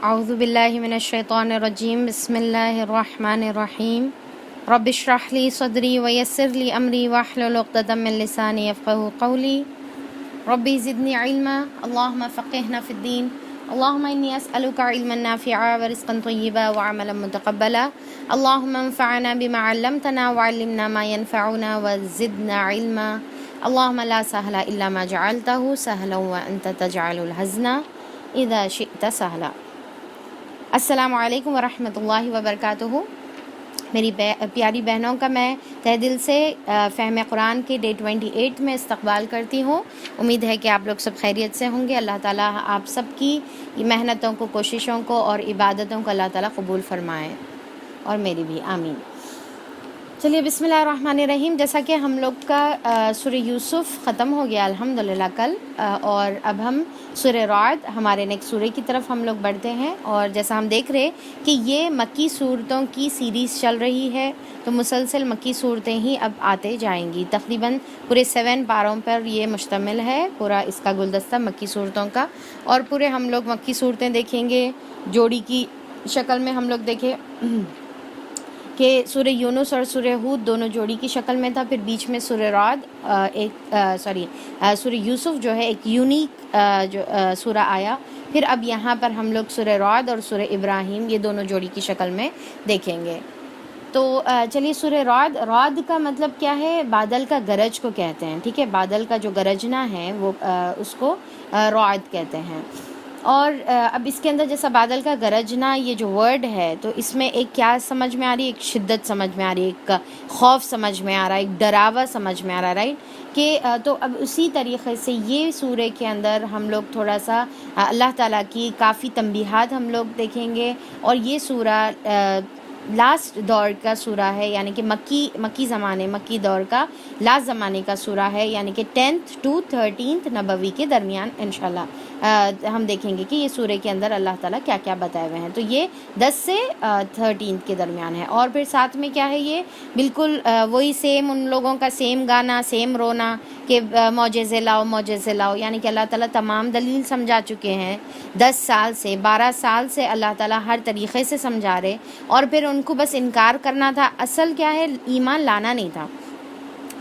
اعوذ باللہ من الشیطان الرجیم بسم اللہ الرحمن الرحیم رب اشرح لی صدری ویسر لی امری واحلل عقدۃ من لسانی یفقہوا قولی ربی زدنی علما اللہم فقہنا فی الدین اللہم انی اسألک علما نافعا ورزقا طیبا وعملا متقبلا اللہم انفعنا بما علمتنا وعلمنا ما ينفعنا وزدنا علما اللہم لا سہل الا ما جعلتہ سہلا وانت تجعل الحزن اذا شئت سہلا۔ السلام علیکم ورحمۃ اللہ وبرکاتہ۔ میری پیاری بہنوں کا میں تہ دل سے فہم قرآن کے ڈے 28 میں استقبال کرتی ہوں۔ امید ہے کہ آپ لوگ سب خیریت سے ہوں گے۔ اللہ تعالیٰ آپ سب کی محنتوں کو، کوششوں کو اور عبادتوں کو اللہ تعالیٰ قبول فرمائے، اور میری بھی آمین۔ چلیے بسم اللہ الرحمن الرحیم۔ جیسا کہ ہم لوگ کا سورہ یوسف ختم ہو گیا الحمدللہ کل، اور اب ہم سورہ رعد ہمارے نیکسٹ سورہ کی طرف ہم لوگ بڑھتے ہیں۔ اور جیسا ہم دیکھ رہے کہ یہ مکی صورتوں کی سیریز چل رہی ہے، تو مسلسل مکی صورتیں ہی اب آتے جائیں گی۔ تقریباً پورے 7 پاروں پر یہ مشتمل ہے، پورا اس کا گلدستہ مکی صورتوں کا، اور پورے ہم لوگ مکی صورتیں دیکھیں گے جوڑی کی شکل میں۔ ہم لوگ دیکھے کہ سورہ یونس اور سورہ ہود دونوں جوڑی کی شکل میں تھا، پھر بیچ میں سورہ رعد سورہ یوسف جو ہے ایک یونیک جو سورہ آیا، پھر اب یہاں پر ہم لوگ سورہ رعد اور سورہ ابراہیم یہ دونوں جوڑی کی شکل میں دیکھیں گے۔ تو چلیے سورہ رعد کا مطلب کیا ہے؟ بادل کا گرج کو کہتے ہیں، ٹھیک ہے، بادل کا جو گرجنا ہے وہ اس کو رعد کہتے ہیں۔ اور اب اس کے اندر جیسا بادل کا گرجنا یہ جو ورڈ ہے، تو اس میں ایک کیا سمجھ میں آ رہی ہے؟ ایک شدت سمجھ میں آ رہی ہے، ایک خوف سمجھ میں آ رہا ہے، ایک ڈراوا سمجھ میں آ رہا ہے، رائٹ؟ کہ تو اب اسی طریقے سے یہ سورہ کے اندر ہم لوگ تھوڑا سا اللہ تعالیٰ کی کافی تنبیہات ہم لوگ دیکھیں گے۔ اور یہ سورہ لاسٹ دور کا سورہ ہے، یعنی کہ مکی دور کا لاسٹ زمانے کا سورہ ہے، یعنی کہ 10th to 13th نبوی کے درمیان انشاءاللہ ہم دیکھیں گے کہ یہ سورہ کے اندر اللہ تعالیٰ کیا کیا بتائے ہوئے ہیں۔ تو یہ 10 سے 13 کے درمیان ہے۔ اور پھر ساتھ میں کیا ہے؟ یہ بالکل وہی سیم ان لوگوں کا سیم گانا، سیم رونا کہ معجزے لاؤ، یعنی کہ اللہ تعالیٰ تمام دلیل سمجھا چکے ہیں 10 سال سے، 12 سال سے اللہ تعالیٰ ہر طریقے سے سمجھا رہے، اور پھر ان کو بس انکار کرنا تھا۔ اصل کیا ہے؟ ایمان لانا نہیں تھا،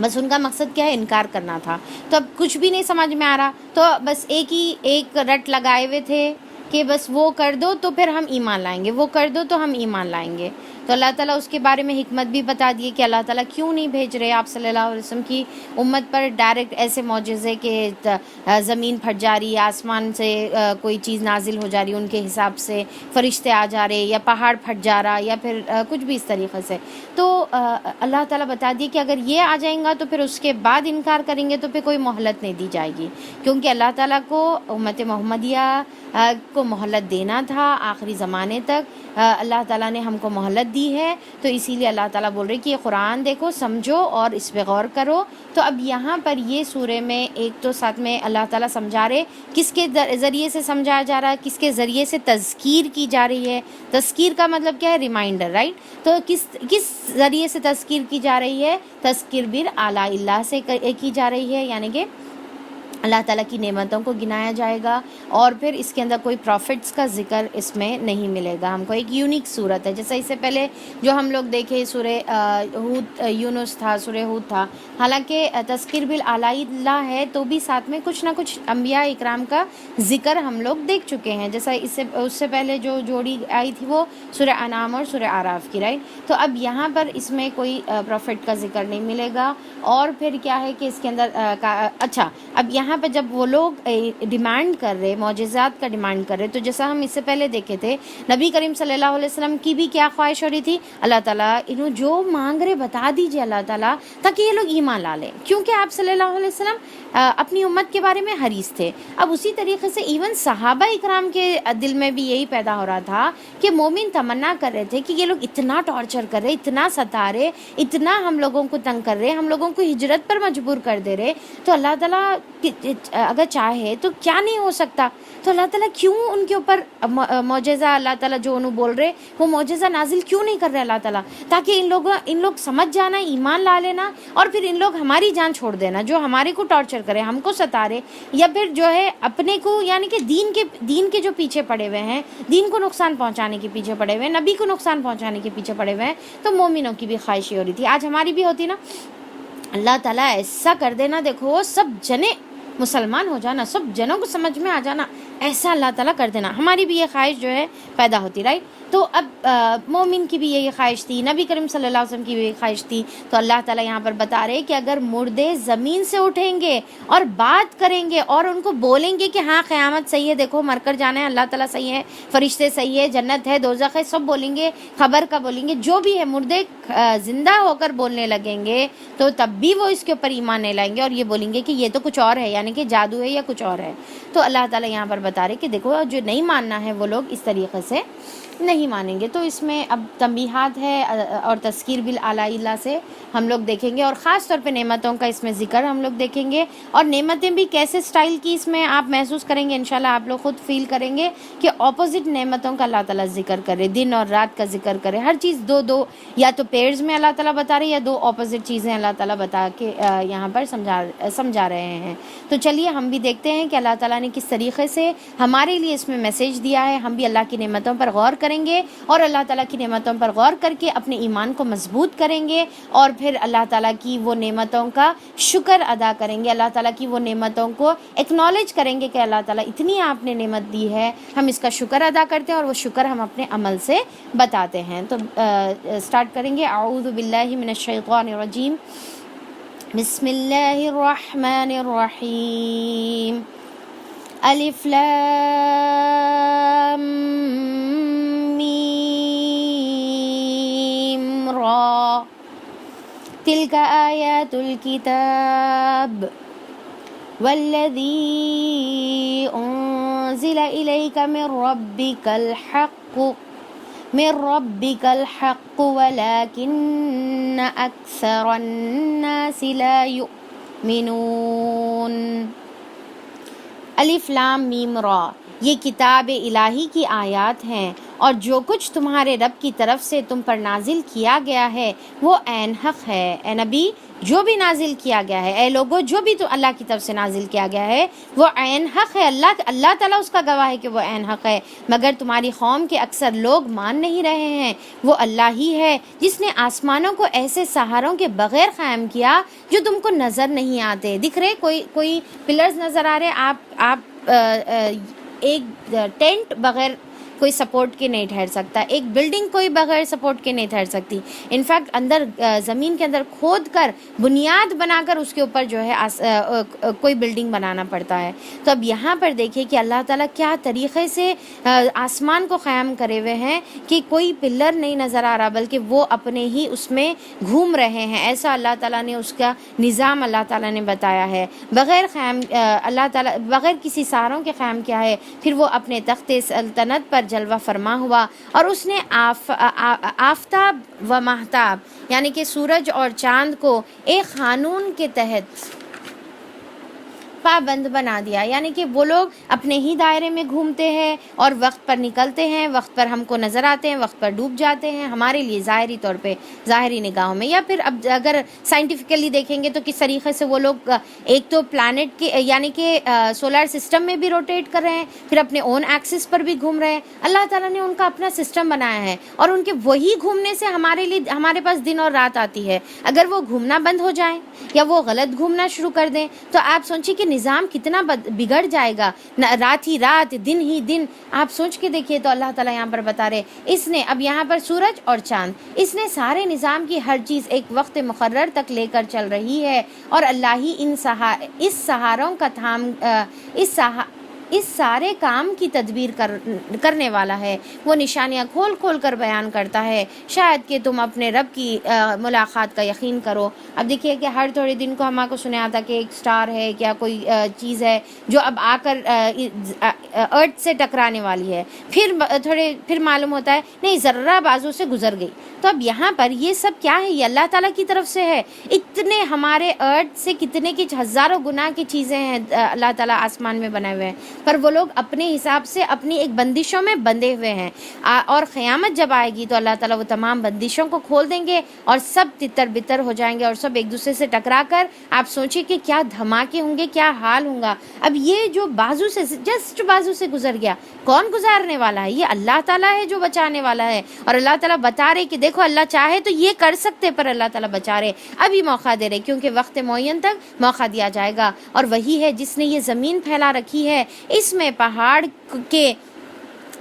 بس ان کا مقصد کیا ہے؟ انکار کرنا تھا۔ تو اب کچھ بھی نہیں سمجھ میں آ رہا، تو بس ایک رٹ لگائے ہوئے تھے کہ بس وہ کر دو تو پھر ہم ایمان لائیں گے، وہ کر دو تو ہم ایمان لائیں گے۔ تو اللہ تعالیٰ اس کے بارے میں حکمت بھی بتا دیے کہ اللہ تعالیٰ کیوں نہیں بھیج رہے آپ صلی اللہ علیہ وسلم کی امت پر ڈائریکٹ ایسے معجزے کہ زمین پھٹ جا رہی، آسمان سے کوئی چیز نازل ہو جا رہی ان کے حساب سے، فرشتے آ جا رہے، یا پہاڑ پھٹ جا رہا، یا پھر کچھ بھی اس طریقے سے۔ تو اللہ تعالیٰ بتا دیے کہ اگر یہ آ جائیں گا تو پھر اس کے بعد انکار کریں گے تو پھر کوئی مہلت نہیں دی جائے گی، کیونکہ اللہ تعالیٰ کو امت محمدیہ کو مہلت دینا تھا آخری زمانے تک۔ اللہ تعالیٰ نے ہم کو مہلت دی ہے، تو اسی لیے اللہ تعالیٰ بول رہے کہ یہ قرآن دیکھو، سمجھو اور اس پہ غور کرو۔ تو اب یہاں پر یہ سورہ میں ایک تو ساتھ میں اللہ تعالیٰ سمجھا رہے، کس کے ذریعے سے سمجھایا جا رہا ہے، کس کے ذریعے سے تذکیر کی جا رہی ہے۔ تذکیر کا مطلب کیا ہے؟ Reminder, right? تو کس ذریعے سے تذکیر کی جا رہی ہے؟ تذکیر بالآلاء اللہ سے کی جا رہی ہے، یعنی کہ اللہ تعالیٰ کی نعمتوں کو گنایا جائے گا، اور پھر اس کے اندر کوئی پروفٹس کا ذکر اس میں نہیں ملے گا ہم کو۔ ایک یونیک صورت ہے، جیسا اس سے پہلے جو ہم لوگ دیکھے سورہ یونس تھا، سورہ ہود تھا، حالانکہ تذکیر بالآلاء اللہ ہے تو بھی ساتھ میں کچھ نہ کچھ انبیاء اکرام کا ذکر ہم لوگ دیکھ چکے ہیں۔ جیسا اس سے پہلے جو جوڑی آئی تھی وہ سورہ انعام اور سورہ اعراف کی، رائٹ؟ تو اب یہاں پر اس میں کوئی پروفٹ کا ذکر نہیں ملے گا۔ اور پھر کیا ہے کہ اس کے اندر اچھا، اب یہاں پہ جب وہ لوگ ڈیمانڈ کر رہے، معجزات کا ڈیمانڈ کر رہے، تو جیسا ہم اس سے پہلے دیکھے تھے نبی کریم صلی اللہ علیہ وسلم کی بھی کیا خواہش ہو رہی تھی؟ اللہ تعالیٰ انہوں جو مانگ رہے بتا دیجئے اللہ تعالیٰ، تاکہ یہ لوگ ایمان لا لیں، کیونکہ آپ صلی اللہ علیہ وسلم اپنی امت کے بارے میں حریص تھے۔ اب اسی طریقے سے ایون صحابہ اکرام کے دل میں بھی یہی پیدا ہو رہا تھا کہ مومن تمنا کر رہے تھے کہ یہ لوگ اتنا ٹارچر کر رہے، اتنا ستا رہے، اتنا ہم لوگوں کو تنگ کر رہے، ہم لوگوں کو ہجرت پر مجبور کر دے رہے، تو اللہ تعالیٰ اگر چاہے تو کیا نہیں ہو سکتا. تو اللہ تعالیٰ کیوں ان کے اوپر معجزہ اللہ تعالیٰ جو انہوں بول رہے وہ معجزہ نازل کیوں نہیں کر رہے اللہ تعالیٰ؟ تاکہ ان لوگ سمجھ جانا، ایمان لا لینا، اور پھر ان لوگ ہماری جان چھوڑ دینا، جو ہمارے کو ٹارچر کرے، ہم کو ستارے، یا پھر جو ہے اپنے کو یعنی کہ دین کے جو پیچھے پڑے ہوئے ہیں، دین کو نقصان پہنچانے کے پیچھے پڑے ہوئے ہیں، نبی کو نقصان پہنچانے کے پیچھے پڑے ہوئے ہیں. تو مومنوں کی بھی خواہش ہو رہی تھی، آج ہماری بھی ہوتی نا. اللہ تعالیٰ ایسا کر دینا، دیکھو سب جنے مسلمان ہو جانا، سب جنوں کو سمجھ میں آ جانا، ایسا اللہ تعالیٰ کر دینا. ہماری بھی یہ خواہش جو ہے پیدا ہوتی، رائٹ. تو اب مومن کی بھی یہ خواہش تھی، نبی کریم صلی اللہ علیہ وسلم کی بھی یہ خواہش تھی. تو اللہ تعالیٰ یہاں پر بتا رہے کہ اگر مردے زمین سے اٹھیں گے اور بات کریں گے اور ان کو بولیں گے کہ ہاں قیامت صحیح ہے، دیکھو مر کر جانا ہے، اللہ تعالیٰ صحیح ہے، فرشتے صحیح ہے، جنت ہے، دوزخ ہے، سب بولیں گے، خبر کا بولیں گے، جو بھی ہے، مردے زندہ ہو کر بولنے لگیں گے تو تب بھی وہ اس کے اوپر ایمان نہیں لائیں گے اور یہ بولیں گے کہ یہ تو کچھ اور ہے، یعنی کہ جادو ہے یا کچھ اور ہے. تو اللہ تعالیٰ یہاں پر بتا رہے کہ دیکھو جو نہیں ماننا ہے وہ لوگ اس طریقے سے نہیں مانیں گے. تو اس میں اب تنبیہات ہے اور تذکیر بالآلاء اللہ سے ہم لوگ دیکھیں گے، اور خاص طور پہ نعمتوں کا اس میں ذکر ہم لوگ دیکھیں گے، اور نعمتیں بھی کیسے سٹائل کی اس میں آپ محسوس کریں گے. انشاءاللہ آپ لوگ خود فیل کریں گے کہ اپوزٹ نعمتوں کا اللہ تعالیٰ ذکر کرے، دن اور رات کا ذکر کرے، ہر چیز دو یا تو پیئرز میں اللہ تعالیٰ بتا رہے، یا دو اپوزٹ چیزیں اللہ تعالیٰ بتا کے یہاں پر سمجھا رہے ہیں. تو چلیے ہم بھی دیکھتے ہیں کہ اللہ تعالیٰ نے کس طریقے سے ہمارے لیے اس میں میسیج دیا ہے. ہم بھی اللہ کی نعمتوں پر غور کریں گے اور اللہ تعالیٰ کی نعمتوں پر غور کر کے اپنے ایمان کو مضبوط کریں گے، اور پھر اللہ تعالیٰ کی وہ نعمتوں کا شکر ادا کریں گے، اللہ تعالیٰ کی وہ نعمتوں کو ایکنالج کریں گے کہ اللہ تعالیٰ اتنی آپ نے نعمت دی ہے، ہم اس کا شکر ادا کرتے ہیں اور وہ شکر ہم اپنے عمل سے بتاتے ہیں. تو سٹارٹ کریں گے. اعوذ باللہ من الشیطان الرجیم، بسم اللہ الرحمن الرحیم. الف لام میم را تلک آیات الکتاب والذی انزل الیک من ربک الحق ولکن اکثر الناس لا یؤمنون. الف لام میم را، یہ کتاب الہی کی آیات ہیں، اور جو کچھ تمہارے رب کی طرف سے تم پر نازل کیا گیا ہے وہ عین حق ہے. اے نبی، جو بھی نازل کیا گیا ہے، اے لوگوں جو بھی تو اللہ کی طرف سے نازل کیا گیا ہے وہ عین حق ہے. اللہ تعالیٰ اس کا گواہ ہے کہ وہ عین حق ہے، مگر تمہاری قوم کے اکثر لوگ مان نہیں رہے ہیں. وہ اللہ ہی ہے جس نے آسمانوں کو ایسے سہاروں کے بغیر قائم کیا جو تم کو نظر نہیں آتے. دکھ رہے کوئی پلرز نظر آ رہے، آپ ایک ٹینٹ بغیر کوئی سپورٹ کے نہیں ٹھہر سکتا، ایک بلڈنگ کوئی بغیر سپورٹ کے نہیں ٹھہر سکتی. انفیکٹ اندر زمین کے اندر کھود کر بنیاد بنا کر اس کے اوپر جو ہے کوئی بلڈنگ بنانا پڑتا ہے. تو اب یہاں پر دیکھیں کہ اللہ تعالیٰ کیا طریقے سے آسمان کو قائم کرے ہوئے ہیں کہ کوئی پلر نہیں نظر آ رہا بلکہ وہ اپنے ہی اس میں گھوم رہے ہیں. ایسا اللہ تعالیٰ نے اس کا نظام اللہ تعالیٰ نے بتایا ہے. بغیر قائم اللہ تعالیٰ بغیر کسی سہاروں کے قائم کیا ہے. پھر وہ اپنے تخت سلطنت پر جلوہ فرما ہوا، اور اس نے آفتاب و مہتاب یعنی کہ سورج اور چاند کو ایک قانون کے تحت پابند بنا دیا، یعنی کہ وہ لوگ اپنے ہی دائرے میں گھومتے ہیں اور وقت پر نکلتے ہیں، وقت پر ہم کو نظر آتے ہیں، وقت پر ڈوب جاتے ہیں ہمارے لیے ظاہری طور پہ، ظاہری نگاہوں میں. یا پھر اب اگر سائنٹیفکلی دیکھیں گے تو کس طریقے سے وہ لوگ ایک تو پلانٹ کے یعنی کہ سولار سسٹم میں بھی روٹیٹ کر رہے ہیں، پھر اپنے اون ایکسس پر بھی گھوم رہے ہیں. اللہ تعالیٰ نے ان کا اپنا سسٹم بنایا ہے، اور ان کے وہی گھومنے سے ہمارے پاس دن اور رات آتی ہے. اگر وہ گھومنا بند ہو جائیں یا وہ غلط گھومنا شروع کر دیں تو آپ سوچیں کہ نظام کتنا بگڑ جائے گا، رات ہی رات، دن ہی دن. آپ سوچ کے دیکھیے. تو اللہ تعالیٰ یہاں پر بتا رہے اس نے اب یہاں پر سورج اور چاند، اس نے سارے نظام کی ہر چیز ایک وقت مقرر تک لے کر چل رہی ہے، اور اللہ ہی اس سہاروں کا اس سارے کام کی تدبیر کرنے والا ہے. وہ نشانیاں کھول کھول کر بیان کرتا ہے شاید کہ تم اپنے رب کی ملاقات کا یقین کرو. اب دیکھیے کہ ہر تھوڑے دن کو ہمارے کو سنا تھا کہ ایک سٹار ہے کیا کوئی چیز ہے جو اب آ کر ارتھ سے ٹکرانے والی ہے، پھر معلوم ہوتا ہے نہیں ذرہ بازو سے گزر گئی. تو اب یہاں پر یہ سب کیا ہے؟ یہ اللہ تعالیٰ کی طرف سے ہے. اتنے ہمارے ارتھ سے کتنے کی ہزاروں گنا کی چیزیں ہیں اللہ تعالیٰ آسمان میں بنائے ہوئے ہیں، پر وہ لوگ اپنے حساب سے اپنی ایک بندشوں میں بندھے ہوئے ہیں. اور قیامت جب آئے گی تو اللہ تعالیٰ وہ تمام بندشوں کو کھول دیں گے اور سب تتر بتر ہو جائیں گے اور سب ایک دوسرے سے ٹکرا کر آپ سوچیں کہ کیا دھماکے ہوں گے، کیا حال ہوگا. اب یہ جو بازو سے جسٹ بازو سے گزر گیا، کون گزارنے والا ہے؟ یہ اللہ تعالیٰ ہے جو بچانے والا ہے. اور اللہ تعالیٰ بتا رہے کہ دیکھو اللہ چاہے تو یہ کر سکتے، پر اللہ تعالیٰ بچا رہے، ابھی موقع دے رہے، کیونکہ وقت معین تک موقع دیا جائے گا. اور وہی ہے جس نے یہ زمین پھیلا رکھی ہے، اس میں پہاڑ کے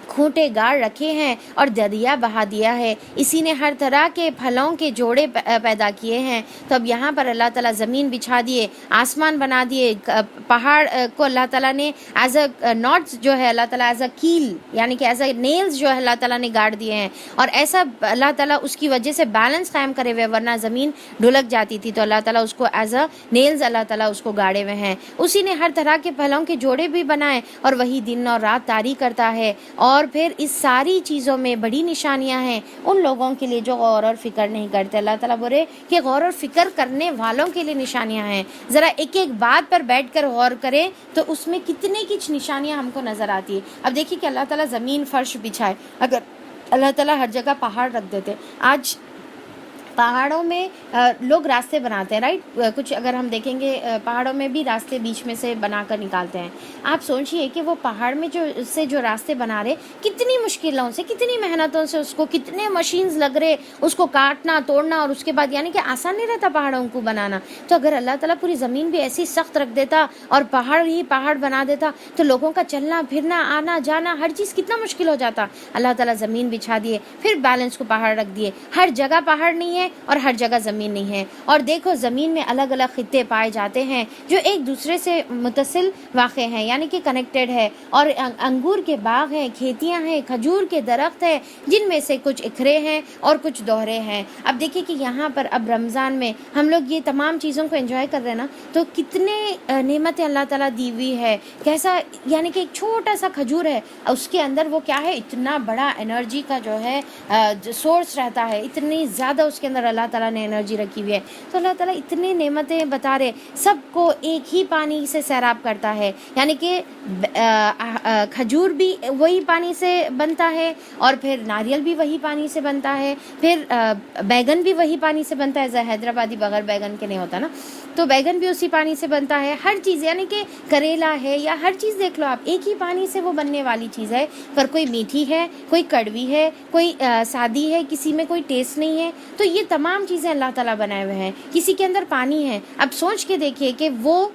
کھوٹے گاڑ رکھے ہیں اور دریا بہا دیا ہے. اسی نے ہر طرح کے پھلوں کے جوڑے پیدا کیے ہیں. تو اب یہاں پر اللہ تعالیٰ زمین بچھا دیے، آسمان بنا دیے، پہاڑ کو اللہ تعالیٰ نے ایز اے ناٹس جو ہے اللہ تعالیٰ ایز اے کیل یعنی کہ ایز اے نیلز جو ہے اللہ تعالیٰ نے گاڑ دیے ہیں. اور ایسا اللہ تعالیٰ اس کی وجہ سے بیلنس قائم کرے ہوئے، ورنہ زمین ڈھلک جاتی تھی. تو اللہ تعالیٰ اس کو ایز اے نیلز اللہ تعالیٰ اس کو گاڑے ہوئے ہیں. اسی نے ہر طرح کے پھلوں کے جوڑے بھی بنائے اور وہی دن اور رات طاری کرتا ہے. اور پھر اس ساری چیزوں میں بڑی نشانیاں ہیں ان لوگوں کے لیے جو غور اور فکر نہیں کرتے. اللہ تعالیٰ بولے کہ غور اور فکر کرنے والوں کے لیے نشانیاں ہیں. ذرا ایک ایک بات پر بیٹھ کر غور کریں تو اس میں کتنے کچھ نشانیاں ہم کو نظر آتی ہے. اب دیکھیے کہ اللہ تعالیٰ زمین فرش بچھائے، اگر اللہ تعالیٰ ہر جگہ پہاڑ رکھ دیتے. آج پہاڑوں میں لوگ راستے بناتے ہیں، رائٹ؟ کچھ اگر ہم دیکھیں گے پہاڑوں میں بھی راستے بیچ میں سے بنا کر نکالتے ہیں. آپ سوچئے کہ وہ پہاڑ میں جو راستے بنا رہے، کتنی مشکلوں سے، کتنی محنتوں سے، اس کو کتنے مشینز لگ رہے، اس کو کاٹنا توڑنا، اور اس کے بعد یعنی کہ آسان نہیں رہتا پہاڑوں کو بنانا. تو اگر اللہ تعالیٰ پوری زمین بھی ایسی سخت رکھ دیتا اور پہاڑ ہی پہاڑ بنا دیتا تو لوگوں کا چلنا پھرنا، آنا جانا، ہر چیز کتنا مشکل ہو جاتا. اللہ تعالیٰ زمین بچھا دیے، پھر بیلنس کو پہاڑ رکھ دیے. ہر جگہ پہاڑ نہیں ہے اور ہر جگہ زمین نہیں ہے. اور دیکھو زمین میں الگ الگ خطے پائے جاتے ہیں جو ایک دوسرے سے متصل واقع ہیں، یعنی کہ کنیکٹڈ ہے. اور انگور کے باغ ہیں، کھیتیاں ہیں، کھجور کے درخت ہیں، جن میں سے کچھ اکھرے ہیں اور کچھ دوہرے ہیں. اب دیکھیے کہ یہاں پر اب رمضان میں ہم لوگ یہ تمام چیزوں کو انجوائے کر رہے ہیں نا، تو کتنے نعمتیں اللہ تعالیٰ دی ہوئی ہے. کیسا یعنی کہ ایک چھوٹا سا کھجور ہے، اس کے اندر وہ کیا ہے، اتنا بڑا انرجی کا جو ہے سورس رہتا ہے، اتنی زیادہ اس کے اندر اللہ تعالیٰ نے انرجی رکھی ہوئی ہے. تو اللہ تعالیٰ اتنی نعمتیں بتا رہے، سب کو ایک ہی پانی سے سیراب کرتا ہے. یعنی کہ کھجور بھی وہی پانی سے بنتا ہے، اور پھر ناریل بھی وہی پانی سے بنتا ہے، پھر بیگن بھی وہی پانی سے بنتا ہے. حیدرآبادی بغیر بیگن کے نہیں ہوتا نا، تو بیگن بھی اسی پانی سے بنتا ہے. ہر چیز یعنی کہ کریلا ہے یا ہر چیز دیکھ لو آپ، ایک ہی پانی سے وہ بننے والی چیز ہے. پر کوئی میٹھی ہے، کوئی کڑوی ہے، کوئی سادی ہے، کسی میں کوئی ٹیسٹ نہیں ہے. تو یہ تمام چیزیں اللہ تعالیٰ بنائے ہوئے ہیں. کسی کے اندر پانی ہے. اب سوچ کے دیکھیے کہ وہ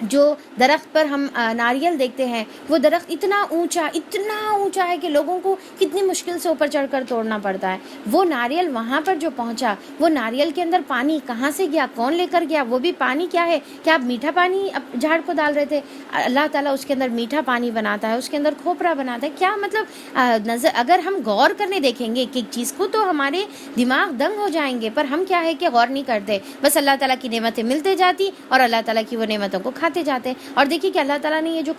جو درخت پر ہم ناریل دیکھتے ہیں، وہ درخت اتنا اونچا ہے کہ لوگوں کو کتنی مشکل سے اوپر چڑھ کر توڑنا پڑتا ہے. وہ ناریل وہاں پر جو پہنچا، وہ ناریل کے اندر پانی کہاں سے گیا، کون لے کر گیا؟ وہ بھی پانی کیا ہے؟ کیا آپ میٹھا پانی جھاڑ کو ڈال رہے تھے؟ اللہ تعالیٰ اس کے اندر میٹھا پانی بناتا ہے، اس کے اندر کھوپرا بناتا ہے. کیا مطلب اگر ہم غور کرنے دیکھیں گے ایک چیز کو تو ہمارے دماغ دنگ ہو جائیں گے. پر ہم کیا ہے کہ غور نہیں کرتے، بس اللہ تعالیٰ کی نعمتیں ملتے جاتی اور اللہ تعالیٰ کی وہ نعمتوں کو کھاتے جاتے. اور دیکھیے کہ اللہ تعالیٰ نے یہ جو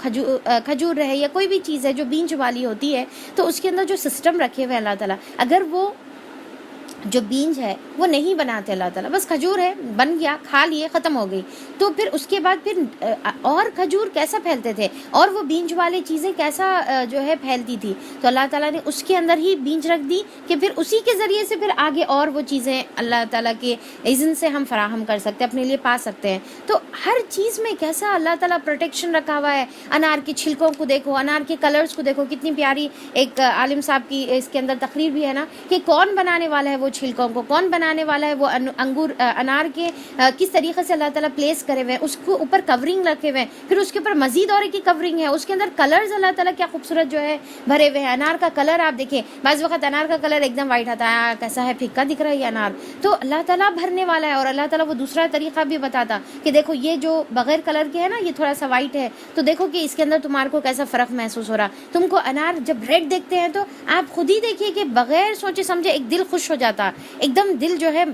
کھجور ہے یا کوئی بھی چیز ہے جو بیج والی ہوتی ہے، تو اس کے اندر جو سسٹم رکھے ہوئے اللہ تعالیٰ، اگر وہ جو بیج ہے وہ نہیں بناتے اللہ تعالیٰ، بس کھجور ہے بن گیا، کھا لیے، ختم ہو گئی، تو پھر اس کے بعد پھر اور کھجور کیسا پھیلتے تھے اور وہ بیج والی چیزیں کیسا جو ہے پھیلتی تھی. تو اللہ تعالیٰ نے اس کے اندر ہی بیج رکھ دی کہ پھر اسی کے ذریعے سے پھر آگے اور وہ چیزیں اللہ تعالیٰ کے اذن سے ہم فراہم کر سکتے ہیں، اپنے لیے پا سکتے ہیں. تو ہر چیز میں کیسا اللہ تعالیٰ پروٹیکشن رکھا ہوا ہے. انار کے چھلکوں کو دیکھو، انار کے کلرز کو دیکھو، کتنی پیاری ایک عالم صاحب کی اس کے اندر تقریر بھی ہے نا کہ کون بنانے والا ہے وہ چھلکوں کو، کون بنانے والا ہے وہ انار کے کس طریقے سے اللہ تعالیٰ پلیس کرے ہوئے ہیں، اس کو اوپر کورنگ رکھے ہوئے ہیں، پھر اس کے اوپر مزید اور ایک کورنگ ہے، اس کے اندر کلرز اللہ تعالیٰ کیا خوبصورت جو ہے بھرے ہوئے ہیں. انار کا کلر آپ دیکھیں، بعض وقت انار کا کلر ایک دم وائٹ آتا ہے، کیسا ہے، پھیکا دکھ رہا ہے یہ انار. تو اللہ تعالیٰ بھرنے والا ہے. اور اللہ تعالیٰ وہ دوسرا طریقہ بھی بتاتا کہ دیکھو یہ جو بغیر کلر کے ہے نا، یہ تھوڑا سا وائٹ ہے، تو دیکھو کہ اس کے اندر تمہارے کو کیسا فرق محسوس ہو رہا. تم کو انار جب ریڈ دیکھتے ہیں تو آپ خود ہی دیکھیے کہ بغیر سوچے سمجھے ایک دل خوش ہو جاتا جاتا, ایک دم دل جو ہے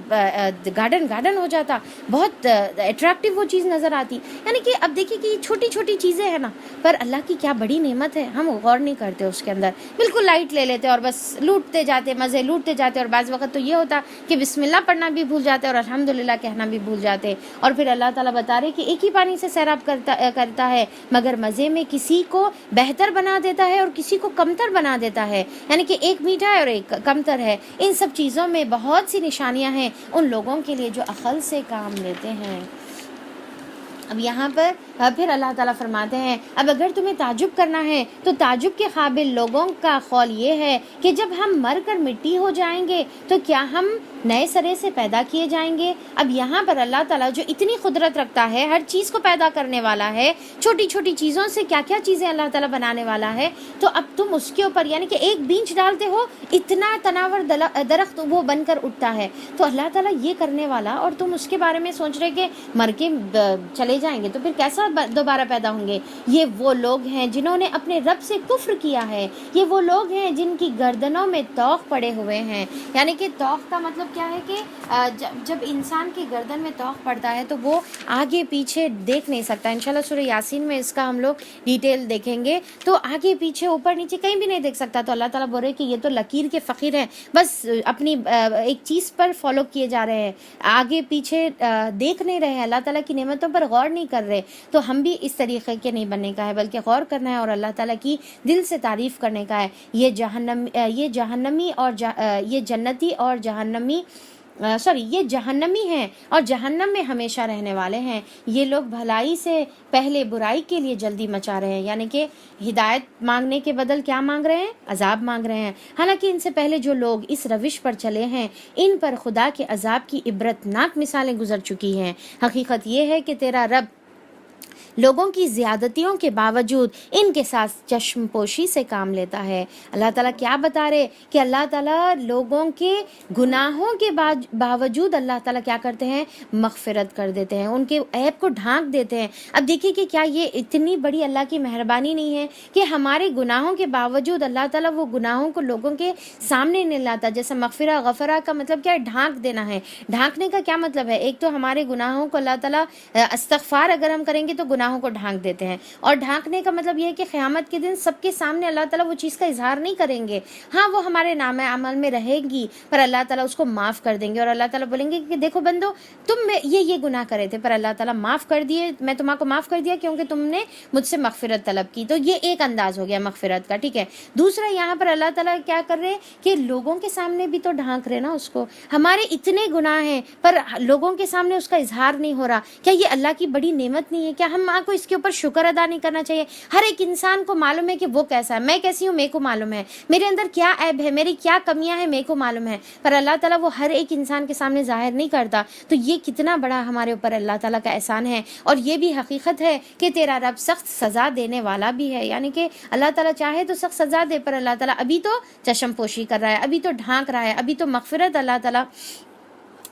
گارڈن ہو جاتا, بہت اٹریکٹیو وہ چیز نظر آتی. یعنی کہ اب دیکھیے کہ یہ چھوٹی چھوٹی چیزیں ہیں نا, پر اللہ کی کیا بڑی نعمت ہے, ہم غور نہیں کرتے اس کے اندر, بالکل لائٹ لے لیتے اور بس لوٹتے جاتے, مزے لوٹتے جاتے. اور بعض وقت تو یہ ہوتا کہ بسم اللہ پڑھنا بھی بھول جاتے اور الحمدللہ کہنا بھی بھول جاتے. اور پھر اللہ تعالیٰ بتا رہے کہ ایک ہی پانی سے سیراب کرتا ہے, مگر مزے میں کسی کو بہتر بنا دیتا ہے اور کسی کو کمتر بنا دیتا ہے. یعنی کہ ایک میٹھا ہے اور ایک کمتر ہے. ان سب چیزوں میں بہت سی نشانیاں ہیں ان لوگوں کے لیے جو عقل سے کام لیتے ہیں. اب یہاں پر پھر اللہ تعالیٰ فرماتے ہیں, اب اگر تمہیں تعجب کرنا ہے تو تعجب کے قابل لوگوں کا قول یہ ہے کہ جب ہم مر کر مٹی ہو جائیں گے تو کیا ہم نئے سرے سے پیدا کیے جائیں گے. اب یہاں پر اللہ تعالیٰ جو اتنی قدرت رکھتا ہے, ہر چیز کو پیدا کرنے والا ہے, چھوٹی چھوٹی چیزوں سے کیا کیا چیزیں اللہ تعالیٰ بنانے والا ہے, تو اب تم اس کے اوپر یعنی کہ ایک بیج ڈالتے ہو, اتنا تناور درخت وہ بن کر اٹھتا ہے. تو اللہ تعالیٰ یہ کرنے والا اور تم اس کے بارے میں سوچ رہے کہ مر کے چلے جائیں گے تو پھر کیسا دوبارہ پیدا ہوں گے. یہ وہ لوگ ہیں جنہوں نے اپنے رب سے کفر کیا ہے, یہ وہ لوگ ہیں جن کی گردنوں میں توق پڑے ہوئے ہیں. یعنی کہ توق کا مطلب کیا ہے کہ جب انسان کی گردن میں توق پڑتا ہے تو وہ آگے پیچھے دیکھ نہیں سکتا. انشاءاللہ سورہ یاسین میں اس کا ہم لوگ ڈیٹیل دیکھیں گے. تو آگے پیچھے اوپر نیچے کہیں بھی نہیں دیکھ سکتا. تو اللہ تعالیٰ بول رہے کہ یہ تو لکیر کے فقیر ہیں, بس اپنی ایک چیز پر فالو کیے جا رہے ہیں, آگے پیچھے دیکھ نہیں رہے ہیں, اللہ تعالیٰ کی نعمتوں پر غور نہیں کر رہے. تو ہم بھی اس طریقے کے نہیں بننے کا ہے, بلکہ غور کرنا ہے اور اللہ تعالیٰ کی دل سے تعریف کرنے کا ہے. یہ جہنمی اور یہ جنتی اور یہ جہنمی ہیں اور جہنم میں ہمیشہ رہنے والے ہیں. یہ لوگ بھلائی سے پہلے برائی کے لیے جلدی مچا رہے ہیں. یعنی کہ ہدایت مانگنے کے بدل کیا مانگ رہے ہیں, عذاب مانگ رہے ہیں. حالانکہ ان سے پہلے جو لوگ اس روش پر چلے ہیں ان پر خدا کے عذاب کی عبرتناک مثالیں گزر چکی ہیں. حقیقت یہ ہے کہ تیرا رب لوگوں کی زیادتیوں کے باوجود ان کے ساتھ چشم پوشی سے کام لیتا ہے. اللہ تعالیٰ کیا بتا رہے کہ اللہ تعالیٰ لوگوں کے گناہوں کے باوجود اللہ تعالیٰ کیا کرتے ہیں, مغفرت کر دیتے ہیں, ان کے عیب کو ڈھانک دیتے ہیں. اب دیکھیے کہ کیا یہ اتنی بڑی اللہ کی مہربانی نہیں ہے کہ ہمارے گناہوں کے باوجود اللہ تعالیٰ وہ گناہوں کو لوگوں کے سامنے نہیں لاتا. جیسے مغفرہ غفرہ کا مطلب کیا ہے, ڈھانک دینا ہے. ڈھانکنے کا کیا مطلب ہے, ایک تو ہمارے گناہوں کو اللہ تعالیٰ استغفار اگر ہم کریں گے تو گناہوں کو ڈھانک دیتے ہیں, اور ڈھانکنے کا مطلب یہ ہے کہ قیامت کے دن سب کے سامنے اللہ تعالیٰ وہ چیز کا اظہار نہیں کریں گے. ہاں وہ ہمارے نامہ عمل میں رہے گی, پر اللہ تعالیٰ اس کو معاف کر دیں گے, اور اللہ تعالیٰ بولیں گے کہ دیکھو بندو تم یہ گناہ کرے تھے پر اللہ تعالیٰ معاف کر دیے, میں تمہارے کو معاف کر دیا کیونکہ تم نے مجھ سے مغفرت طلب کی. تو یہ ایک انداز ہو گیا مغفرت کا, ٹھیک ہے. دوسرا یہاں پر اللہ تعالیٰ کیا کر رہے کہ لوگوں کے سامنے بھی تو ڈھانک رہے نا اس کو. ہمارے اتنے گناہ ہیں پر لوگوں کے سامنے اس کا اظہار نہیں ہو رہا. کیا یہ اللہ کی بڑی نعمت نہیں ہے؟ کیا ہم کو اس کے اوپر شکر ادا نہیں کرنا چاہیے؟ ہر ایک انسان کو معلوم ہے کہ وہ کیسا ہے, میں کیسی ہوں میرے کو معلوم ہے, میرے اندر کیا عیب ہے, میری کیا کمیاں ہیں میرے کو معلوم ہے, پر اللہ تعالیٰ وہ ہر ایک انسان کے سامنے ظاہر نہیں کرتا. تو یہ کتنا بڑا ہمارے اوپر اللہ تعالیٰ کا احسان ہے. اور یہ بھی حقیقت ہے کہ تیرا رب سخت سزا دینے والا بھی ہے. یعنی کہ اللہ تعالیٰ چاہے تو سخت سزا دے, پر اللہ تعالیٰ ابھی تو چشم پوشی کر رہا ہے, ابھی تو ڈھانک رہا ہے, ابھی تو مغفرت اللہ تعالیٰ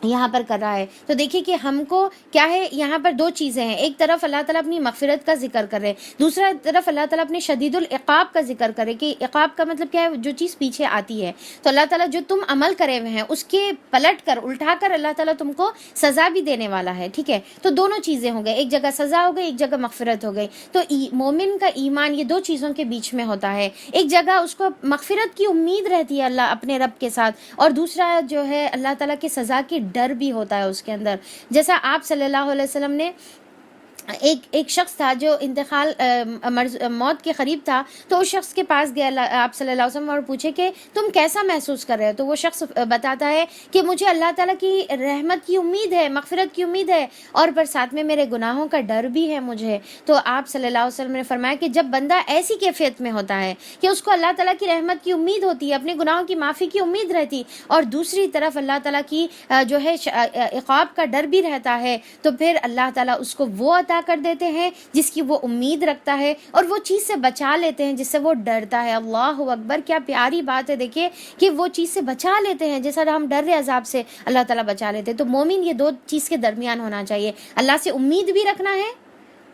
یہاں پر کر رہا ہے. تو دیکھیے کہ ہم کو کیا ہے, یہاں پر دو چیزیں ہیں. ایک طرف اللہ تعالیٰ اپنی مغفرت کا ذکر کر رہے, دوسرا طرف اللہ تعالیٰ اپنے شدید العقاب کا ذکر کرے کہ عقاب کا مطلب کیا ہے, جو چیز پیچھے آتی ہے. تو اللہ تعالیٰ جو تم عمل کرے ہوئے ہیں اس کے پلٹ کر الٹا کر اللہ تعالیٰ تم کو سزا بھی دینے والا ہے, ٹھیک ہے. تو دونوں چیزیں ہو گئی, ایک جگہ سزا ہو گئی, ایک جگہ مغفرت ہو گئی. تو مومن کا ایمان یہ دو چیزوں کے بیچ میں ہوتا ہے. ایک جگہ اس کو مغفرت کی امید رہتی ہے اللہ اپنے رب کے ساتھ, اور دوسرا جو ہے اللہ تعالیٰ کی سزا کی ڈر بھی ہوتا ہے اس کے اندر. جیسا آپ صلی اللہ علیہ وسلم نے ایک شخص تھا جو انتقال موت کے قریب تھا, تو اس شخص کے پاس گیا آپ صلی اللہ علیہ وسلم اور پوچھے کہ تم کیسا محسوس کر رہے ہو. تو وہ شخص بتاتا ہے کہ مجھے اللہ تعالیٰ کی رحمت کی امید ہے, مغفرت کی امید ہے, اور پر ساتھ میں میرے گناہوں کا ڈر بھی ہے مجھے. تو آپ صلی اللہ علیہ وسلم نے فرمایا کہ جب بندہ ایسی کیفیت میں ہوتا ہے کہ اس کو اللہ تعالیٰ کی رحمت کی امید ہوتی ہے, اپنے گناہوں کی معافی کی امید رہتی, اور دوسری طرف اللہ تعالیٰ کی جو ہے عقاب کا ڈر بھی رہتا ہے, تو پھر اللہ تعالیٰ اس کو وہ عطا کر دیتے ہیں جس کی وہ امید رکھتا ہے, اور وہ چیز سے بچا لیتے ہیں جس سے وہ ڈرتا ہے. اللہ اکبر, کیا پیاری بات ہے. دیکھیے کہ وہ چیز سے بچا لیتے ہیں جیسا ہم ڈر رہے عذاب سے, اللہ تعالیٰ بچا لیتے ہیں. تو مومن یہ دو چیز کے درمیان ہونا چاہیے, اللہ سے امید بھی رکھنا ہے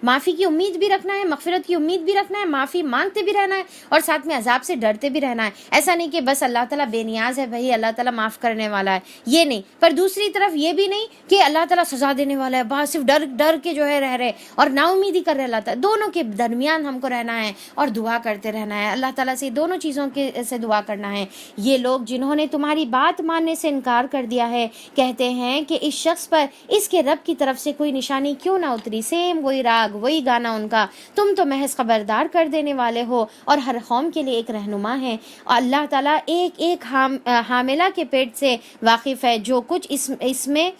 معافی کی امید بھی رکھنا ہے, مغفرت کی امید بھی رکھنا ہے, معافی مانگتے بھی رہنا ہے, اور ساتھ میں عذاب سے ڈرتے بھی رہنا ہے. ایسا نہیں کہ بس اللہ تعالیٰ بے نیاز ہے بھائی, اللہ تعالیٰ معاف کرنے والا ہے, یہ نہیں. پر دوسری طرف یہ بھی نہیں کہ اللہ تعالیٰ سزا دینے والا ہے, بس صرف ڈر کے جو ہے رہ رہے اور نا امیدی کر رہے اللہ تعالیٰ. دونوں کے درمیان ہم کو رہنا ہے اور دعا کرتے رہنا ہے, اللہ تعالیٰ سے دونوں چیزوں کے سے دعا کرنا ہے. یہ لوگ جنہوں نے تمہاری بات ماننے سے انکار کر دیا ہے کہتے ہیں کہ اس شخص پر اس کے رب کی طرف سے کوئی نشانی کیوں نہ اتری. سیم وہی راگ وہی گانا ان کا, تم تو محض خبردار کر دینے والے ہو اور ہر قوم کے لیے ایک رہنما ہے. اللہ تعالیٰ ایک ایک حاملہ کے پیٹ سے واقف ہے, جو کچھ اس میں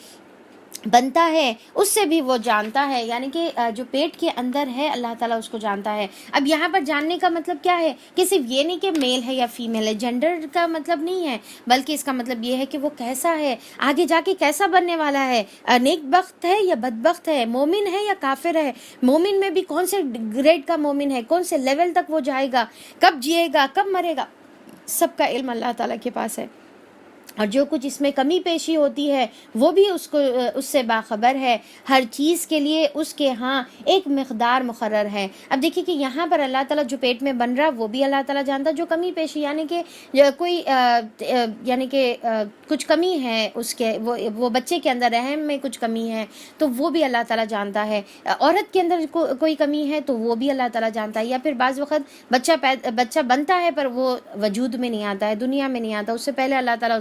بنتا ہے اس سے بھی وہ جانتا ہے. یعنی کہ جو پیٹ کے اندر ہے اللہ تعالیٰ اس کو جانتا ہے. اب یہاں پر جاننے کا مطلب کیا ہے کہ صرف یہ نہیں کہ میل ہے یا فیمیل ہے, جنڈر کا مطلب نہیں ہے, بلکہ اس کا مطلب یہ ہے کہ وہ کیسا ہے, آگے جا کے کیسا بننے والا ہے, نیک بخت ہے یا بدبخت ہے, مومن ہے یا کافر ہے, مومن میں بھی کون سے گریڈ کا مومن ہے, کون سے لیول تک وہ جائے گا, کب جیے گا, کب مرے گا, سب کا علم اللہ تعالیٰ کے پاس ہے. اور جو کچھ اس میں کمی پیشی ہوتی ہے وہ بھی اس سے باخبر ہے. ہر چیز کے لیے اس کے ہاں ایک مقدار مقرر ہے. اب دیکھیے کہ یہاں پر اللہ تعالیٰ جو پیٹ میں بن رہا وہ بھی اللہ تعالیٰ جانتا, جو کمی پیشی یعنی کہ کوئی یعنی کہ کچھ کمی ہے اس کے, وہ بچے کے اندر رحم میں کچھ کمی ہے تو وہ بھی اللہ تعالیٰ جانتا ہے. عورت کے اندر کوئی کمی ہے تو وہ بھی اللہ تعالیٰ جانتا ہے. یا پھر بعض وقت بچہ بنتا ہے پر وہ وجود میں نہیں آتا ہے, دنیا میں نہیں آتا, اس سے پہلے اللہ تعالیٰ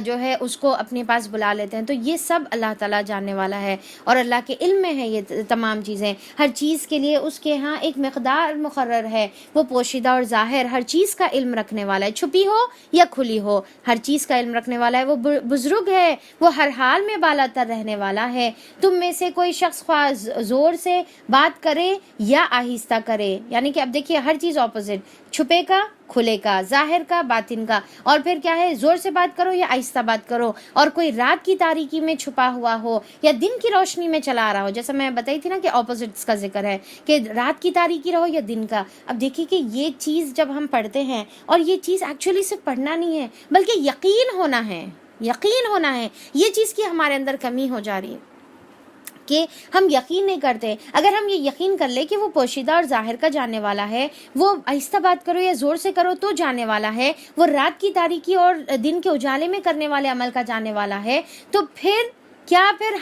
جو ہے اس کو اپنے پاس بلا لیتے ہیں. تو یہ سب اللہ تعالیٰ جاننے والا ہے اور اللہ کے علم میں ہے یہ تمام چیزیں. ہر چیز کے لیے اس کے ہاں ایک مقدار مقرر ہے. وہ پوشیدہ اور ظاہر ہر چیز کا علم رکھنے والا ہے, چھپی ہو یا کھلی ہو ہر چیز کا علم رکھنے والا ہے. وہ بزرگ ہے, وہ ہر حال میں بالا تر رہنے والا ہے. تم میں سے کوئی شخص خواہ زور سے بات کرے یا آہستہ کرے, یعنی کہ اب دیکھیے ہر چیز اپوزٹ, چھپے کا کھلے کا, ظاہر کا باطن کا, اور پھر کیا ہے زور سے بات کرو یا آہستہ بات کرو. اور کوئی رات کی تاریکی میں چھپا ہوا ہو یا دن کی روشنی میں چلا رہا ہو, جیسا میں بتائی تھی نا کہ اپوزٹس کا ذکر ہے کہ رات کی تاریکی رہو یا دن کا. اب دیکھیے کہ یہ چیز جب ہم پڑھتے ہیں, اور یہ چیز ایکچولی صرف پڑھنا نہیں ہے بلکہ یقین ہونا ہے, یقین ہونا ہے. یہ چیز کی ہمارے اندر کمی ہو جا رہی ہے کہ ہم یقین نہیں کرتے. اگر ہم یہ یقین کر لیں کہ وہ پوشیدہ اور ظاہر کا جاننے والا ہے, وہ آہستہ بات کرو یا زور سے کرو تو جاننے والا ہے, وہ رات کی تاریکی اور دن کے اجالے میں کرنے والے عمل کا جاننے والا ہے, تو پھر کیا پھر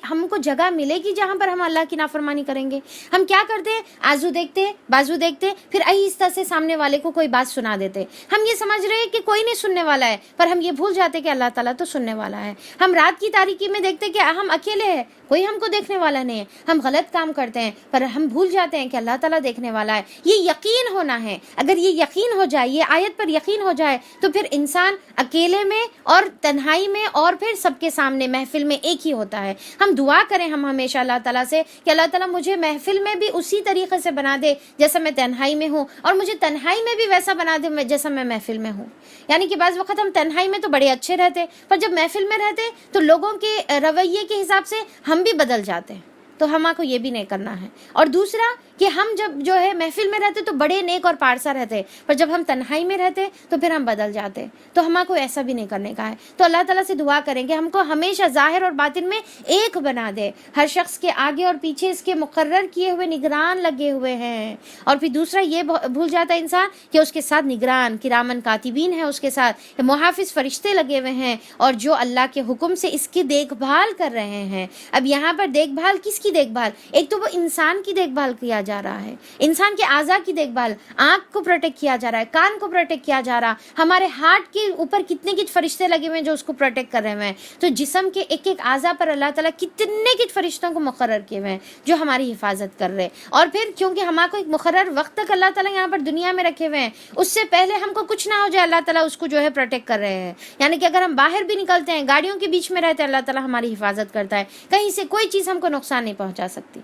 ہم کو جگہ ملے گی جہاں پر ہم اللہ کی نافرمانی کریں گے؟ ہم کیا کرتے ہیں, آزو دیکھتے بازو دیکھتے, پھر آہستہ سے سامنے والے کو کوئی بات سنا دیتے. ہم یہ سمجھ رہے ہیں کہ کوئی نہیں سننے والا ہے, پر ہم یہ بھول جاتے کہ اللہ تعالیٰ تو سننے والا ہے. ہم رات کی تاریکی میں دیکھتے کہ ہم اکیلے ہیں, کوئی ہم کو دیکھنے والا نہیں ہے. ہم غلط کام کرتے ہیں پر ہم بھول جاتے ہیں کہ اللہ تعالیٰ دیکھنے والا ہے. یہ یقین ہونا ہے. اگر یہ یقین ہو جائے, یہ آیت پر یقین ہو جائے, تو پھر انسان اکیلے میں اور تنہائی میں اور پھر سب کے سامنے محفل میں ایک ہی ہوتا ہے. ہم دعا کریں ہم ہمیشہ اللہ تعالیٰ سے کہ اللہ تعالیٰ مجھے محفل میں بھی اسی طریقے سے بنا دے جیسا میں تنہائی میں ہوں, اور مجھے تنہائی میں بھی ویسا بنا دے جیسا میں محفل میں ہوں. یعنی کہ بعض وقت ہم تنہائی میں تو بڑے اچھے رہتے, پر جب محفل میں رہتے تو لوگوں کے رویے کے حساب سے ہم بھی بدل جاتے ہیں. تو ہمارے کو یہ بھی نہیں کرنا ہے. اور دوسرا کہ ہم جب جو ہے محفل میں رہتے تو بڑے نیک اور پارسا رہتے, پر جب ہم تنہائی میں رہتے تو پھر ہم بدل جاتے. تو ہمارے کو ایسا بھی نہیں کرنے کا ہے. تو اللہ تعالیٰ سے دعا کریں کہ ہم کو ہمیشہ ظاہر اور باطن میں ایک بنا دے. ہر شخص کے آگے اور پیچھے اس کے مقرر کیے ہوئے نگران لگے ہوئے ہیں. اور پھر دوسرا یہ بھول جاتا ہے انسان کہ اس کے ساتھ نگران کرامن کاتبین ہیں, اس کے ساتھ محافظ فرشتے لگے ہوئے ہیں, اور جو اللہ کے حکم سے اس کی دیکھ بھال کر رہے ہیں. اب یہاں پر دیکھ بھال کس کی دیکھ بھال؟ ایک تو وہ انسان کی دیکھ بھال کیا جا رہا ہے, انسان کے اعضاء کی دیکھ بھال, آنکھ کو پروٹیکٹ کیا جا رہا ہے, کان کو پروٹیکٹ کیا جا رہا, ہمارے ہارٹ کے اوپر کتنے کچھ فرشتے لگے ہوئے ہیں جو اس کو پروٹیکٹ کر رہے ہیں. تو جسم کے ایک ایک اعضاء پر اللہ تعالیٰ کتنے کچھ فرشتوں کو مقرر کیے ہوئے ہیں جو ہماری حفاظت کر رہے. اور پھر کیونکہ ہمارے کو ایک مقرر وقت تک اللہ تعالیٰ یہاں پر دنیا میں رکھے ہوئے ہیں, اس سے پہلے ہم کو کچھ نہ ہو جائے اللہ تعالیٰ اس کو جو ہے پروٹیکٹ کر رہے ہیں. یعنی کہ اگر ہم باہر بھی نکلتے ہیں, گاڑیوں کے بیچ میں رہتے ہیں, اللہ تعالیٰ ہماری حفاظت کرتا ہے, کہیں سے کوئی چیز ہم کو نقصان نہیں پہنچا سکتی.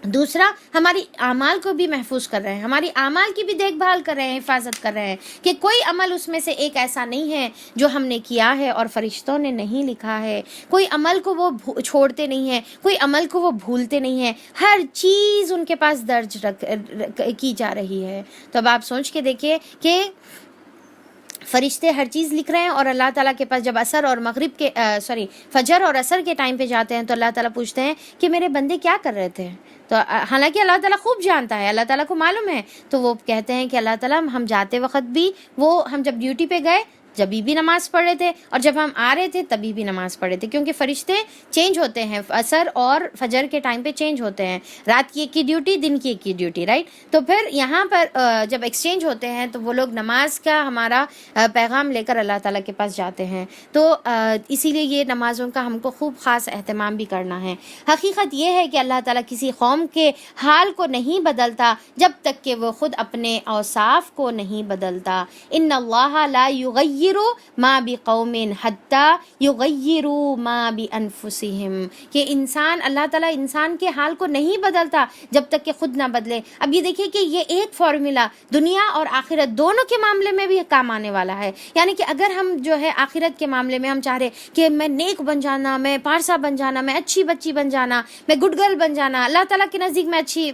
دوسرا ہماری اعمال کو بھی محفوظ کر رہے ہیں, ہماری اعمال کی بھی دیکھ بھال کر رہے ہیں, حفاظت کر رہے ہیں کہ کوئی عمل اس میں سے ایک ایسا نہیں ہے جو ہم نے کیا ہے اور فرشتوں نے نہیں لکھا ہے. کوئی عمل کو وہ چھوڑتے نہیں ہیں, کوئی عمل کو وہ بھولتے نہیں ہیں, ہر چیز ان کے پاس درج کی جا رہی ہے. تو اب آپ سوچ کے دیکھیے کہ فرشتے ہر چیز لکھ رہے ہیں، اور اللہ تعالیٰ کے پاس جب عصر اور مغرب کے فجر اور عصر کے ٹائم پہ جاتے ہیں تو اللہ تعالیٰ پوچھتے ہیں کہ میرے بندے کیا کر رہے تھے. تو حالانکہ اللہ تعالیٰ خوب جانتا ہے، اللہ تعالیٰ کو معلوم ہے، تو وہ کہتے ہیں کہ اللہ تعالیٰ ہم جاتے وقت بھی ہم جب ڈیوٹی پہ گئے جبھی بھی نماز پڑھ رہے تھے، اور جب ہم آ رہے تھے تبھی بھی نماز پڑھ رہے تھے، کیونکہ فرشتے چینج ہوتے ہیں، عصر اور فجر کے ٹائم پہ چینج ہوتے ہیں، رات کی ایک کی ڈیوٹی، دن کی ایک کی ڈیوٹی، رائٹ. تو پھر یہاں پر جب ایکسچینج ہوتے ہیں تو وہ لوگ نماز کا ہمارا پیغام لے کر اللہ تعالیٰ کے پاس جاتے ہیں. تو اسی لیے یہ نمازوں کا ہم کو خوب خاص اہتمام بھی کرنا ہے. حقیقت یہ ہے کہ اللہ تعالیٰ کسی قوم کے حال کو نہیں بدلتا جب تک کہ وہ خود اپنے اوصاف کو نہیں بدلتا. ان اللہ لا یغیر ما بقوم حتی یغیروا ما بانفسہم، کہ اللہ تعالیٰ انسان کے حال کو نہیں بدلتا جب تک کہ خود نہ بدلے. اب یہ دیکھیے کہ یہ ایک فارمولا دنیا اور آخرت دونوں کے معاملے میں بھی کام آنے والا ہے. یعنی کہ اگر ہم جو ہے آخرت کے معاملے میں ہم چاہ رہے کہ میں نیک بن جانا، میں پارسا بن جانا، میں اچھی بچی بن جانا، میں گڈ گرل بن جانا، اللہ تعالیٰ کے نزدیک میں اچھی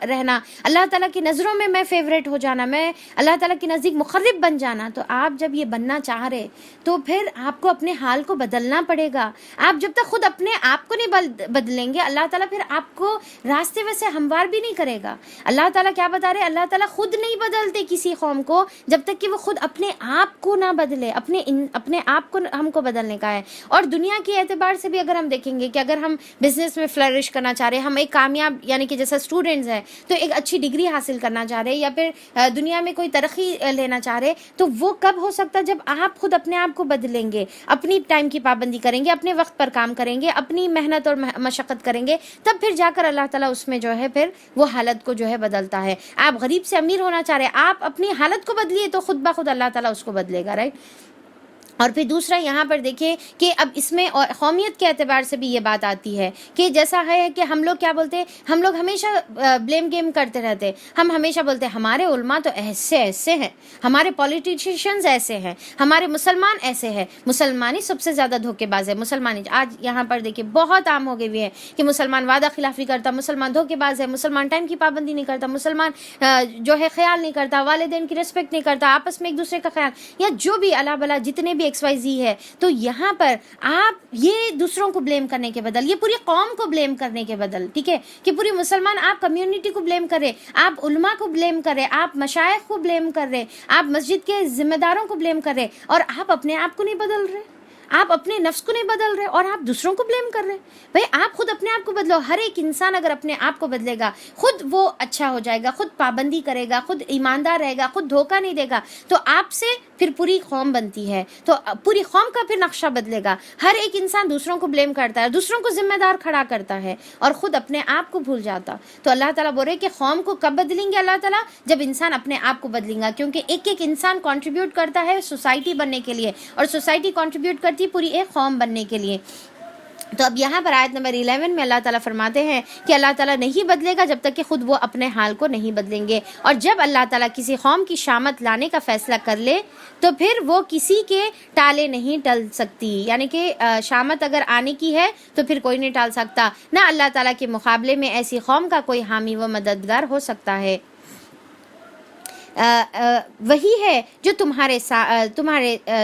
رہنا، اللہ تعالیٰ کی نظروں میں فیوریٹ ہو جانا، میں اللہ تعالیٰ کے نزدیک مقرب بن جانا، تو آپ جب یہ بننا چاہ رہے تو پھر آپ کو اپنے حال کو بدلنا پڑے گا. آپ جب تک خود اپنے آپ کو نہیں بدلیں گے، اللہ تعالیٰ پھر آپ کو راستے ویسے ہموار بھی نہیں کرے گا. اللہ تعالیٰ کیا بتا رہے؟ اللہ تعالیٰ خود نہیں بدلتے کسی قوم کو جب تک کہ وہ خود اپنے آپ کو نہ بدلے. اپنے آپ کو ہم کو بدلنے کا ہے. اور دنیا کے اعتبار سے بھی اگر ہم دیکھیں گے کہ اگر ہم بزنس میں فلرش کرنا چاہ رہے ہیں، ہم ایک کامیاب یعنی کہ جیسا اسٹوڈنٹس ہیں تو ایک اچھی ڈگری حاصل کرنا چاہ رہے ہیں، یا پھر دنیا میں کوئی ترقی لینا چاہ رہے، تو وہ کب ہو سکتا ہے؟ جب آپ خود اپنے آپ کو بدلیں گے، اپنی ٹائم کی پابندی کریں گے، اپنے وقت پر کام کریں گے، اپنی محنت اور مشقت کریں گے، تب پھر جا کر اللہ تعالیٰ اس میں جو ہے پھر وہ حالت کو جو ہے بدلتا ہے. آپ غریب سے امیر ہونا چاہ رہے ہیں، آپ اپنی حالت کو بدلیے تو خود بخود اللہ تعالیٰ اس کو بدلے گا، رائٹ. اور پھر دوسرا یہاں پر دیکھیں کہ اب اس میں قومیت کے اعتبار سے بھی یہ بات آتی ہے کہ جیسا ہے کہ ہم لوگ کیا بولتے ہیں، ہم لوگ ہمیشہ بلیم گیم کرتے رہتے. ہم ہمیشہ بولتے ہیں ہمارے علماء تو ایسے ہیں، ہمارے پولیٹیشینز ایسے ہیں، ہمارے مسلمان ایسے ہیں. مسلمانی سب سے زیادہ دھوکے باز ہے. مسلمانی آج یہاں پر دیکھیں بہت عام ہو گئے ہوئے ہیں کہ مسلمان وعدہ خلافی کرتا، مسلمان دھوکے باز ہے، مسلمان ٹائم کی پابندی نہیں کرتا، مسلمان جو ہے خیال نہیں کرتا، والدین کی ریسپیکٹ نہیں کرتا، آپس میں ایک دوسرے کا خیال، یا جو بھی اللہ بلا جتنے بھی XYZ ہے. تو یہاں پر آپ یہ دوسروں کو بلیم کرنے کے بدل، یہ پوری قوم کو بلیم کرنے کے بدل، ٹھیک ہے، کہ پوری مسلمان آپ کمیونٹی کو بلیم کرے، آپ علماء کو بلیم کرے، آپ مشائخ کو بلیم کر رہے، آپ مسجد کے ذمہ داروں کو بلیم کر رہے، اور آپ اپنے آپ کو نہیں بدل رہے، آپ اپنے نفس کو نہیں بدل رہے، اور آپ دوسروں کو بلیم کر رہے. بھائی آپ خود اپنے آپ کو بدلو. ہر ایک انسان اگر اپنے آپ کو بدلے گا، خود وہ اچھا ہو جائے گا، خود پابندی کرے گا، خود ایماندار رہے گا، خود دھوکہ نہیں دے گا، تو آپ سے پھر پوری قوم بنتی ہے، تو پوری قوم کا پھر نقشہ بدلے گا. ہر ایک انسان دوسروں کو بلیم کرتا ہے، دوسروں کو ذمہ دار کھڑا کرتا ہے، اور خود اپنے آپ کو بھول جاتا. تو اللہ تعالیٰ بول رہے کہ قوم کو کب بدلیں گے اللہ تعالیٰ؟ جب انسان اپنے آپ کو بدلیں گا، کیونکہ ایک ایک انسان کنٹریبیوٹ کرتا ہے سوسائٹی بننے کے لیے، اور سوسائٹی کنٹریبیوٹ کرتی ہے پوری ایک قوم بننے کے لیے. تو اب یہاں پر آیت نمبر 11 میں اللہ تعالیٰ فرماتے ہیں کہ اللہ تعالیٰ نہیں بدلے گا جب تک کہ خود وہ اپنے حال کو نہیں بدلیں گے. اور جب اللہ تعالیٰ کسی قوم کی شامت لانے کا فیصلہ کر لے تو پھر وہ کسی کے ٹالے نہیں ٹل سکتی. یعنی کہ شامت اگر آنے کی ہے تو پھر کوئی نہیں ٹال سکتا، نہ اللہ تعالیٰ کے مقابلے میں ایسی قوم کا کوئی حامی و مددگار ہو سکتا ہے. وہی ہے جو تمہارے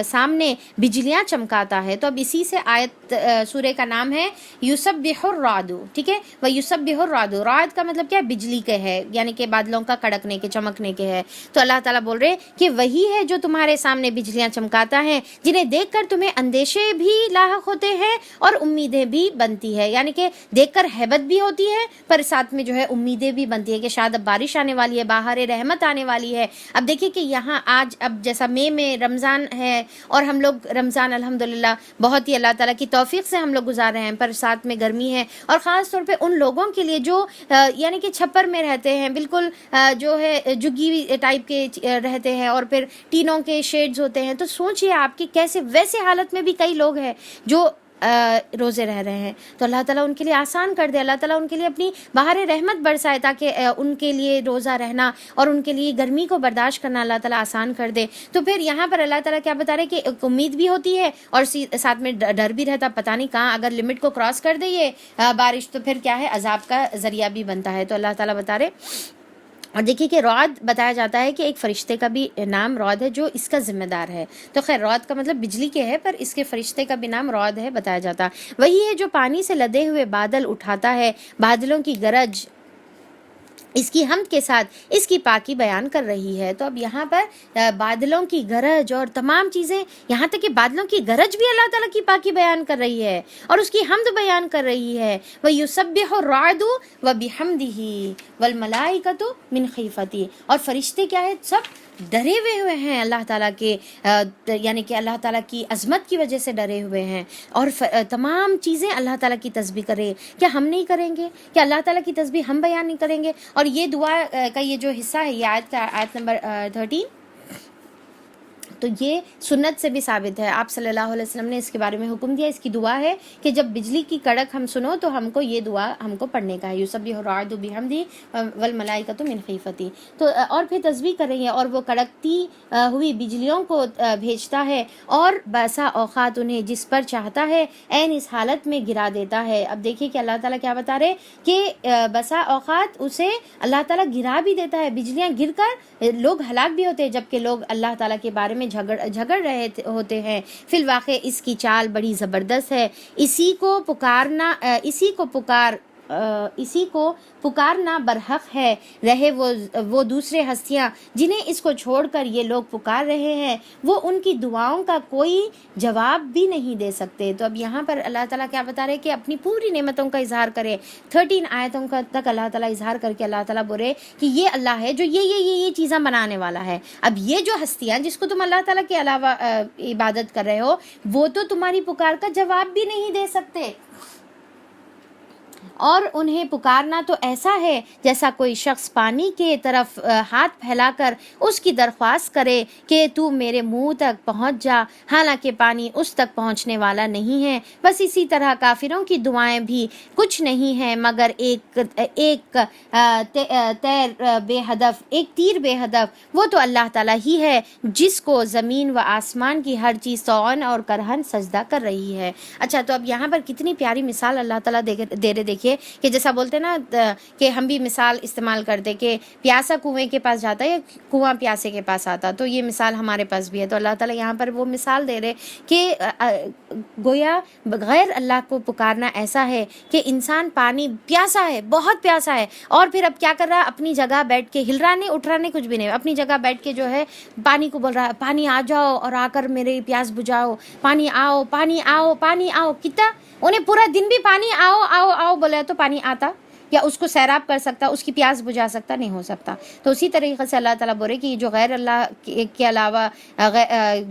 سامنے بجلیاں چمکاتا ہے. تو اب اسی سے آیت سورہ کا نام ہے یسبح الرعد، ٹھیک ہے. وہ یسبح الرعد، رعد کا مطلب کیا ہے؟ بجلی کے ہے، یعنی کہ بادلوں کا کڑکنے کے، چمکنے کے ہے. تو اللہ تعالیٰ بول رہے کہ وہی ہے جو تمہارے سامنے بجلیاں چمکاتا ہے، جنہیں دیکھ کر تمہیں اندیشے بھی لاحق ہوتے ہیں اور امیدیں بھی بنتی ہے. یعنی کہ دیکھ کر ہیبت بھی ہوتی ہے، پر ساتھ میں جو ہے امیدیں بھی بنتی ہے کہ شاید اب بارش آنے والی ہے، بہار رحمت آنے والی ہے. اب دیکھیے کہ یہاں آج اب جیسا مئی میں رمضان ہے، اور ہم لوگ رمضان الحمدللہ بہت ہی اللہ تعالیٰ کی توفیق سے ہم لوگ گزار رہے ہیں، پر ساتھ میں گرمی ہے، اور خاص طور پہ ان لوگوں کے لیے جو یعنی کہ چھپر میں رہتے ہیں، بالکل جو ہے جگی ٹائپ کے رہتے ہیں، اور پھر ٹینوں کے شیڈز ہوتے ہیں. تو سوچئے آپ کی کیسے ویسے حالت میں بھی کئی لوگ ہیں جو روزے رہ رہے ہیں. تو اللہ تعالیٰ ان کے لیے آسان کر دے، اللہ تعالیٰ ان کے لیے اپنی بہار رحمت برسائے، تاکہ ان کے لیے روزہ رہنا اور ان کے لیے گرمی کو برداشت کرنا اللہ تعالیٰ آسان کر دے. تو پھر یہاں پر اللہ تعالیٰ کیا بتا رہے کہ ایک امید بھی ہوتی ہے اور ساتھ میں ڈر بھی رہتا، پتہ نہیں کہاں اگر لمٹ کو کراس کر دے یہ بارش تو پھر کیا ہے، عذاب کا ذریعہ بھی بنتا ہے. تو اللہ تعالیٰ بتا رہے اور دیکھیے کہ رعد بتایا جاتا ہے کہ ایک فرشتے کا بھی نام رعد ہے جو اس کا ذمہ دار ہے. تو خیر رعد کا مطلب بجلی کے ہے، پر اس کے فرشتے کا بھی نام رعد ہے بتایا جاتا. وہی ہے جو پانی سے لدے ہوئے بادل اٹھاتا ہے، بادلوں کی گرج اس کی حمد کے ساتھ اس کی پاکی بیان کر رہی ہے. تو اب یہاں پر بادلوں کی گرج اور تمام چیزیں، یہاں تک کہ بادلوں کی گرج بھی اللہ تعالیٰ کی پاکی بیان کر رہی ہے اور اس کی حمد بیان کر رہی ہے. وَيُسَبِّحُ الرَّعْدُ وَبِحَمْدِهِ وَالْمَلَائِكَةُ مِنْ خِيفَتِهِ. اور فرشتے کیا ہے؟ سب ڈرے ہوئے ہیں اللہ تعالیٰ کے، یعنی کہ اللہ تعالیٰ کی عظمت کی وجہ سے ڈرے ہوئے ہیں. اور تمام چیزیں اللہ تعالیٰ کی تسبیح کریں. کیا ہم نہیں کریں گے؟ کیا اللہ تعالیٰ کی تسبیح ہم بیان نہیں کریں گے؟ اور یہ دعا کا یہ جو حصہ ہے، یہ آیت نمبر 13، تو یہ سنت سے بھی ثابت ہے. آپ صلی اللہ علیہ وسلم نے اس کے بارے میں حکم دیا. اس کی دعا ہے کہ جب بجلی کی کڑک ہم سنو تو ہم کو یہ دعا ہم کو پڑھنے کا ہے، یسبح الرعد بحمدہ والملائکۃ من خیفتہ. تو اور پھر تسبیح کر رہی ہے، اور وہ کڑکتی ہوئی بجلیوں کو بھیجتا ہے اور بسا اوقات انہیں جس پر چاہتا ہے عین اس حالت میں گرا دیتا ہے. اب دیکھیے کہ اللہ تعالیٰ کیا بتا رہے کہ بسا اوقات اسے اللہ تعالیٰ گرا بھی دیتا ہے. بجلیاں گر کر لوگ ہلاک بھی ہوتے ہیں، جبکہ لوگ اللہ تعالیٰ کے بارے میں جھگڑ رہے ہوتے ہیں. فی الواقع اس کی چال بڑی زبردست ہے. اسی کو پکارنا برحق ہے. رہے وہ دوسرے ہستیاں جنہیں اس کو چھوڑ کر یہ لوگ پکار رہے ہیں، وہ ان کی دعاؤں کا کوئی جواب بھی نہیں دے سکتے. تو اب یہاں پر اللہ تعالیٰ کیا بتا رہے کہ اپنی پوری نعمتوں کا اظہار کرے. 13 آیتوں کا تک اللہ تعالیٰ اظہار کر کے اللہ تعالیٰ بولے کہ یہ اللہ ہے جو یہ چیزاں بنانے والا ہے. اب یہ جو ہستیاں جس کو تم اللہ تعالیٰ کے علاوہ عبادت کر رہے ہو، وہ تو تمہاری پکار کا جواب بھی نہیں دے سکتے. اور انہیں پکارنا تو ایسا ہے جیسا کوئی شخص پانی کے طرف ہاتھ پھیلا کر اس کی درخواست کرے کہ تو میرے منہ تک پہنچ جا، حالانکہ پانی اس تک پہنچنے والا نہیں ہے. بس اسی طرح کافروں کی دعائیں بھی کچھ نہیں ہیں مگر ایک تیر بے ہدف. وہ تو اللہ تعالیٰ ہی ہے جس کو زمین و آسمان کی ہر چیز طوعاً اور کرہن سجدہ کر رہی ہے. اچھا، تو اب یہاں پر کتنی پیاری مثال اللہ تعالیٰ دے رہے. دیکھیے کہ جیسا بولتے نا کہ ہم بھی مثال استعمال کرتے کہ پیاسا کنویں کے پاس جاتا ہے یا کنواں پیاسے کے پاس آتا، تو یہ مثال ہمارے پاس بھی ہے. تو اللہ تعالیٰ یہاں پر وہ مثال دے رہے کہ گویا غیر اللہ کو پکارنا ایسا ہے کہ انسان پانی پیاسا ہے، بہت پیاسا ہے، اور پھر اب کیا کر رہا ہے؟ اپنی جگہ بیٹھ کے ہلرانے اٹھرانے کچھ بھی نہیں، اپنی جگہ بیٹھ کے جو ہے پانی کو بول رہا ہے پانی آ جاؤ اور آ کر میری پیاس بجھاؤ، پانی آؤ پانی آؤ پانی آؤ. کتنا انہیں پورا دن بھی پانی آؤ آؤ آؤ بولا تو پانی آتا یا اس کو سیراب کر سکتا، اس کی پیاس بجھا سکتا؟ نہیں ہو سکتا. تو اسی طریقے سے اللہ تعالیٰ بولے کہ جو غیر اللہ کے علاوہ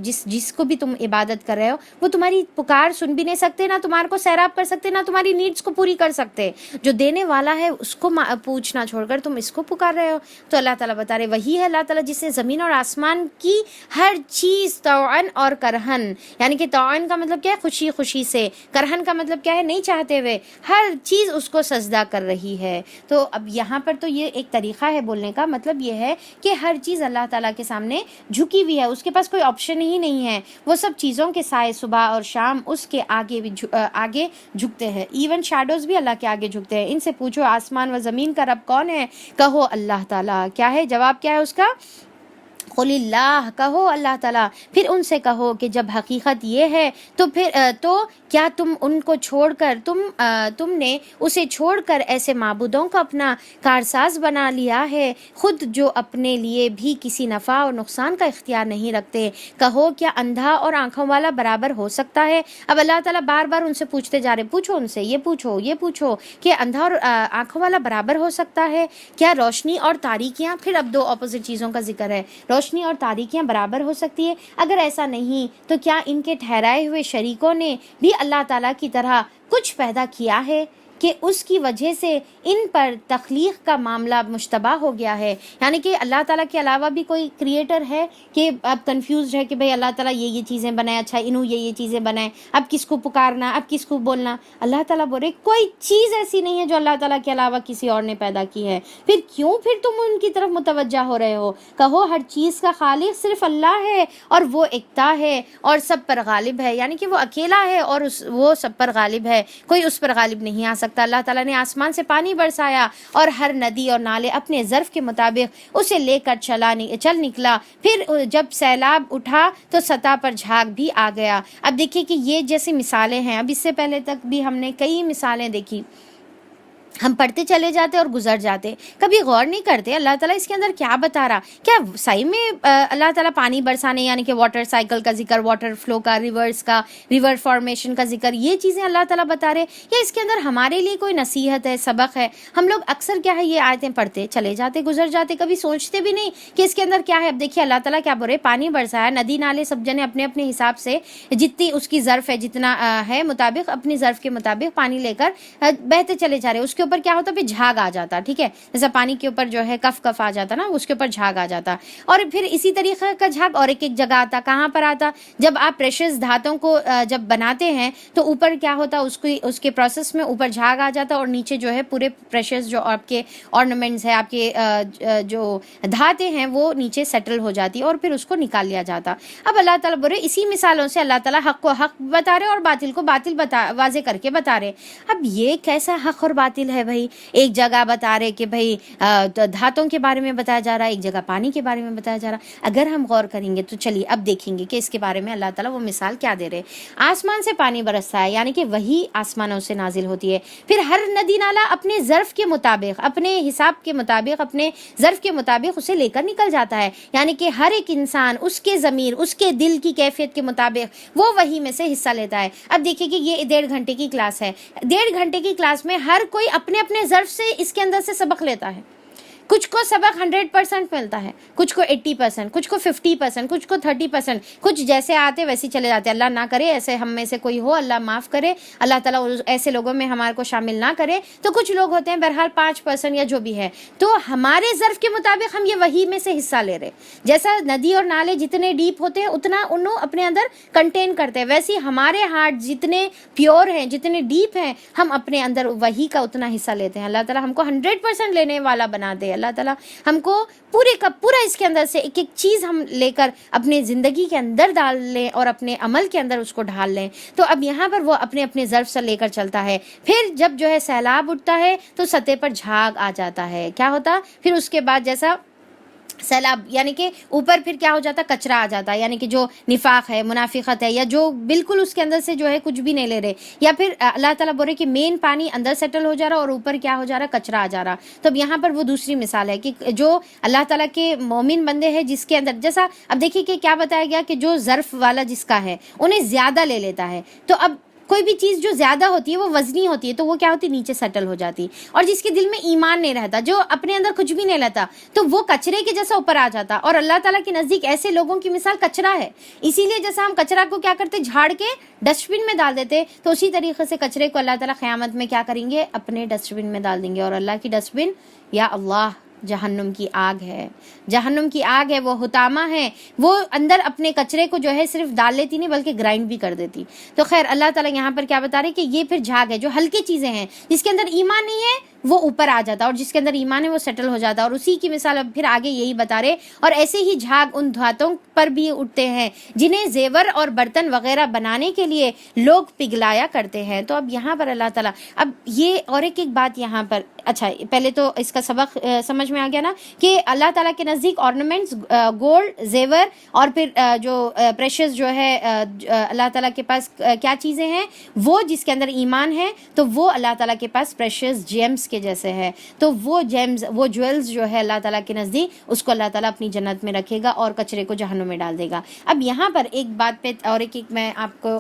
جس کو بھی تم عبادت کر رہے ہو، وہ تمہاری پکار سن بھی نہیں سکتے، نہ تمہارے کو سیراب کر سکتے، نہ تمہاری نیڈس کو پوری کر سکتے. جو دینے والا ہے اس کو پوچھنا چھوڑ کر تم اس کو پکار رہے ہو. تو اللہ تعالیٰ بتا رہے وہی ہے اللہ تعالیٰ جس نے زمین اور آسمان کی ہر چیز طوعاً اور کرہن، یعنی کہ طوعاً کا مطلب کیا ہے؟ خوشی خوشی سے، کرہن کا مطلب کیا ہے؟ نہیں چاہتے ہوئے، ہر چیز اس کو سجدہ کر رہی ہے. تو اب یہاں پر تو یہ ایک طریقہ ہے بولنے کا، مطلب یہ ہے کہ ہر چیز اللہ تعالیٰ کے سامنے جھکی ہوئی ہے، اس کے پاس کوئی آپشن ہی نہیں ہے. وہ سب چیزوں کے سائے صبح اور شام اس کے آگے جھکتے ہیں. ایون شیڈوز بھی اللہ کے آگے جھکتے ہیں. ان سے پوچھو آسمان و زمین کا رب کون ہے؟ کہو اللہ تعالیٰ. کیا ہے جواب؟ کیا ہے اس کا؟ قل اللہ، کہو اللہ تعالیٰ. پھر ان سے کہو کہ جب حقیقت یہ ہے تو کیا تم ان کو چھوڑ کر تم نے اسے چھوڑ کر ایسے معبودوں کو اپنا کارساز بنا لیا ہے خود جو اپنے لیے بھی کسی نفع اور نقصان کا اختیار نہیں رکھتے. کہو کیا اندھا اور آنکھوں والا برابر ہو سکتا ہے؟ اب اللہ تعالیٰ بار بار ان سے پوچھتے جا رہے، پوچھو ان سے، یہ پوچھو کہ اندھا اور آنکھوں والا برابر ہو سکتا ہے کیا؟ روشنی اور تاریکیاں، پھر اب دو اپوزٹ چیزوں کا ذکر ہے، روشنی اور تاریکیاں برابر ہو سکتی ہے؟ اگر ایسا نہیں تو کیا ان کے ٹھہرائے ہوئے شریکوں نے بھی اللہ تعالیٰ کی طرح کچھ پیدا کیا ہے کہ اس کی وجہ سے ان پر تخلیق کا معاملہ مشتبہ ہو گیا ہے؟ یعنی کہ اللہ تعالیٰ کے علاوہ بھی کوئی کریٹر ہے کہ اب کنفیوزڈ ہے کہ بھئی اللہ تعالیٰ یہ چیزیں بنائے، اچھا انہوں یہ چیزیں بنائے، اب کس کو پکارنا، اب کس کو بولنا؟ اللہ تعالیٰ بول رہے کوئی چیز ایسی نہیں ہے جو اللہ تعالیٰ کے علاوہ کسی اور نے پیدا کی ہے. پھر تم ان کی طرف متوجہ ہو رہے ہو؟ کہو ہر چیز کا خالق صرف اللہ ہے اور وہ ایکتا ہے اور سب پر غالب ہے، یعنی کہ وہ اکیلا ہے اور وہ سب پر غالب ہے، کوئی اس پر غالب نہیں آ سکتا. سکتا. اللہ تعالیٰ نے آسمان سے پانی برسایا اور ہر ندی اور نالے اپنے ظرف کے مطابق اسے لے کر چل نکلا. پھر جب سیلاب اٹھا تو سطح پر جھاگ بھی آ گیا. اب دیکھیے کہ یہ جیسی مثالیں ہیں. اب اس سے پہلے تک بھی ہم نے کئی مثالیں دیکھی, ہم پڑھتے چلے جاتے اور گزر جاتے, کبھی غور نہیں کرتے اللہ تعالیٰ اس کے اندر کیا بتا رہا. کیا صحیح میں اللہ تعالیٰ پانی برسانے یعنی کہ واٹر سائیکل کا ذکر, واٹر فلو کا, ریورس کا, ریور فارمیشن کا ذکر, یہ چیزیں اللہ تعالیٰ بتا رہے, یا اس کے اندر ہمارے لیے کوئی نصیحت ہے, سبق ہے؟ ہم لوگ اکثر کیا ہے یہ آیتیں پڑھتے چلے جاتے, گزر جاتے, کبھی سوچتے بھی نہیں کہ اس کے اندر کیا ہے. اب دیکھیے اللہ تعالیٰ کیا بول رہے, پانی برسایا, ندی نالے سب جنے اپنے اپنے حساب سے جتنی اس کی ظرف ہے, جتنا ہے مطابق اپنی ظرف کے مطابق پانی لے کر بہتے چلے جا رہے. اس کے اوپر کیا ہوتا, پھر جھاگ آ جاتا, ٹھیک ہے, جیسا پانی کے اوپر جو ہے کف آ جاتا نا, اس کے اوپر جھاگ آ جاتا. اور پھر اسی طریقے کا جھاگ اور ایک جگہ آتا. کہاں پر آتا, جب آپ پریشس دھاتوں کو جب بناتے ہیں تو اوپر کیا ہوتا, اس کے پروسیس میں اوپر جھاگ آ جاتا اور نیچے جو ہے پورے پریشس جو آپ کے آرنامنٹس ہے, آپ کے جو دھاتیں ہیں وہ نیچے سیٹل ہو جاتی اور پھر اس کو نکال لیا جاتا. اب اللہ تعالیٰ بولے اسی مثالوں سے اللہ تعالیٰ حق کو حق بتا رہے اور باطل کو باطل واضح کر کے بتا رہے. اب یہ کیسا حق اور باطل ہے بھائی؟ ایک جگہ بتا رہے کہ بھائی دھاتوں کے بارے میں بتایا جا رہا ہے, ایک جگہ پانی کے بارے میں بتایا جا رہا ہے. اگر ہم غور کریں گے تو چلیے اب دیکھیں گے کہ اس کے بارے میں اللہ تعالیٰ وہ مثال کیا دے رہے. آسمان سے پانی برستا ہے یعنی کہ وہی آسمانوں سے نازل ہوتی ہے, پھر ہر ندی نالا اپنے ظرف کے مطابق, اپنے حساب کے مطابق, اپنے ظرف کے مطابق اسے لے کر نکل جاتا ہے. یعنی کہ ہر ایک انسان اس کے ضمیر, اس کے دل کی کیفیت کے مطابق وہ وہی میں سے حصہ لیتا ہے. اب دیکھیے کہ یہ 1.5 گھنٹے کی کلاس ہے, 1.5 گھنٹے کی کلاس میں ہر کوئی اپنے اپنے ظرف سے اس کے اندر سے سبق لیتا ہے. کچھ کو سبق 100% ملتا ہے, کچھ کو 80%, کچھ کو 50%, کچھ کو 30%, کچھ جیسے آتے ویسے چلے جاتے. اللہ نہ کرے ایسے ہم میں سے کوئی ہو, اللہ معاف کرے, اللہ تعالیٰ ایسے لوگوں میں ہمارے کو شامل نہ کرے. تو کچھ لوگ ہوتے ہیں بہرحال 5% یا جو بھی ہے, تو ہمارے ظرف کے مطابق ہم یہ وہی میں سے حصہ لے رہے. جیسا ندی اور نالے جتنے ڈیپ ہوتے ہیں اتنا انہوں اپنے اندر کنٹین کرتے ہیں, ویسے ہمارے ہارٹ جتنے پیور ہیں, جتنے ڈیپ ہیں, ہم اپنے اندر وہی کا اتنا حصہ لیتے ہیں. اللہ تعالیٰ ہم کو 100% لینے والا بنا دے. اللہ تعالیٰ ہم کو پورے کا پورا اس کے اندر سے ایک ایک چیز ہم لے کر اپنے زندگی کے اندر ڈال لیں اور اپنے عمل کے اندر اس کو ڈھال لیں. تو اب یہاں پر وہ اپنے اپنے ظرف سے لے کر چلتا ہے. پھر جب جو ہے سیلاب اٹھتا ہے تو سطح پر جھاگ آ جاتا ہے. کیا ہوتا, پھر اس کے بعد جیسا سیلاب یعنی کہ اوپر پھر کیا ہو جاتا, کچرا آ جاتا ہے, یعنی کہ جو نفاق ہے, منافقت ہے, یا جو بالکل اس کے اندر سے جو ہے کچھ بھی نہیں لے رہے, یا پھر اللہ تعالیٰ بول رہے کہ مین پانی اندر سیٹل ہو جا رہا اور اوپر کیا ہو جا رہا, کچرا آ جا رہا. تو اب یہاں پر وہ دوسری مثال ہے کہ جو اللہ تعالیٰ کے مومن بندے ہیں جس کے اندر جیسا اب دیکھیے کہ کیا بتایا گیا کہ جو ظرف والا جس کا ہے انہیں زیادہ لے لیتا ہے. تو اب کوئی بھی چیز جو زیادہ ہوتی ہے وہ وزنی ہوتی ہے تو وہ کیا ہوتی ہے, نیچے سیٹل ہو جاتی. اور جس کے دل میں ایمان نہیں رہتا, جو اپنے اندر کچھ بھی نہیں لیتا, تو وہ کچرے کے جیسا اوپر آ جاتا. اور اللہ تعالیٰ کے نزدیک ایسے لوگوں کی مثال کچرا ہے. اسی لیے جیسا ہم کچرا کو کیا کرتے, جھاڑ کے ڈسٹ بن میں ڈال دیتے, تو اسی طریقے سے کچرے کو اللہ تعالیٰ قیامت میں کیا کریں گے, اپنے ڈسٹ بن میں ڈال دیں گے. اور اللہ کی ڈسٹ بن یا اللہ جہنم کی آگ ہے. جہنم کی آگ ہے, وہ حطامہ ہے, وہ اندر اپنے کچرے کو جو ہے صرف ڈال لیتی نہیں بلکہ گرائنڈ بھی کر دیتی. تو خیر اللہ تعالیٰ یہاں پر کیا بتا رہے کہ یہ پھر جھاگ ہے, جو ہلکی چیزیں ہیں, جس کے اندر ایمان نہیں ہے وہ اوپر آ جاتا, اور جس کے اندر ایمان ہے وہ سیٹل ہو جاتا. اور اسی کی مثال اب پھر آگے یہی بتا رہے. اور ایسے ہی جھاگ ان دھاتوں پر بھی اٹھتے ہیں جنہیں زیور اور برتن وغیرہ بنانے کے لیے لوگ پگھلایا کرتے ہیں. تو اب یہاں پر اللہ تعالیٰ اب یہ اور ایک بات یہاں پر, اچھا پہلے تو اس کا سبق سمجھ میں آ گیا نا کہ اللہ تعالیٰ کے نزدیک آرنامنٹس, گولڈ, زیور, اور پھر جو پریشس جو ہے اللہ تعالیٰ کے پاس کیا چیزیں ہیں, وہ جس کے اندر ایمان ہے تو وہ اللہ تعالیٰ کے پاس پریشس جیمز کے جیسے ہے. تو وہ جیمز, وہ جویلز جو ہے اللہ تعالیٰ کے نزدیک, اس کو اللہ تعالیٰ اپنی جنت میں رکھے گا اور کچرے کو جہنم میں ڈال دے گا. اب یہاں پر ایک بات پہ اور ایک میں آپ کو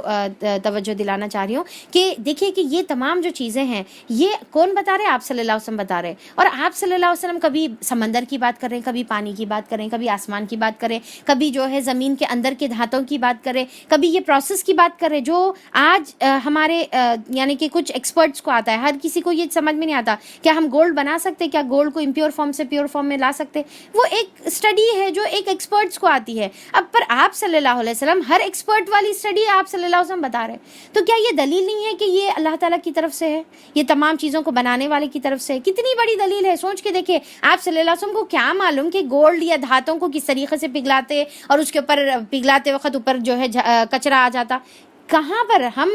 توجہ دلانا چاہ رہی ہوں کہ دیکھیے کہ یہ تمام جو چیزیں ہیں یہ کون بتا رہے, آپ صلی اللہ علیہ وسلم بتا رہے. اور آپ صلی اللہ علیہ وسلم کبھی سمندر کی بات کریں, کبھی پانی کی بات کریں, کبھی آسمان کی بات کریں, کبھی جو ہے زمین کے اندر کے دھاتوں کی بات کریں, کبھی یہ پروسیس کی بات کریں جو آج ہمارے یعنی کہ کچھ ایکسپرٹس کو آتا ہے. ہر کسی کو یہ سمجھ میں نہیں آتا کیا ہم گولڈ بنا سکتے, کیا گولڈ کو امپیور فارم سے پیور فارم میں لا سکتے. وہ ایک اسٹڈی ہے جو ایک ایکسپرٹس کو آتی ہے. اب پر آپ صلی اللہ علیہ وسلم ہر ایکسپرٹ والی اسٹڈی آپ صلی اللہ علیہ وسلم بتا رہے, تو کیا یہ دلیل نہیں ہے کہ یہ اللہ تعالیٰ کی طرف سے ہے, یہ تمام چیزوں کو بنانے والے کی طرف سے ہے؟ کتنی بڑی دلیل ہے, سوچ کے دیکھیں. آپ صلی اللہ علیہ وسلم کو کیا معلوم کہ گولڈ یا دھاتوں کو کس طریقے سے پگھلاتے اور اس کے اوپر پگھلاتے وقت اوپر جو ہے کچرا آ جاتا. کہاں پر ہم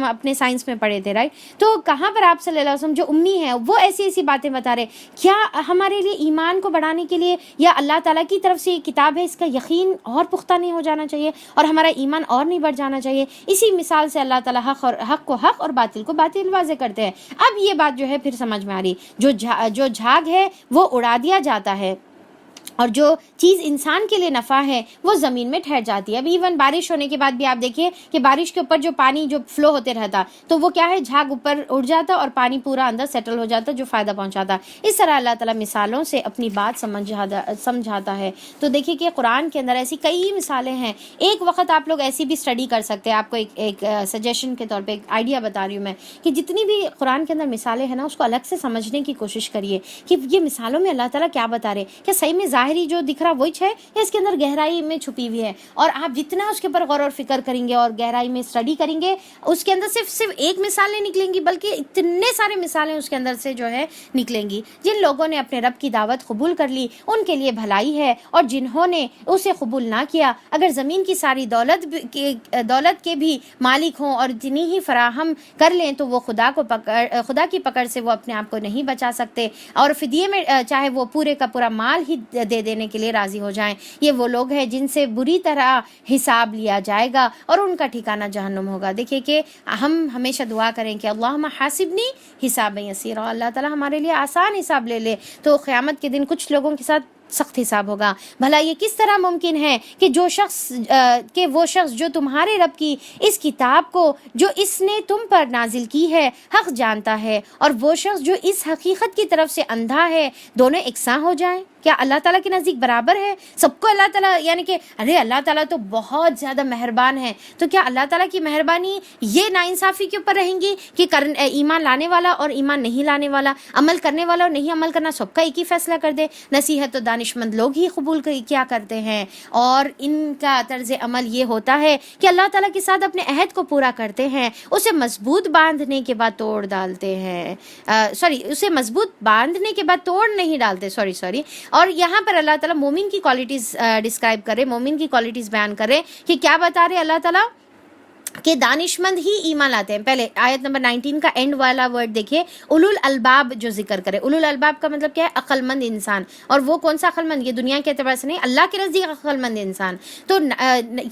اپنے سائنس میں پڑھے تھے رائٹ، تو کہاں پر آپ صلی اللہ علیہ وسلم جو امی ہیں وہ ایسی ایسی باتیں بتا رہے، کیا ہمارے لیے ایمان کو بڑھانے کے لیے یا اللہ تعالیٰ کی طرف سے یہ کتاب ہے اس کا یقین اور پختہ نہیں ہو جانا چاہیے اور ہمارا ایمان اور نہیں بڑھ جانا چاہیے؟ اسی مثال سے اللہ تعالیٰ حق کو حق اور باطل کو باطل واضح کرتے ہیں۔ اب یہ بات جو ہے پھر سمجھ میں آ رہی، جو جھاگ ہے وہ اڑا دیا جاتا ہے اور جو چیز انسان کے لیے نفع ہے وہ زمین میں ٹھہر جاتی ہے۔ اب ایون بارش ہونے کے بعد بھی آپ دیکھیے کہ بارش کے اوپر جو پانی جو فلو ہوتے رہتا تو وہ کیا ہے، جھاگ اوپر اڑ جاتا اور پانی پورا اندر سیٹل ہو جاتا جو فائدہ پہنچاتا۔ اس طرح اللہ تعالیٰ مثالوں سے اپنی بات سمجھاتا ہے۔ تو دیکھیے کہ قرآن کے اندر ایسی کئی مثالیں ہیں۔ ایک وقت آپ لوگ ایسی بھی اسٹڈی کر سکتے ہیں، آپ کو ایک سجیشن کے طور پہ ایک آئیڈیا بتا رہی ہوں میں کہ جتنی بھی قرآن کے اندر مثالیں ہیں نا اس کو الگ سے سمجھنے کی کوشش کریے کہ یہ مثالوں میں اللہ تعالیٰ کیا بتا رہے، کیا صحیح میں ظاہری جو دکھ رہا وہی ہے یا اس کے اندر گہرائی میں چھپی ہوئی ہے۔ اور آپ جتنا اس کے اوپر غور اور فکر کریں گے اور گہرائی میں اسٹڈی کریں گے، اس کے اندر صرف ایک مثال نہیں نکلیں گی بلکہ اتنے سارے مثالیں اس کے اندر سے جو ہے نکلیں گی۔ جن لوگوں نے اپنے رب کی دعوت قبول کر لی ان کے لیے بھلائی ہے، اور جنہوں نے اسے قبول نہ کیا، اگر زمین کی ساری دولت کے بھی مالک ہوں اور اتنی ہی فراہم کر لیں تو وہ خدا کی پکڑ سے وہ اپنے آپ کو نہیں بچا سکتے، اور فدیے میں چاہے وہ پورے کا پورا مال ہی دے دینے کے لیے راضی ہو جائیں۔ یہ وہ لوگ ہیں جن سے بری طرح حساب لیا جائے گا اور ان کا ٹھکانہ جہنم ہوگا۔ دیکھیے کہ ہم ہمیشہ دعا کریں کہ اللہم حاسبنی حسابا یسیرا، اللہ تعالیٰ ہمارے لیے آسان حساب لے لے، تو قیامت کے دن کچھ لوگوں کے ساتھ سخت حساب ہوگا۔ بھلا یہ کس طرح ممکن ہے کہ وہ شخص جو تمہارے رب کی اس کتاب کو جو اس نے تم پر نازل کی ہے حق جانتا ہے، اور وہ شخص جو اس حقیقت کی طرف سے اندھا ہے، دونوں یکساں ہو جائیں؟ کیا اللہ تعالیٰ کے نزدیک برابر ہے؟ سب کو اللہ تعالیٰ یعنی کہ ارے اللہ تعالیٰ تو بہت زیادہ مہربان ہے، تو کیا اللہ تعالیٰ کی مہربانی یہ ناانصافی کے اوپر رہیں گی کہ ایمان لانے والا اور ایمان نہیں لانے والا، عمل کرنے والا اور نہیں عمل کرنا سب کا ایک ہی فیصلہ کر دے؟ نصیحت تو دانش مند لوگ ہی قبول کیا کرتے ہیں، اور ان کا طرز عمل یہ ہوتا ہے کہ اللہ تعالیٰ کے ساتھ اپنے عہد کو پورا کرتے ہیں، اسے مضبوط باندھنے کے بعد توڑ ڈالتے ہیں، اسے مضبوط باندھنے کے بعد توڑ نہیں ڈالتے، سوری۔ اور یہاں پر اللہ تعالیٰ مومن کی کوالٹیز ڈسکرائب کرے، مومن کی کوالٹیز بیان کرے کہ کیا بتا رہے اللہ تعالیٰ کہ دانش مند ہی ایمان لاتے ہیں۔ پہلے آیت نمبر 19 کا اینڈ والا ورڈ دیکھیے، اولو الالباب جو ذکر کرے۔ اولو الالباب کا مطلب کیا ہے؟ عقل مند انسان، اور وہ کون سا عقل مند؟ یہ دنیا کے اعتبار سے نہیں، اللہ کے نزدیک عقل مند انسان۔ تو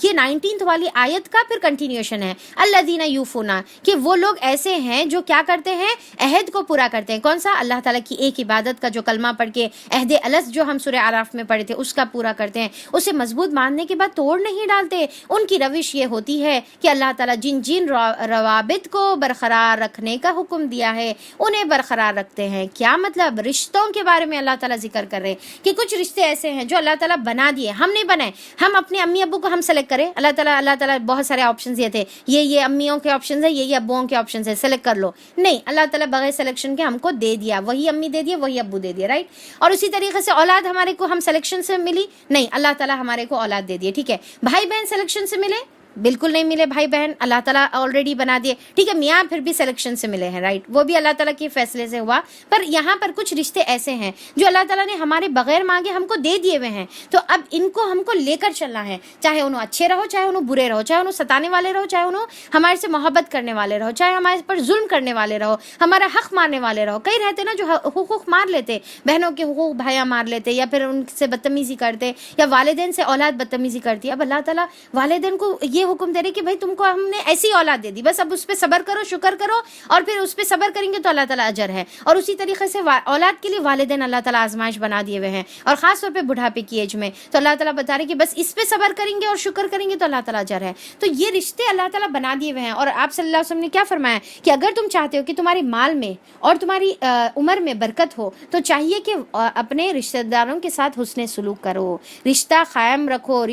یہ 19 والی آیت کا پھر کنٹینیوشن ہے، الذین یوفون، کہ وہ لوگ ایسے ہیں جو کیا کرتے ہیں؟ عہد کو پورا کرتے ہیں۔ کون سا؟ اللہ تعالیٰ کی ایک عبادت کا جو کلمہ پڑھ کے عہد الست جو ہم سورہ اعراف میں پڑھے تھے اس کا پورا کرتے ہیں، اسے مضبوط باندھنے کے بعد توڑ نہیں ڈالتے۔ ان کی روش یہ ہوتی ہے کہ اللہ تعالیٰ جن روابط کو برقرار رکھنے کا حکم دیا ہے انہیں برقرار رکھتے ہیں۔ کیا مطلب؟ رشتوں کے بارے میں اللہ تعالیٰ ذکر کر رہے ہیں کہ کچھ رشتے ایسے ہیں جو اللہ تعالیٰ بنا دیے، ہم نہیں بنائے۔ ہم اپنے امی ابو کو ہم سلیکٹ کریں، اللہ تعالیٰ بہت سارے آپشنز دیے تھے، یہ امیوں کے آپشنز ہیں، یہ ابوؤں کے آپشنز ہیں، سلیکٹ کر لو۔ نہیں، اللہ تعالیٰ بغیر سلیکشن کے ہم کو دے دیا، وہی امی دے دیے، وہی ابو دے دیے، رائٹ۔ اور اسی طریقے سے اولاد ہمارے کو ہم سلیکشن سے ملی؟ نہیں، اللہ تعالیٰ ہمارے کو اولاد دے دیے، ٹھیک ہے۔ بھائی بہن سلیکشن سے ملے؟ بالکل نہیں ملے بھائی بہن، اللہ تعالیٰ آلریڈی بنا دیے، ٹھیک ہے۔ میاں پھر بھی سلیکشن سے ملے ہیں، رائٹ، وہ بھی اللہ تعالیٰ کے فیصلے سے ہوا۔ پر یہاں پر کچھ رشتے ایسے ہیں جو اللہ تعالیٰ نے ہمارے بغیر مانگے ہم کو دے دیے ہوئے ہیں، تو اب ان کو ہم کو لے کر چلنا ہے، چاہے انہوں اچھے رہو، چاہے انہوں برے رہو، چاہے انہوں ستانے والے رہو، چاہے انہوں ہمارے سے محبت کرنے والے رہو، چاہے ہمارے پر ظلم کرنے والے رہو، ہمارا حق مارنے والے رہو۔ کئی رہتے نا جو حقوق مار لیتے، بہنوں کے حقوق بھائیاں مار لیتے، یا پھر ان سے بدتمیزی کرتے، یا والدین سے اولاد بدتمیزی کرتی۔ اب اللہ تعالیٰ والدین کو یہ حکم دے رہے کہ بھائی تم کو ہم نے ایسی اولاد دے دی، بس اب اس پہ صبر کرو، شکر کرو، اور پھر اس پہ صبر کریں گے تو اللہ تعالیٰ اجر ہے۔ اور اسی طریقے سے اولاد کے لیے والدین اللہ تعالیٰ آزمائش بنا دیے ہوئے ہیں، اور خاص طور پہ بڑھاپے کی ایج میں، تو اللہ تعالیٰ بتا رہے کہ بس اس پہ صبر کریں گے اور شکر کریں گے تو اللہ تعالیٰ اجر ہے۔ تو یہ رشتے اللہ تعالیٰ بنا دیے ہوئے ہیں۔ اور آپ صلی اللہ علیہ وسلم نے کیا فرمایا کہ اگر تم چاہتے ہو کہ تمہاری مال میں اور تمہاری عمر میں برکت ہو تو چاہیے کہ اپنے رشتہ داروں کے ساتھ حسن سلوک کرو، رشتہ قائم رکھو،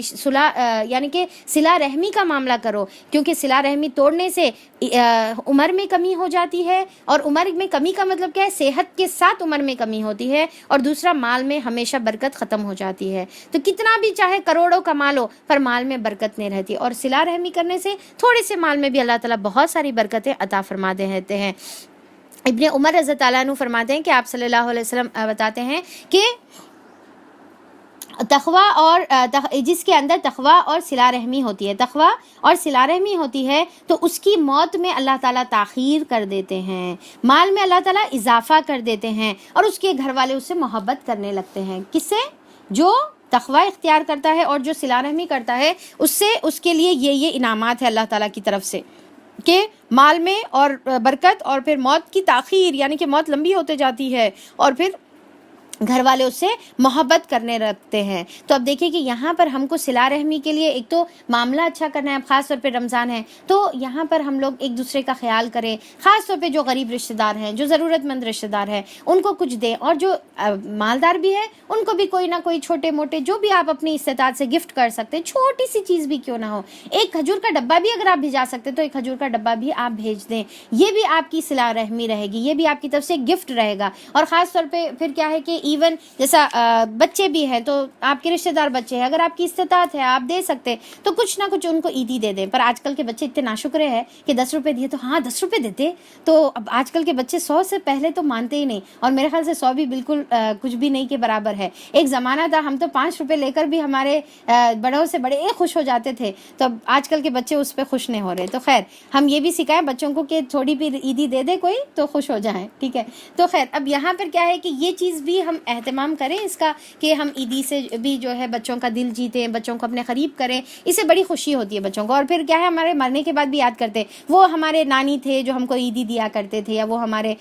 یعنی کہ صلہ رحمی کا معاملہ کرو، کیونکہ صلہ رحمی توڑنے سے عمر میں کمی ہو جاتی ہے، اور عمر میں کمی کا مطلب کیا ہے؟ صحت کے ساتھ عمر میں کمی ہوتی ہے، اور دوسرا مال میں ہمیشہ برکت ختم ہو جاتی ہے۔ تو کتنا بھی چاہے کروڑوں کما لو پر مال میں برکت نہیں رہتی، اور صلہ رحمی کرنے سے تھوڑے سے مال میں بھی اللہ تعالیٰ بہت ساری برکتیں عطا فرما دیتے ہیں۔ ابن عمر رضی اللہ عنہ فرماتے ہیں کہ آپ صلی اللہ علیہ وسلم بتاتے ہیں کہ تقوی اور جس کے اندر تقوی اور صلہ رحمی ہوتی ہے، تقوی اور صلہ رحمی ہوتی ہے، تو اس کی موت میں اللہ تعالیٰ تاخیر کر دیتے ہیں، مال میں اللہ تعالیٰ اضافہ کر دیتے ہیں، اور اس کے گھر والے اس سے محبت کرنے لگتے ہیں۔ کس سے؟ جو تقوی اختیار کرتا ہے اور جو صلہ رحمی کرتا ہے، اس سے اس کے لیے یہ انعامات ہے اللہ تعالیٰ کی طرف سے، کہ مال میں اور برکت، اور پھر موت کی تاخیر، یعنی کہ موت لمبی ہوتے جاتی ہے، اور پھر گھر والے اس سے محبت کرنے رکھتے ہیں۔ تو اب دیکھیں کہ یہاں پر ہم کو صلہ رحمی کے لیے ایک تو معاملہ اچھا کرنا ہے، اب خاص طور پہ رمضان ہے تو یہاں پر ہم لوگ ایک دوسرے کا خیال کریں، خاص طور پہ جو غریب رشتہ دار ہیں، جو ضرورت مند رشتہ دار ہیں، ان کو کچھ دیں، اور جو مالدار بھی ہے ان کو بھی کوئی نہ کوئی چھوٹے موٹے جو بھی آپ اپنی استطاعت سے گفٹ کر سکتے ہیں، چھوٹی سی چیز بھی کیوں نہ ہو، ایک کھجور کا ڈبہ بھی اگر آپ بھیجا سکتے تو ایک کھجور کا ڈبہ بھی آپ بھیج دیں، یہ بھی آپ کی صلہ رحمی رہے گی، یہ بھی آپ کی طرف سے گفٹ رہے گا۔ اور خاص طور پہ پھر کیا ہے کہ ایون جیسا بچے بھی ہیں، تو آپ کے رشتہ دار بچے ہیں، اگر آپ کی استطاعت ہے آپ دے سکتے تو کچھ نہ کچھ ان کو عیدی دے دیں۔ پر آج کل کے بچے اتنے ناشکرے ہیں کہ 10 روپے دیے تو ہاں 10 روپے دیتے، تو اب آج کل کے بچے 100 سے پہلے تو مانتے ہی نہیں، اور میرے خیال سے 100 بھی بالکل کچھ بھی نہیں کے برابر ہے۔ ایک زمانہ تھا ہم تو 5 روپے لے کر بھی ہمارے بڑوں سے بڑے خوش ہو جاتے تھے، تو اب آج کل کے بچے اس پہ خوش نہیں ہو رہے۔ تو خیر ہم یہ بھی سکھائیں بچوں کو کہ تھوڑی بھی عیدی دے دے کوئی تو خوش ہو جائیں، ٹھیک ہے۔ تو خیر اب یہاں پر کیا ہے کہ یہ چیز بھی ہم اہتمام کریں اس کا، کہ ہم عیدی سے بھی جو ہے بچوں کا دل جیتے، بچوں کو اپنے قریب کریں، اس سے بڑی خوشی ہوتی ہے بچوں کو۔ اور پھر کیا ہے ہمارے مرنے کے بعد بھی یاد کرتے، وہ ہمارے نانی تھے جو ہم کو عیدی دیا کرتے تھے، یا وہ ہمارے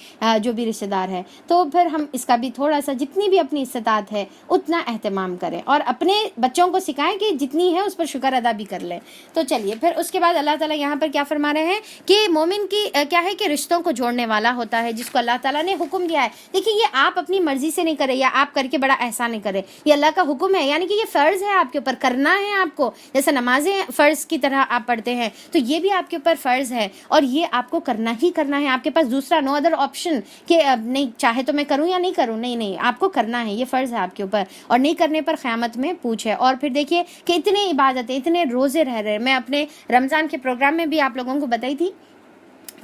جو بھی رشتہ دار ہے، تو پھر ہم اس کا بھی تھوڑا سا جتنی بھی اپنی استطاعت ہے اتنا اہتمام کریں، اور اپنے بچوں کو سکھائیں کہ جتنی ہے اس پر شکر ادا بھی کر لیں۔ تو چلیے پھر اس کے بعد اللہ تعالیٰ یہاں پر کیا فرما رہے ہیں کہ مومن کی کیا ہے کہ رشتوں کو جوڑنے والا ہوتا ہے، جس کو اللہ تعالیٰ نے حکم دیا ہے۔ دیکھیے یہ آپ اپنی مرضی سے نہیں کرے، یا آپ کر کے بڑا احسان نہیں کرے، یہ اللہ کا حکم ہے، یعنی کہ یہ فرض ہے آپ کے اوپر، کرنا ہے آپ کو، جیسے نمازیں فرض کی طرح آپ پڑھتے ہیں تو یہ بھی آپ کے اوپر فرض ہے، اور یہ آپ کو کرنا ہی کرنا ہے، آپ کے پاس دوسرا نو ادر آپشن کہ نہیں چاہے تو میں کروں یا نہیں کروں، نہیں آپ کو کرنا ہے، یہ فرض ہے آپ کے اوپر، اور نہیں کرنے پر قیامت میں پوچھ ہے۔ اور پھر دیکھیے کہ اتنے عبادتیں، اتنے روزے رہ رہے، میں اپنے رمضان کے پروگرام میں بھی آپ لوگوں کو بتائی تھی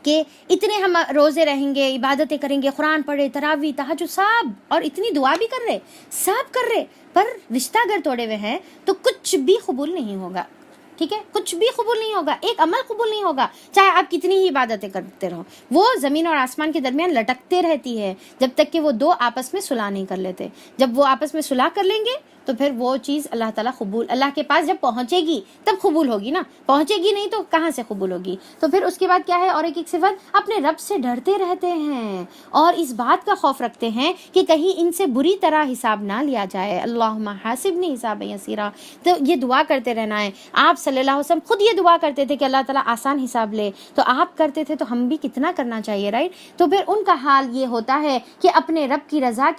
کہ اتنے ہم روزے رہیں گے، عبادتیں کریں گے، قرآن پڑھے، تراویح، تہجد، سب، اور اتنی دعا بھی کر رہے، سب کر رہے، پر رشتہ اگر توڑے ہوئے ہیں تو کچھ بھی قبول نہیں ہوگا، ٹھیک ہے، کچھ بھی قبول نہیں ہوگا، ایک عمل قبول نہیں ہوگا، چاہے آپ کتنی ہی عبادتیں کرتے رہو، وہ زمین اور آسمان کے درمیان لٹکتے رہتی ہے جب تک کہ وہ دو آپس میں صلح نہیں کر لیتے۔ جب وہ آپس میں صلح کر لیں گے تو پھر وہ چیز اللہ تعالیٰ قبول، اللہ کے پاس جب پہنچے گی تب قبول ہوگی نا، پہنچے گی نہیں تو کہاں سے قبول ہوگی۔ تو پھر اس کے بعد کیا ہے، اور ایک صفت، اپنے رب سے ڈرتے رہتے ہیں اور اس بات کا خوف رکھتے ہیں کہ کہیں ان سے بری طرح حساب نہ لیا جائے، اللہم حاسبنی حسابا یسیرا۔ تو یہ دعا کرتے رہنا ہے۔ آپ صلی اللہ علیہ وسلم خود یہ دعا کرتے تھے کہ اللہ تعالیٰ آسان حساب لے، تو آپ کرتے تھے تو ہم بھی کتنا کرنا چاہیے، رائٹ۔ تو پھر ان کا حال یہ ہوتا ہے کہ اپنے رب کی رضا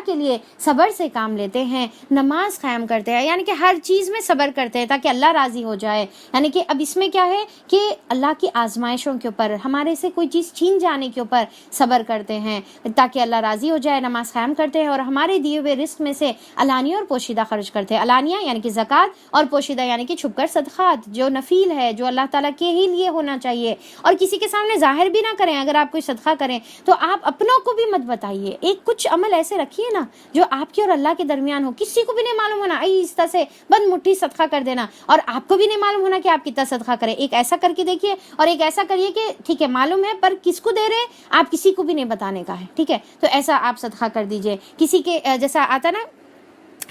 کے لیے صبر سے کام لیتے ہیں، نماز قائم کرتے ہیں، یعنی کہ ہر چیز میں صبر کرتے ہیں تاکہ اللہ راضی ہو جائے۔ یعنی کہ اب اس میں کیا ہے کہ اللہ کی آزمائشوں کے اوپر، ہمارے سے کوئی چیز چھین جانے کے اوپر صبر کرتے ہیں تاکہ اللہ راضی ہو جائے، نماز قائم کرتے ہیں، اور ہمارے دیے ہوئے رزق میں سے علانیہ اور پوشیدہ خرچ کرتے ہیں۔ علانیہ یعنی کہ زکوٰۃ، اور پوشیدہ یعنی کہ چھپ کر صدقات، جو نفیل ہے، جو اللہ تعالیٰ کے ہی لیے ہونا چاہیے، اور کسی کے سامنے ظاہر بھی نہ کریں۔ اگر آپ کوئی صدقہ کریں تو آپ اپنوں کو بھی مت بتائیے، ایک کچھ عمل ایسے رکھیے نا جو آپ کے اور اللہ کے درمیان ہو، کسی کو بھی نہیں معلوم ہونا، اس طرح سے بند مٹھی صدقہ کر دینا، اور آپ کو بھی نہیں معلوم ہونا کہ آپ کتنا صدقہ کریں۔ ایک ایسا کر کے دیکھیے، اور ایک ایسا کریے کہ ٹھیک ہے معلوم ہے پر کس کو دے رہے آپ کسی کو بھی نہیں بتانے کا ہے، ٹھیک ہے، تو ایسا آپ صدقہ کر دیجئے۔ کسی کے جیسا آتا نا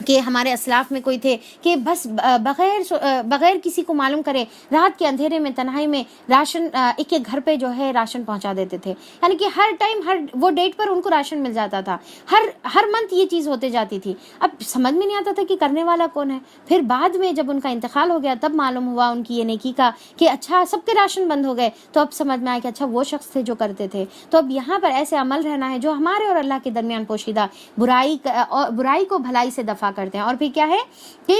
کہ ہمارے اسلاف میں کوئی تھے کہ بس بغیر کسی کو معلوم کرے رات کے اندھیرے میں تنہائی میں راشن ایک ایک گھر پہ جو ہے راشن پہنچا دیتے تھے، یعنی کہ ہر ٹائم ہر وہ ڈیٹ پر ان کو راشن مل جاتا تھا، ہر منتھ یہ چیز ہوتے جاتی تھی۔ اب سمجھ میں نہیں آتا تھا کہ کرنے والا کون ہے، پھر بعد میں جب ان کا انتقال ہو گیا تب معلوم ہوا ان کی یہ نیکی کا کہ اچھا سب کے راشن بند ہو گئے، تو اب سمجھ میں آیا کہ اچھا وہ شخص تھے جو کرتے تھے۔ تو اب یہاں پر ایسے عمل رہنا ہے جو ہمارے اور اللہ کے درمیان پوشیدہ، برائی کو بھلائی سے دفع کرتے ہیں۔ اور پھر کیا ہے کہ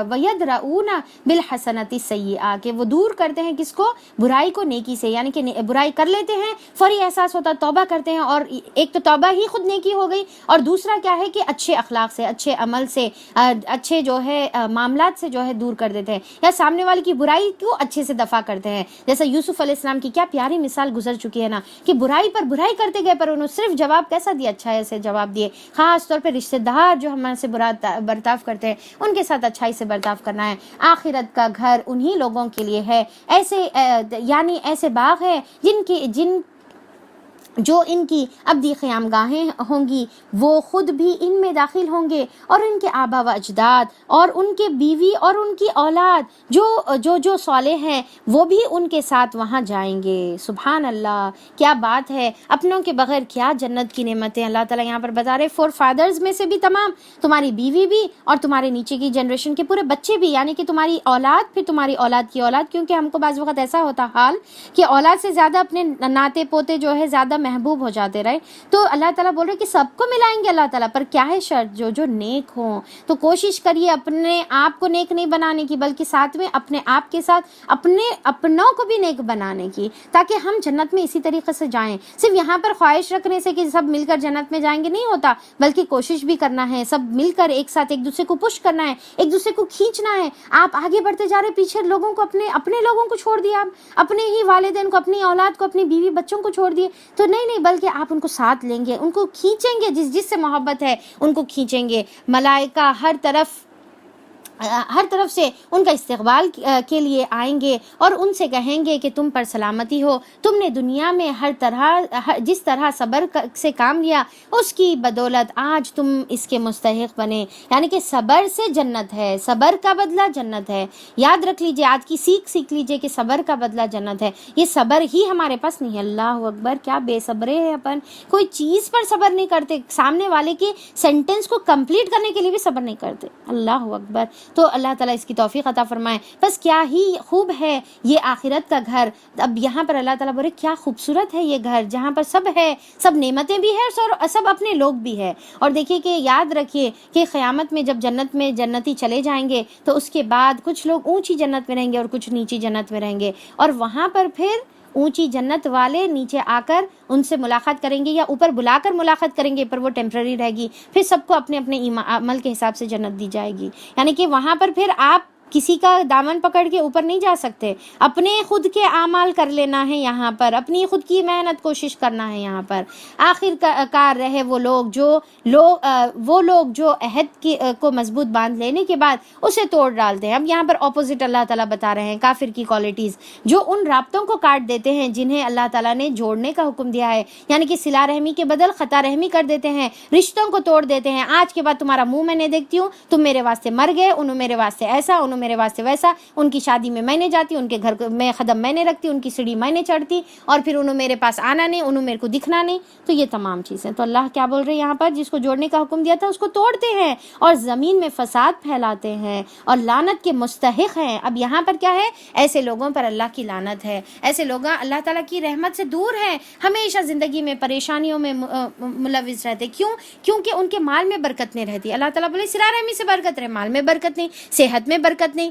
وَيَدْرَؤُونَ بِالْحَسَنَةِ السَّيِّئَةِ، کہ وہ دور کرتے ہیں کس کو، برائی کو نیکی سے، یعنی کہ برائی کر لیتے ہیں، فوری احساس ہوتا ہے، توبہ کرتے ہیں، اور ایک تو توبہ ہی خود نیکی ہو گئی، اور دوسرا کیا ہے کہ اچھے اخلاق سے، اچھے عمل سے، اچھے جو ہے معاملات سے جو ہے دور کر دیتے ہیں، یا سامنے والے کی برائی کو اچھے سے دفع کرتے ہیں۔ جیسے یوسف علیہ السلام کی کیا پیاری مثال گزر چکی ہے نا، کہ برائی پر برائی کرتے گئے پر انہوں صرف جواب کیسا دیا، اچھا ایسے جواب دیے، خاص طور پہ پھر رشتہ دار جو ہمارے سے برا برتاؤ کرتے ہیں ان کے ساتھ اچھائی سے برتاؤ کرنا ہے۔ آخرت کا گھر انہی لوگوں کے لیے ہے، ایسے یعنی ایسے باغ ہے جو ان کی ابدی قیام گاہیں ہوں گی، وہ خود بھی ان میں داخل ہوں گے، اور ان کے آبا و اجداد اور ان کے بیوی اور ان کی اولاد جو صالح ہیں وہ بھی ان کے ساتھ وہاں جائیں گے۔ سبحان اللہ، کیا بات ہے! اپنوں کے بغیر کیا جنت کی نعمتیں اللہ تعالیٰ یہاں پر بتا رہے۔ فور فادرز میں سے بھی تمام، تمہاری بیوی بھی اور تمہارے نیچے کی جنریشن کے پورے بچے بھی، یعنی کہ تمہاری اولاد، پھر تمہاری اولاد کی اولاد، کیونکہ ہم کو بعض وقت ایسا ہوتا حال کہ اولاد سے زیادہ اپنے ناتے پوتے جو ہے زیادہ محبوب ہو جاتے رہے، تو اللہ تعالیٰ بول رہے کہ سب کو ملائیں گے اللہ تعالیٰ، پر کیا ہے شرط؟ جو نیک ہوں۔ تو کوشش کریے اپنے آپ کو نیک نہیں بنانے کی، بلکہ ساتھ میں اپنے آپ کے ساتھ اپنوں کو بھی نیک بنانے کی، تاکہ ہم جنت میں اسی طریقے سے جائیں۔ صرف یہاں پر خواہش رکھنے سے کہ سب مل کر جنت میں جائیں گے نہیں ہوتا، بلکہ کوشش بھی کرنا ہے، سب مل کر ایک ساتھ ایک دوسرے کو پش کرنا ہے، ایک دوسرے کو کھینچنا ہے۔ آپ آگے بڑھتے جا رہے، پیچھے لوگوں کو اپنے لوگوں کو چھوڑ دیا، آپ اپنے ہی والدین کو، اپنی اولاد کو، اپنی بیوی بچوں کو چھوڑ دیے، تو نہیں بلکہ آپ ان کو ساتھ لیں گے، ان کو کھینچیں گے، جس سے محبت ہے ان کو کھینچیں گے۔ ملائکہ ہر طرف سے ان کا استقبال کے لیے آئیں گے اور ان سے کہیں گے کہ تم پر سلامتی ہو، تم نے دنیا میں جس طرح صبر سے کام لیا اس کی بدولت آج تم اس کے مستحق بنے۔ یعنی کہ صبر سے جنت ہے، صبر کا بدلہ جنت ہے۔ یاد رکھ لیجئے، آج کی سیکھ لیجئے کہ صبر کا بدلہ جنت ہے۔ یہ صبر ہی ہمارے پاس نہیں ہے۔ اللہ اکبر، کیا بے صبرے ہیں اپن، کوئی چیز پر صبر نہیں کرتے، سامنے والے کے سینٹنس کو کمپلیٹ کرنے کے لیے بھی صبر نہیں کرتے۔ اللہ اکبر، تو اللہ تعالیٰ اس کی توفیق عطا فرمائے۔ بس کیا ہی خوب ہے یہ آخرت کا گھر۔ اب یہاں پر اللہ تعالیٰ بولے کیا خوبصورت ہے یہ گھر، جہاں پر سب ہے، سب نعمتیں بھی ہیں اور سب اپنے لوگ بھی ہے۔ اور دیکھیے کہ یاد رکھیے کہ قیامت میں جب جنت میں جنتی چلے جائیں گے تو اس کے بعد کچھ لوگ اونچی جنت میں رہیں گے اور کچھ نیچی جنت میں رہیں گے، اور وہاں پر پھر اونچی جنت والے نیچے آ کر ان سے ملاقات کریں گے یا اوپر بلا کر ملاقات کریں گے، پر وہ ٹیمپرری رہے گی، پھر سب کو اپنے اپنے عمل کے حساب سے جنت دی جائے گی۔ یعنی کہ وہاں پر پھر آپ کسی کا دامن پکڑ کے اوپر نہیں جا سکتے، اپنے خود کے اعمال کر لینا ہے یہاں پر، اپنی خود کی محنت کوشش کرنا ہے یہاں پر۔ آخر کار رہے وہ لوگ جو عہد کو مضبوط باندھ لینے کے بعد اسے توڑ ڈالتے ہیں۔ اب یہاں پر اپوزٹ اللہ تعالیٰ بتا رہے ہیں کافر کی کوالٹیز، جو ان رابطوں کو کاٹ دیتے ہیں جنہیں اللہ تعالیٰ نے جوڑنے کا حکم دیا ہے، یعنی کہ صلہ رحمی کے بدل خطا رحمی کر دیتے ہیں، رشتوں کو توڑ دیتے ہیں۔ آج کے بعد تمہارا منہ میں نہیں دیکھتی ہوں، تم میرے واسطے مر گئے، انہوں میرے واسطے ایسا، انہوں میرے واسطے ویسا، ان کی شادی میں نے جاتی، ان کے گھر میں قدم میں نے رکھتی، ان کی سیڑھی میں نے چڑھتی، اور پھر انہوں میرے پاس آنا نہیں، انہوں میرے کو دکھنا نہیں۔ تو یہ تمام چیزیں تو اللہ کیا بول رہے ہیں یہاں پر، جس کو جوڑنے کا حکم دیا تھا اس کو توڑتے ہیں اور زمین میں فساد پھیلاتے ہیں اور لعنت کے مستحق ہیں۔ اب یہاں پر کیا ہے، ایسے لوگوں پر اللہ کی لعنت ہے، ایسے لوگ اللہ تعالیٰ کی رحمت سے دور ہیں، ہمیشہ زندگی میں پریشانیوں میں ملوث رہتے۔ کیونکہ ان کے مال میں برکت نہیں رہتی۔ اللہ تعالیٰ بولے صلہ رحمی سے برکت رہے، مال میں برکت نہیں، صحت میں برکت نہیں،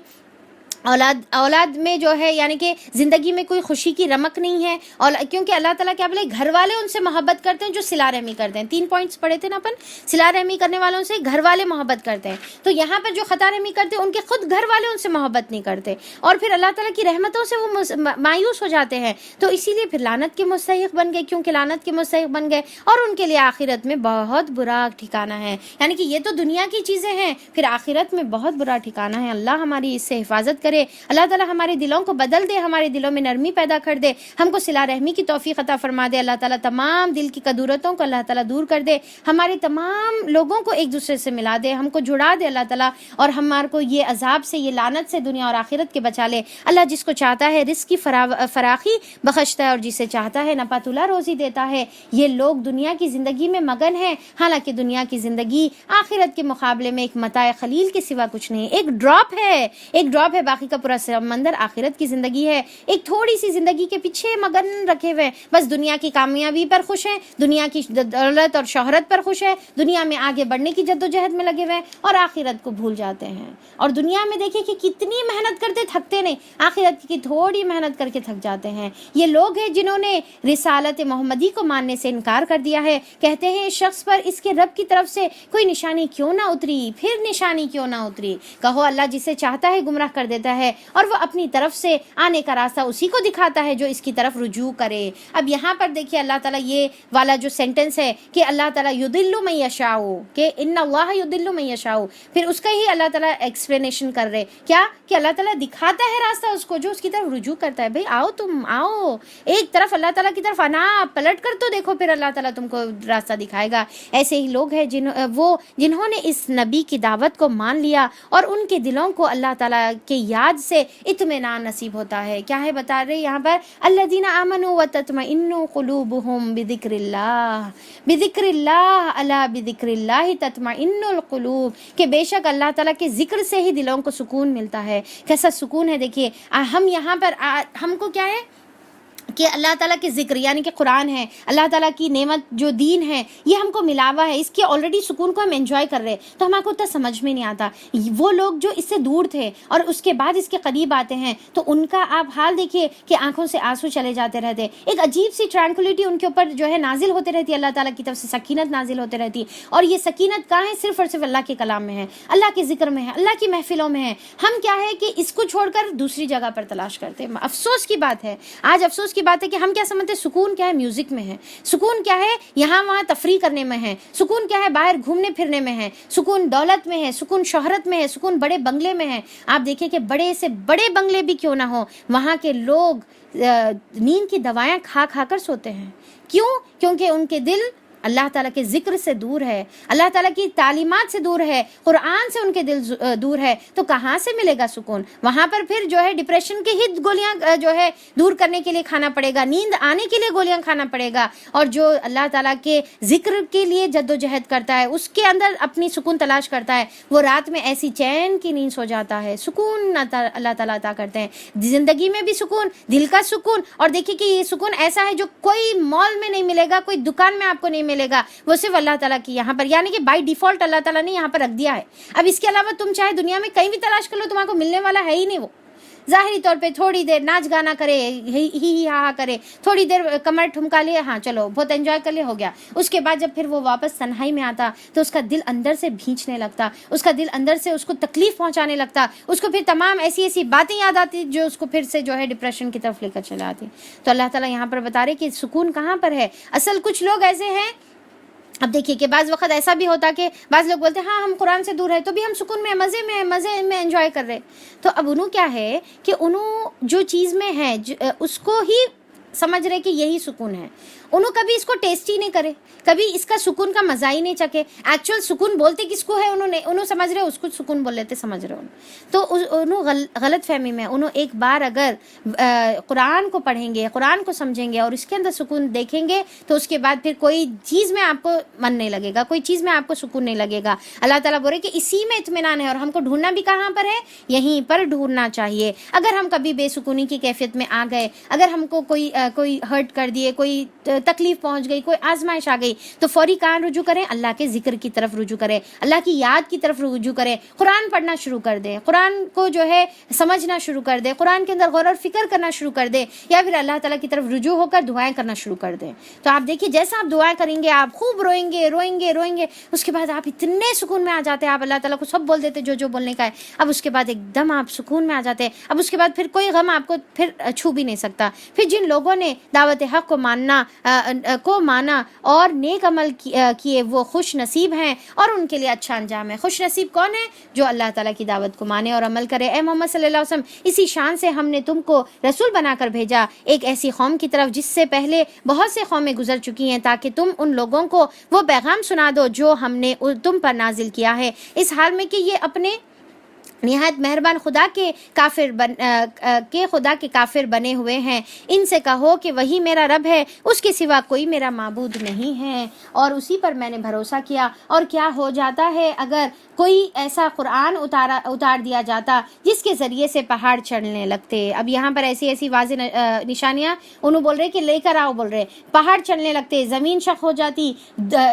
اولاد میں جو ہے یعنی کہ زندگی میں کوئی خوشی کی رمق نہیں ہے، اور کیونکہ اللہ تعالیٰ کیا بولے، گھر والے ان سے محبت کرتے ہیں جو صلہ رحمی کرتے ہیں۔ 3 پوائنٹس پڑھے تھے نا اپن، صلہ رحمی کرنے والوں سے گھر والے محبت کرتے ہیں، تو یہاں پر جو خطا رحمی کرتے ہیں ان کے خود گھر والے ان سے محبت نہیں کرتے، اور پھر اللہ تعالیٰ کی رحمتوں سے وہ مایوس ہو جاتے ہیں، تو اسی لیے پھر لعنت کے مستحق بن گئے، کیونکہ لعنت کے مستحق بن گئے، اور ان کے لیے آخرت میں بہت برا ٹھکانہ ہے۔ یعنی کہ یہ تو دنیا کی چیزیں ہیں، پھر آخرت میں بہت برا ٹھکانہ ہے۔ اللہ ہماری اس سے حفاظت کرے، اللہ تعالیٰ ہمارے دلوں کو بدل دے، ہمارے دلوں میں نرمی پیدا کر دے، ہم کو صلہ رحمی کی توفیق عطا فرما دے، اللہ تعالیٰ تمام دل کی کدورتوں کو اللہ تعالیٰ دور کر دے، ہمارے تمام لوگوں کو ایک دوسرے سے ملا دے، ہم کو جڑا دے اللہ تعالیٰ، اور ہمارے کو یہ عذاب سے، یہ لعنت سے دنیا اور آخرت کے بچا لے۔ اللہ جس کو چاہتا ہے رزق کی فراخی بخشتا ہے، اور جسے چاہتا ہے نپاتولا روزی دیتا ہے۔ یہ لوگ دنیا کی زندگی میں مگن ہیں، حالانکہ دنیا کی زندگی آخرت کے مقابلے میں ایک متاع خلیل کے سوا کچھ نہیں، ایک ڈراپ ہے، باقی کا پورا سمندر آخرت کی زندگی ہے۔ ایک تھوڑی سی زندگی کے پیچھے مگن رکھے ہوئے، بس دنیا کی کامیابی پر خوش ہیں، دنیا کی دولت اور شہرت پر خوش ہے، دنیا میں آگے بڑھنے کی جدوجہد میں لگے ہوئے، اور آخرت کو بھول جاتے ہیں۔ اور دنیا میں دیکھیں کہ کتنی محنت کرتے تھکتے نہیں، آخرت کی تھوڑی محنت کر کے تھک جاتے ہیں۔ یہ لوگ ہیں جنہوں نے رسالت محمدی کو ماننے سے انکار کر دیا ہے، کہتے ہیں اس شخص پر اس کے رب کی طرف سے کوئی نشانی کیوں نہ اتری، پھر نشانی کیوں نہ اتری۔ کہو اللہ جسے چاہتا ہے گمراہ کر دیتا دیتا ہے اور وہ اپنی طرف سے آنے کا راستہ اسی کو دکھاتا ہے جو اس کی طرف رجوع کرے۔ اب یہاں پر دیکھیے اللہ تعالیٰ یہ والا جو سینٹنس ہے کہ اللہ تعالیٰ یضل من یشاء، کہ ان اللہ یضل من یشاء، پھر اس کا ہی اللہ تعالیٰ ایکسپلینیشن کر رہے کیا کہ اللہ تعالیٰ دکھاتا ہے راستہ اس کو جو اس کی طرف رجوع کرتا ہے۔ بھئی آؤ، تم آؤ ایک طرف اللہ تعالیٰ کی طرف آنا، پلٹ کر تو دیکھو، پھر اللہ تعالیٰ تم کو راستہ دکھائے گا۔ ایسے ہی لوگ ہیں جنہوں نے اس نبی کی دعوت کو مان لیا اور ان کے دلوں کو اللہ تعالیٰ کے یاد سے اطمینان نصیب ہوتا ہے۔ کیا ہے بتا رہے یہاں پر، الذین آمنوا وتطمئن قلوبهم بذکر اللہ، بذکر اللہ، الا بذکر اللہ تطمئن القلوب، کہ بے شک اللہ تعالیٰ کے ذکر سے ہی دلوں کو سکون ملتا ہے۔ کیسا سکون ہے دیکھیے، ہم یہاں پر ہم کو کیا ہے کہ اللہ تعالیٰ کے ذکر یعنی کہ قرآن ہے، اللہ تعالیٰ کی نعمت جو دین ہے یہ ہم کو ملا ہوا ہے، اس کے آلریڈی سکون کو ہم انجوائے کر رہے ہیں، تو ہمارے کو اتنا سمجھ میں نہیں آتا۔ وہ لوگ جو اس سے دور تھے اور اس کے بعد اس کے قریب آتے ہیں تو ان کا آپ حال دیکھیے کہ آنکھوں سے آنسو چلے جاتے رہتے، ایک عجیب سی ٹرانکولیٹی ان کے اوپر جو ہے نازل ہوتے رہتی ہے، اللہ تعالیٰ کی طرف سے سکینت نازل ہوتے رہتی، اور یہ سکینت کہاں ہے؟ صرف اور صرف اللہ کے کلام میں ہے، اللہ کے ذکر میں ہے، اللہ کی محفلوں میں ہے۔ ہم کیا ہے کہ اس کو چھوڑ کر دوسری جگہ پر تلاش کرتے ہیں۔ افسوس کی بات ہے، آج افسوس کی بات ہے کہ ہم کیا سمجھتے ہیں سکون کیا ہے؟ میوزک میں ہے، سکون کیا ہے؟ یہاں وہاں تفریح کرنے میں ہے، سکون کیا ہے؟ باہر گھومنے پھرنے میں ہے، سکون دولت میں ہے، سکون شہرت میں ہے، سکون بڑے بنگلے میں ہے۔ آپ دیکھیں کہ بڑے سے بڑے بنگلے بھی کیوں نہ ہو، وہاں کے لوگ نیند کی دوائیں کھا کھا کر سوتے ہیں۔ کیوں؟ کیونکہ ان کے دل اللہ تعالیٰ کے ذکر سے دور ہے، اللہ تعالیٰ کی تعلیمات سے دور ہے، قرآن سے ان کے دل دور ہے، تو کہاں سے ملے گا سکون؟ وہاں پر پھر جو ہے ڈپریشن کی ہی گولیاں جو ہے دور کرنے کے لیے کھانا پڑے گا، نیند آنے کے لیے گولیاں کھانا پڑے گا، اور جو اللہ تعالیٰ کے ذکر کے لیے جد و جہد کرتا ہے، اس کے اندر اپنی سکون تلاش کرتا ہے، وہ رات میں ایسی چین کی نیند سو جاتا ہے۔ سکون اللہ تعالیٰ عطا کرتے ہیں، زندگی میں بھی سکون، دل کا سکون، اور دیکھیے کہ یہ سکون ایسا ہے جو کوئی مال میں نہیں ملے گا، کوئی دکان میں آپ کو نہیں ملے گا، وہ صرف اللہ تعالیٰ کی یہاں پر، یعنی کہ بائی ڈیفالٹ اللہ تعالیٰ نے یہاں پر رکھ دیا ہے۔ اب اس کے علاوہ تم چاہے دنیا میں کہیں بھی تلاش کر لو، تمہارے کو ملنے والا ہے ہی نہیں۔ وہ ظاہری طور پہ تھوڑی دیر ناچ گانا کرے، ہی ہا کرے، تھوڑی دیر کمر ٹھمکا لیے، ہاں چلو بہت انجوائے کر لے، ہو گیا۔ اس کے بعد جب پھر وہ واپس تنہائی میں آتا تو اس کا دل اندر سے بھینچنے لگتا، اس کا دل اندر سے اس کو تکلیف پہنچانے لگتا، اس کو پھر تمام ایسی باتیں یاد آتی جو اس کو پھر سے جو ہے ڈپریشن کی طرف لے کر چلے آتی۔ تو اللہ تعالیٰ یہاں پر بتا رہے کہ سکون کہاں پر ہے۔ اصل کچھ لوگ ایسے ہیں، اب دیکھیے کہ بعض وقت ایسا بھی ہوتا کہ بعض لوگ بولتے ہیں ہاں ہم قرآن سے دور ہے تو بھی ہم سکون میں، مزے میں انجوائے کر رہے، تو اب انہوں کیا ہے کہ انہوں جو چیز میں ہے اس کو ہی سمجھ رہے کہ یہی سکون ہے، انہوں کبھی اس کو ٹیسٹ ہی نہیں کرے، کبھی اس کا سکون کا مزہ ہی نہیں چکے۔ ایکچوئل سکون بولتے کس کو ہے؟ انہوں سمجھ رہے اس کو سکون بول لیتے، سمجھ رہے تو انہوں غلط فہمی میں، انہوں ایک بار اگر قرآن کو پڑھیں گے، قرآن کو سمجھیں گے اور اس کے اندر سکون دیکھیں گے تو اس کے بعد پھر کوئی چیز میں آپ کو من نہیں لگے گا، کوئی چیز میں آپ کو سکون نہیں لگے گا۔ اللہ تعالیٰ بول رہے کہ اسی میں اطمینان ہے، اور ہم کو ڈھونڈنا بھی کہاں پر ہے؟ یہیں پر ڈھونڈنا چاہیے۔ اگر ہم کبھی بے سکونی کی کیفیت میں آ گئے، اگر ہم کو کوئی ہرٹ کر دیے، کوئی تکلیف پہنچ گئی، کوئی آزمائش آ گئی، تو فوری کہاں رجوع کریں؟ اللہ کے ذکر کی طرف رجوع کریں، اللہ کی یاد کی طرف رجوع کریں، قرآن پڑھنا شروع کر دیں، قرآن کو جو ہے سمجھنا شروع کر دیں، قرآن کے اندر غور و فکر کرنا شروع کر دیں، یا پھر اللہ تعالیٰ کی طرف رجوع ہو کر دعائیں کرنا شروع کر دیں۔ تو آپ دیکھیے جیسا آپ دعائیں کریں گے آپ خوب روئیں گے، اس کے بعد آپ اتنے سکون میں آ جاتے ہیں، آپ اللہ تعالیٰ کو سب بول دیتے جو بولنے کا ہے، اب اس کے بعد ایک دم آپ سکون میں آ جاتے ہیں۔ اب اس کے بعد پھر کوئی غم آپ کو پھر چھو بھی نہیں سکتا۔ پھر جن لوگوں نے دعوت حق کو مانا اور نیک عمل کیے وہ خوش نصیب ہیں اور ان کے لیے اچھا انجام ہے۔ خوش نصیب کون ہے؟ جو اللہ تعالیٰ کی دعوت کو مانے اور عمل کرے۔ اے محمد صلی اللہ علیہ وسلم، اسی شان سے ہم نے تم کو رسول بنا کر بھیجا ایک ایسی قوم کی طرف جس سے پہلے بہت سے قومیں گزر چکی ہیں، تاکہ تم ان لوگوں کو وہ پیغام سنا دو جو ہم نے تم پر نازل کیا ہے، اس حال میں کہ یہ اپنے نہایت مہربان خدا کے کافر بنے ہوئے ہیں۔ ان سے کہو کہ وہی میرا رب ہے، اس کے سوا کوئی میرا معبود نہیں ہے، اور اسی پر میں نے بھروسہ کیا۔ اور کیا ہو جاتا ہے اگر کوئی ایسا قرآن اتار دیا جاتا جس کے ذریعے سے پہاڑ چڑھنے لگتے۔ اب یہاں پر ایسی واضح نشانیاں انہوں بول رہے کہ لے کر آؤ، بول رہے پہاڑ چڑھنے لگتے، زمین شق ہو جاتی،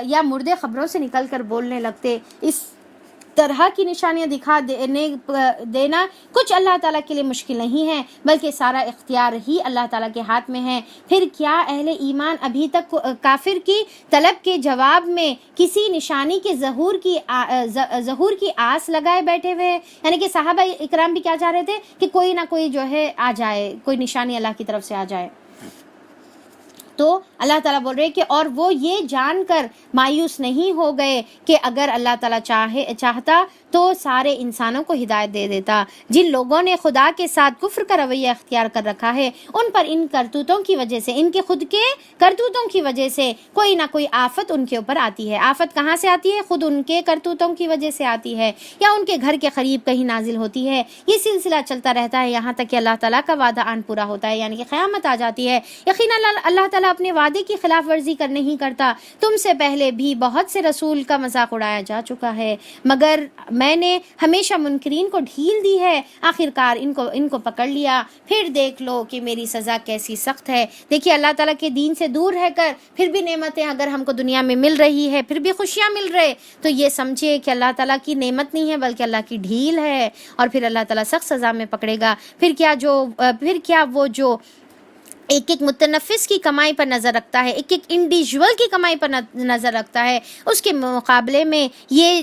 یا مردے خبروں سے نکل کر بولنے لگتے۔ طرح کی نشانیاں دکھا دینا کچھ اللہ تعالیٰ کے لیے مشکل نہیں ہے، بلکہ سارا اختیار ہی اللہ تعالیٰ کے ہاتھ میں ہے۔ پھر کیا اہل ایمان ابھی تک کافر کی طلب کے جواب میں کسی نشانی کے ظہور کی آس لگائے بیٹھے ہوئے ہیں؟ یعنی کہ صحابہ اکرام بھی کیا چاہ رہے تھے کہ کوئی نہ کوئی جو ہے آ جائے، کوئی نشانی اللہ کی طرف سے آ جائے۔ تو اللہ تعالیٰ بول رہے کہ اور وہ یہ جان کر مایوس نہیں ہو گئے کہ اگر اللہ تعالیٰ چاہتا تو سارے انسانوں کو ہدایت دے دیتا۔ جن لوگوں نے خدا کے ساتھ کفر کا رویہ اختیار کر رکھا ہے، ان پر ان کرتوتوں کی وجہ سے، ان کے خود کے کرتوتوں کی وجہ سے کوئی نہ کوئی آفت ان کے اوپر آتی ہے۔ آفت کہاں سے آتی ہے؟ خود ان کے کرتوتوں کی وجہ سے آتی ہے، یا ان کے گھر کے قریب کہیں نازل ہوتی ہے۔ یہ سلسلہ چلتا رہتا ہے یہاں تک کہ اللہ تعالیٰ کا وعدہ آن پورا ہوتا ہے، یعنی کہ قیامت آ جاتی ہے۔ یقیناً اللہ تعالیٰ اپنے وعدے کی خلاف ورزی کر نہیں کرتا۔ تم سے پہلے بھی بہت سے رسول کا مذاق اڑایا جا چکا ہے، مگر میں نے ہمیشہ منکرین کو ڈھیل دی ہے، آخرکار ان کو پکڑ لیا۔ پھر دیکھ لو کہ میری سزا کیسی سخت ہے۔ دیکھیے اللہ تعالیٰ کے دین سے دور رہ کر پھر بھی نعمتیں اگر ہم کو دنیا میں مل رہی ہے، پھر بھی خوشیاں مل رہے، تو یہ سمجھے کہ اللہ تعالیٰ کی نعمت نہیں ہے بلکہ اللہ کی ڈھیل ہے، اور پھر اللہ تعالیٰ سخت سزا میں پکڑے گا۔ پھر کیا وہ جو ایک ایک متنفس کی کمائی پر نظر رکھتا ہے، ایک ایک انڈیویجول کی کمائی پر نظر رکھتا ہے، اس کے مقابلے میں یہ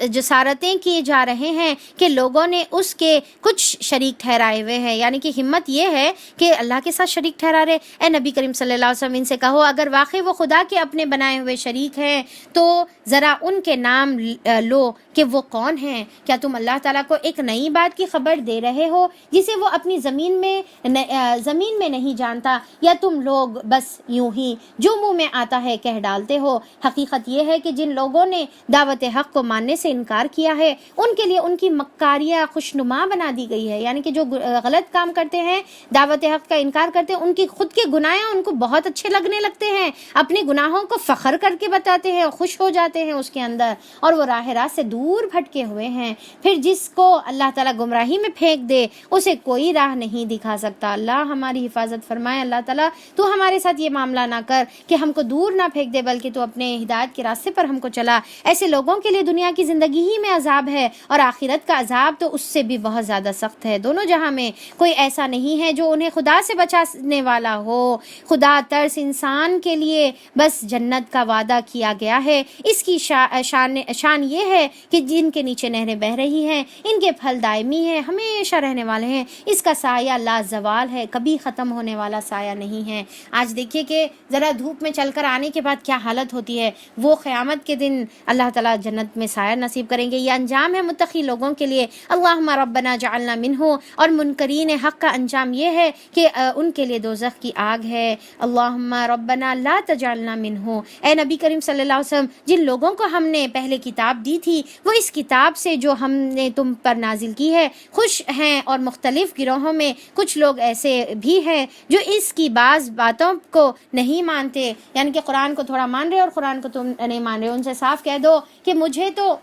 جسارتیں کیے جا رہے ہیں کہ لوگوں نے اس کے کچھ شریک ٹھہرائے ہوئے ہیں، یعنی کہ ہمت یہ ہے کہ اللہ کے ساتھ شریک ٹھہرا رہے۔ اے نبی کریم صلی اللہ علیہ وسلم ان سے کہو اگر واقعی وہ خدا کے اپنے بنائے ہوئے شریک ہیں تو ذرا ان کے نام لو کہ وہ کون ہیں۔ کیا تم اللہ تعالیٰ کو ایک نئی بات کی خبر دے رہے ہو جسے وہ اپنی زمین میں نہیں جانتا، یا تم لوگ بس یوں ہی جو منہ میں آتا ہے کہہ ڈالتے ہو؟ حقیقت یہ ہے کہ جن لوگوں نے دعوت حق کو ماننے سے انکار کیا ہے ان کے لیے ان کی مکاریاں خوشنما بنا دی گئی ہے، یعنی کہ جو غلط کام کرتے ہیں، دعوت حق کا انکار کرتے ہیں، ان کی خود کے گناہ ان کو بہت اچھے لگنے لگتے ہیں، اپنے گناہوں کو فخر کر کے بتاتے ہیں، خوش ہو جاتے ہیں اس کے اندر، اور وہ راہ راست سے دور بھٹکے ہوئے ہیں۔ پھر جس کو اللہ تعالیٰ گمراہی میں پھینک دے اسے کوئی راہ نہیں دکھا سکتا۔ اللہ ہماری حفاظت فرمائے۔ اللہ تعالیٰ تو ہمارے ساتھ یہ معاملہ نہ کر کہ ہم کو دور نہ پھینک دے، بلکہ تو اپنے ہدایت کے راستے پر ہم کو چلا۔ ایسے لوگوں کے لیے دنیا کی زندگی ہی میں عذاب ہے، اور آخرت کا عذاب تو اس سے بھی بہت زیادہ سخت ہے۔ دونوں جہاں میں کوئی ایسا نہیں ہے جو انہیں خدا سے بچانے والا ہو۔ خدا ترس انسان کے لیے بس جنت کا وعدہ کیا گیا ہے۔ اس کی شان یہ ہے کہ جن کے نیچے نہریں بہہ رہی ہیں، ان کے پھل دائمی ہیں، ہمیشہ رہنے والے ہیں، اس کا سایہ لا زوال ہے، کبھی ختم ہونے والا سایہ نہیں ہے۔ آج دیکھیے کہ ذرا دھوپ میں چل کر آنے کے بعد کیا حالت ہوتی ہے، وہ قیامت کے دن اللہ تعالیٰ جنت میں سایہ نصیب کریں گے۔ یہ انجام ہے متقی لوگوں کے لیے۔ اللہم ربنا جعلنا منہ، اور منکرین حق کا انجام یہ ہے کہ ان کے لیے دوزخ کی آگ ہے۔ اللہم ربنا لا تجعلنا منہ، اے نبی کریم صلی اللہ علیہ وسلم جن لوگوں کو ہم نے پہلے کتاب دی تھی وہ اس کتاب سے جو ہم نے تم پر نازل کی ہے خوش ہیں، اور مختلف گروہوں میں کچھ لوگ ایسے بھی ہیں جو اس کی بعض باتوں کو نہیں مانتے، یعنی کہ قرآن کو تھوڑا مان رہے اور قرآن کو تم نہیں مان رہے۔ ان سے صاف کہہ دو کہ مجھے تو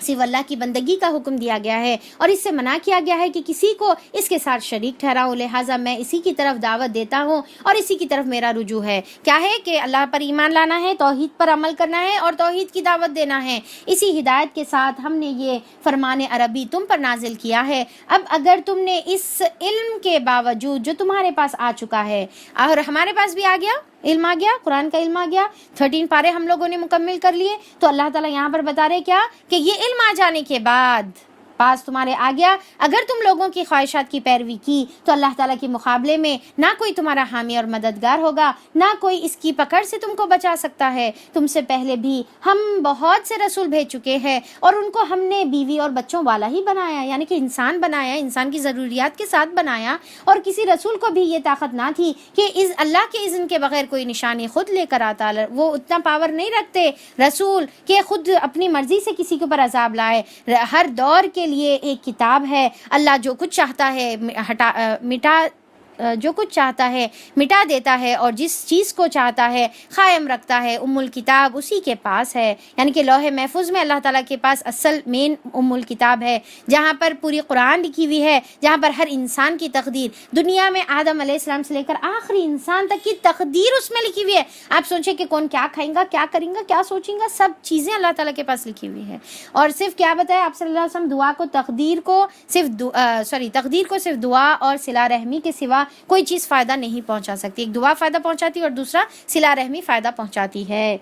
صرف اللہ کی بندگی کا حکم دیا گیا ہے اور اس سے منع کیا گیا ہے کہ کسی کو اس کے ساتھ شریک ٹھہراؤ، لہٰذا میں اسی کی طرف دعوت دیتا ہوں اور اسی کی طرف میرا رجوع ہے۔ کیا ہے کہ اللہ پر ایمان لانا ہے، توحید پر عمل کرنا ہے اور توحید کی دعوت دینا ہے۔ اسی ہدایت کے ساتھ ہم نے یہ فرمان عربی تم پر نازل کیا ہے۔ اب اگر تم نے اس علم کے باوجود جو تمہارے پاس آ چکا ہے، اور ہمارے پاس بھی آ گیا، علم آ گیا، قرآن کا علم آ گیا، 13 پارے ہم لوگوں نے مکمل کر لیے، تو اللہ تعالیٰ یہاں پر بتا رہے کیا کہ یہ علم آ جانے کے بعد پاس تمہارے آ گیا، اگر تم لوگوں کی خواہشات کی پیروی کی تو اللہ تعالیٰ کے مقابلے میں نہ کوئی تمہارا حامی اور مددگار ہوگا، نہ کوئی اس کی پکڑ سے تم کو بچا سکتا ہے۔ تم سے پہلے بھی ہم بہت سے رسول بھیج چکے ہیں اور ان کو ہم نے بیوی اور بچوں والا ہی بنایا، یعنی کہ انسان بنایا، انسان کی ضروریات کے ساتھ بنایا، اور کسی رسول کو بھی یہ طاقت نہ تھی کہ اللہ کے اذن کے بغیر کوئی نشانی خود لے کر آتا۔ وہ اتنا پاور نہیں رکھتے رسول کہ خود اپنی مرضی سے کسی کے اوپر عذاب لائے۔ ہر دور کے لیے ایک کتاب ہے، اللہ جو کچھ چاہتا ہے مٹا جو کچھ چاہتا ہے مٹا دیتا ہے اور جس چیز کو چاہتا ہے قائم رکھتا ہے. الکتاب اسی کے پاس ہے، یعنی کہ لوح محفوظ میں اللہ تعالیٰ کے پاس اصل مین الکتاب ہے، جہاں پر پوری قرآن لکھی ہوئی ہے، جہاں پر ہر انسان کی تقدیر، دنیا میں آدم علیہ السلام سے لے کر آخری انسان تک کی تقدیر اس میں لکھی ہوئی ہے. آپ سوچیں کہ کون کیا کھائیں گا، کیا کریں گا، کیا سوچیں گا، سب چیزیں اللہ تعالیٰ کے پاس لکھی ہوئی ہے. اور صرف کیا بتایا آپ صلی اللہ علیہ وسلم، دعا کو تقدیر کو صرف دعا اور صلہ رحمی کے سوا کوئی چیز فائدہ نہیں پہنچا سکتی. ایک دعا فائدہ پہنچاتی ہے اور دوسرا صلہ رحمی فائدہ پہنچاتی ہے.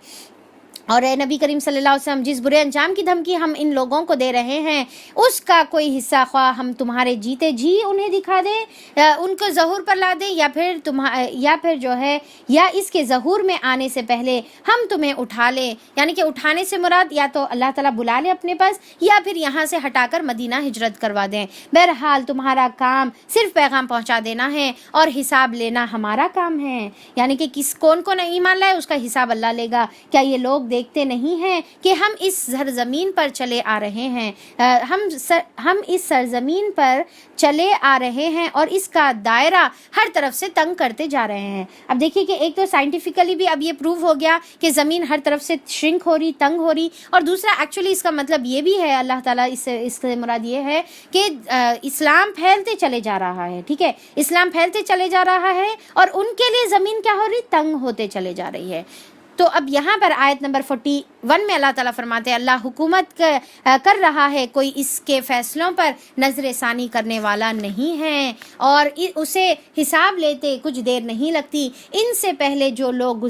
اور اے نبی کریم صلی اللہ علیہ وسلم، جس برے انجام کی دھمکی ہم ان لوگوں کو دے رہے ہیں اس کا کوئی حصہ خواہ ہم تمہارے جیتے جی انہیں دکھا دیں، ان کو ظہور پر لا دیں، یا پھر جو ہے یا اس کے ظہور میں آنے سے پہلے ہم تمہیں اٹھا لیں. یعنی کہ اٹھانے سے مراد یا تو اللہ تعالیٰ بلا لے اپنے پاس یا پھر یہاں سے ہٹا کر مدینہ ہجرت کروا دیں. بہرحال تمہارا کام صرف پیغام پہنچا دینا ہے اور حساب لینا ہمارا کام ہے. یعنی کہ کون ایمان لائے اس کا حساب اللہ لے گا. کیا یہ لوگ دیکھتے نہیں ہیں کہ ہم اس سرزمین پر چلے آ رہے ہیں، ہم اس سرزمین پر چلے آ رہے ہیں اور اس کا دائرہ ہر طرف سے تنگ کرتے جا رہے ہیں. اب دیکھیے کہ ایک تو سائنٹیفکلی بھی اب یہ پروو ہو گیا کہ زمین ہر طرف سے شرنک ہو رہی، تنگ ہو رہی، اور دوسرا ایکچولی اس کا مطلب یہ بھی ہے، اللہ تعالیٰ اس سے مراد یہ ہے کہ اسلام پھیلتے چلے جا رہا ہے. ٹھیک ہے، اسلام پھیلتے چلے جا رہا ہے اور ان کے لیے زمین کیا ہو رہی، تنگ ہوتے چلے جا رہی ہے. تو اب یہاں پر آیت نمبر 41 میں اللہ تعالیٰ فرماتے ہیں اللہ حکومت کر رہا ہے، کوئی اس کے فیصلوں پر نظر ثانی کرنے والا نہیں ہے اور اسے حساب لیتے کچھ دیر نہیں لگتی. ان سے پہلے جو لوگ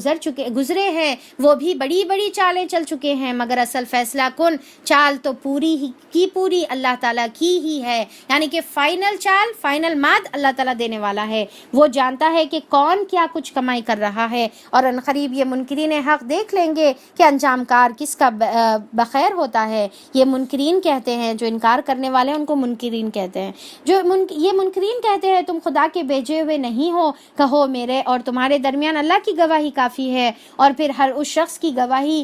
گزرے ہیں وہ بھی بڑی بڑی چالیں چل چکے ہیں، مگر اصل فیصلہ کن چال تو پوری اللہ تعالیٰ کی ہی ہے. یعنی کہ فائنل چال، فائنل ماد اللہ تعالیٰ دینے والا ہے. وہ جانتا ہے کہ کون کیا کچھ کمائی کر رہا ہے، اور عنقریب یہ منکرین حق دیکھ لیں گے کہ انجام کار کس کا بخیر ہوتا ہے. یہ منکرین کہتے ہیں، جو انکار کرنے والے ہیں ان کو منکرین کہتے ہیں. یہ منکرین کہتے ہیں تم خدا کے بھیجے ہوئے نہیں ہو، کہو میرے اور تمہارے درمیان اللہ کی گواہی کافی ہے، اور پھر ہر اس شخص کی گواہی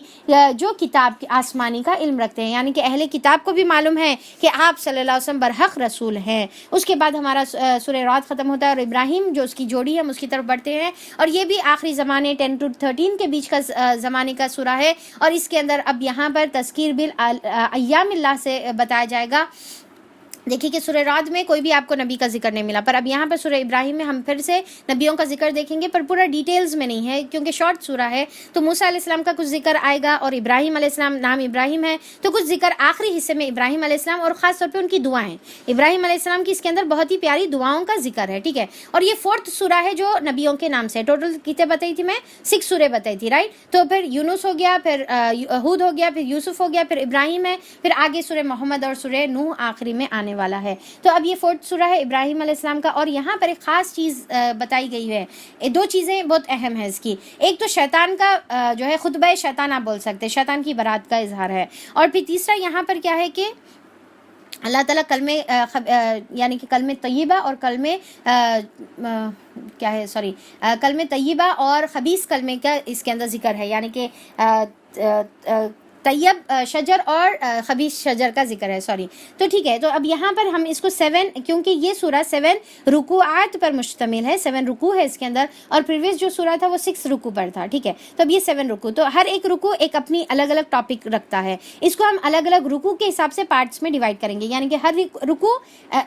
جو کتاب آسمانی کا علم رکھتے ہیں. یعنی کہ اہل کتاب کو بھی معلوم ہے کہ آپ صلی اللہ علیہ وسلم برحق رسول ہیں. اس کے بعد ہمارا سورہ رعد ختم ہوتا ہے اور ابراہیم جو اس کی جوڑی ہے ہم اس کی طرف بڑھتے ہیں، اور یہ بھی آخری زمانے 10 to 13 کے بیچ کا زمانے کا سورہ ہے. اور اس کے اندر اب یہاں پر تذکیر بالایام اللہ سے بتایا جائے گا. دیکھیے کہ سورہ رعد میں کوئی بھی آپ کو نبی کا ذکر نہیں ملا، پر اب یہاں پر سورہ ابراہیم میں ہم پھر سے نبیوں کا ذکر دیکھیں گے، پر پورا ڈیٹیلز میں نہیں ہے کیونکہ شارٹ سورہ ہے. تو موسیٰ علیہ السلام کا کچھ ذکر آئے گا، اور ابراہیم علیہ السلام، نام ابراہیم ہے تو کچھ ذکر آخری حصے میں ابراہیم علیہ السلام اور خاص طور پہ ان کی دعائیں. ابراہیم علیہ السلام کی اس کے اندر بہت ہی پیاری دعاؤں کا ذکر ہے. ٹھیک ہے، اور یہ 4th سورہ ہے جو نبیوں کے نام سے. ٹوٹل کتنے بتائی تھی میں؟ 6 سورے بتائی تھی، رائٹ. تو پھر یونس ہو گیا، پھر ہود ہو گیا، پھر یوسف ہو گیا، پھر ابراہیم ہے، پھر آگے سورہ محمد اور سورہ نوح آخری میں آنے والا ہے. تو اب یہ 4th سورہ ہے ابراہیم علیہ السلام کا. اور یہاں پر ایک خاص چیز بتائی گئی ہے. 2 چیزیں بہت اہم ہیں اس کی. ایک تو شیطان کا جو ہے خطبہ شیطان آپ بول سکتے، شیطان کی برات کا اظہار ہے. اور پھر تیسرا یہاں پر کیا ہے کہ اللہ تعالیٰ کلمے یعنی کہ کلمے طیبہ اور کلمے طیبہ اور خبیث کلمے کا اس کے اندر ذکر ہے. یعنی کہ طیب شجر اور خبیث شجر کا ذکر ہے. تو ٹھیک ہے، تو اب یہاں پر ہم اس کو 7، کیونکہ یہ سورہ 7 رکوعات پر مشتمل ہے، 7 رکوع ہے اس کے اندر، اور پریویس جو سورہ تھا وہ 6 رکوع پر تھا. ٹھیک ہے، تو اب یہ 7 رکوع، تو ہر ایک رکوع ایک اپنی الگ الگ ٹاپک رکھتا ہے. اس کو ہم الگ الگ رکوع کے حساب سے پارٹس میں ڈیوائڈ کریں گے. یعنی کہ ہر رکوع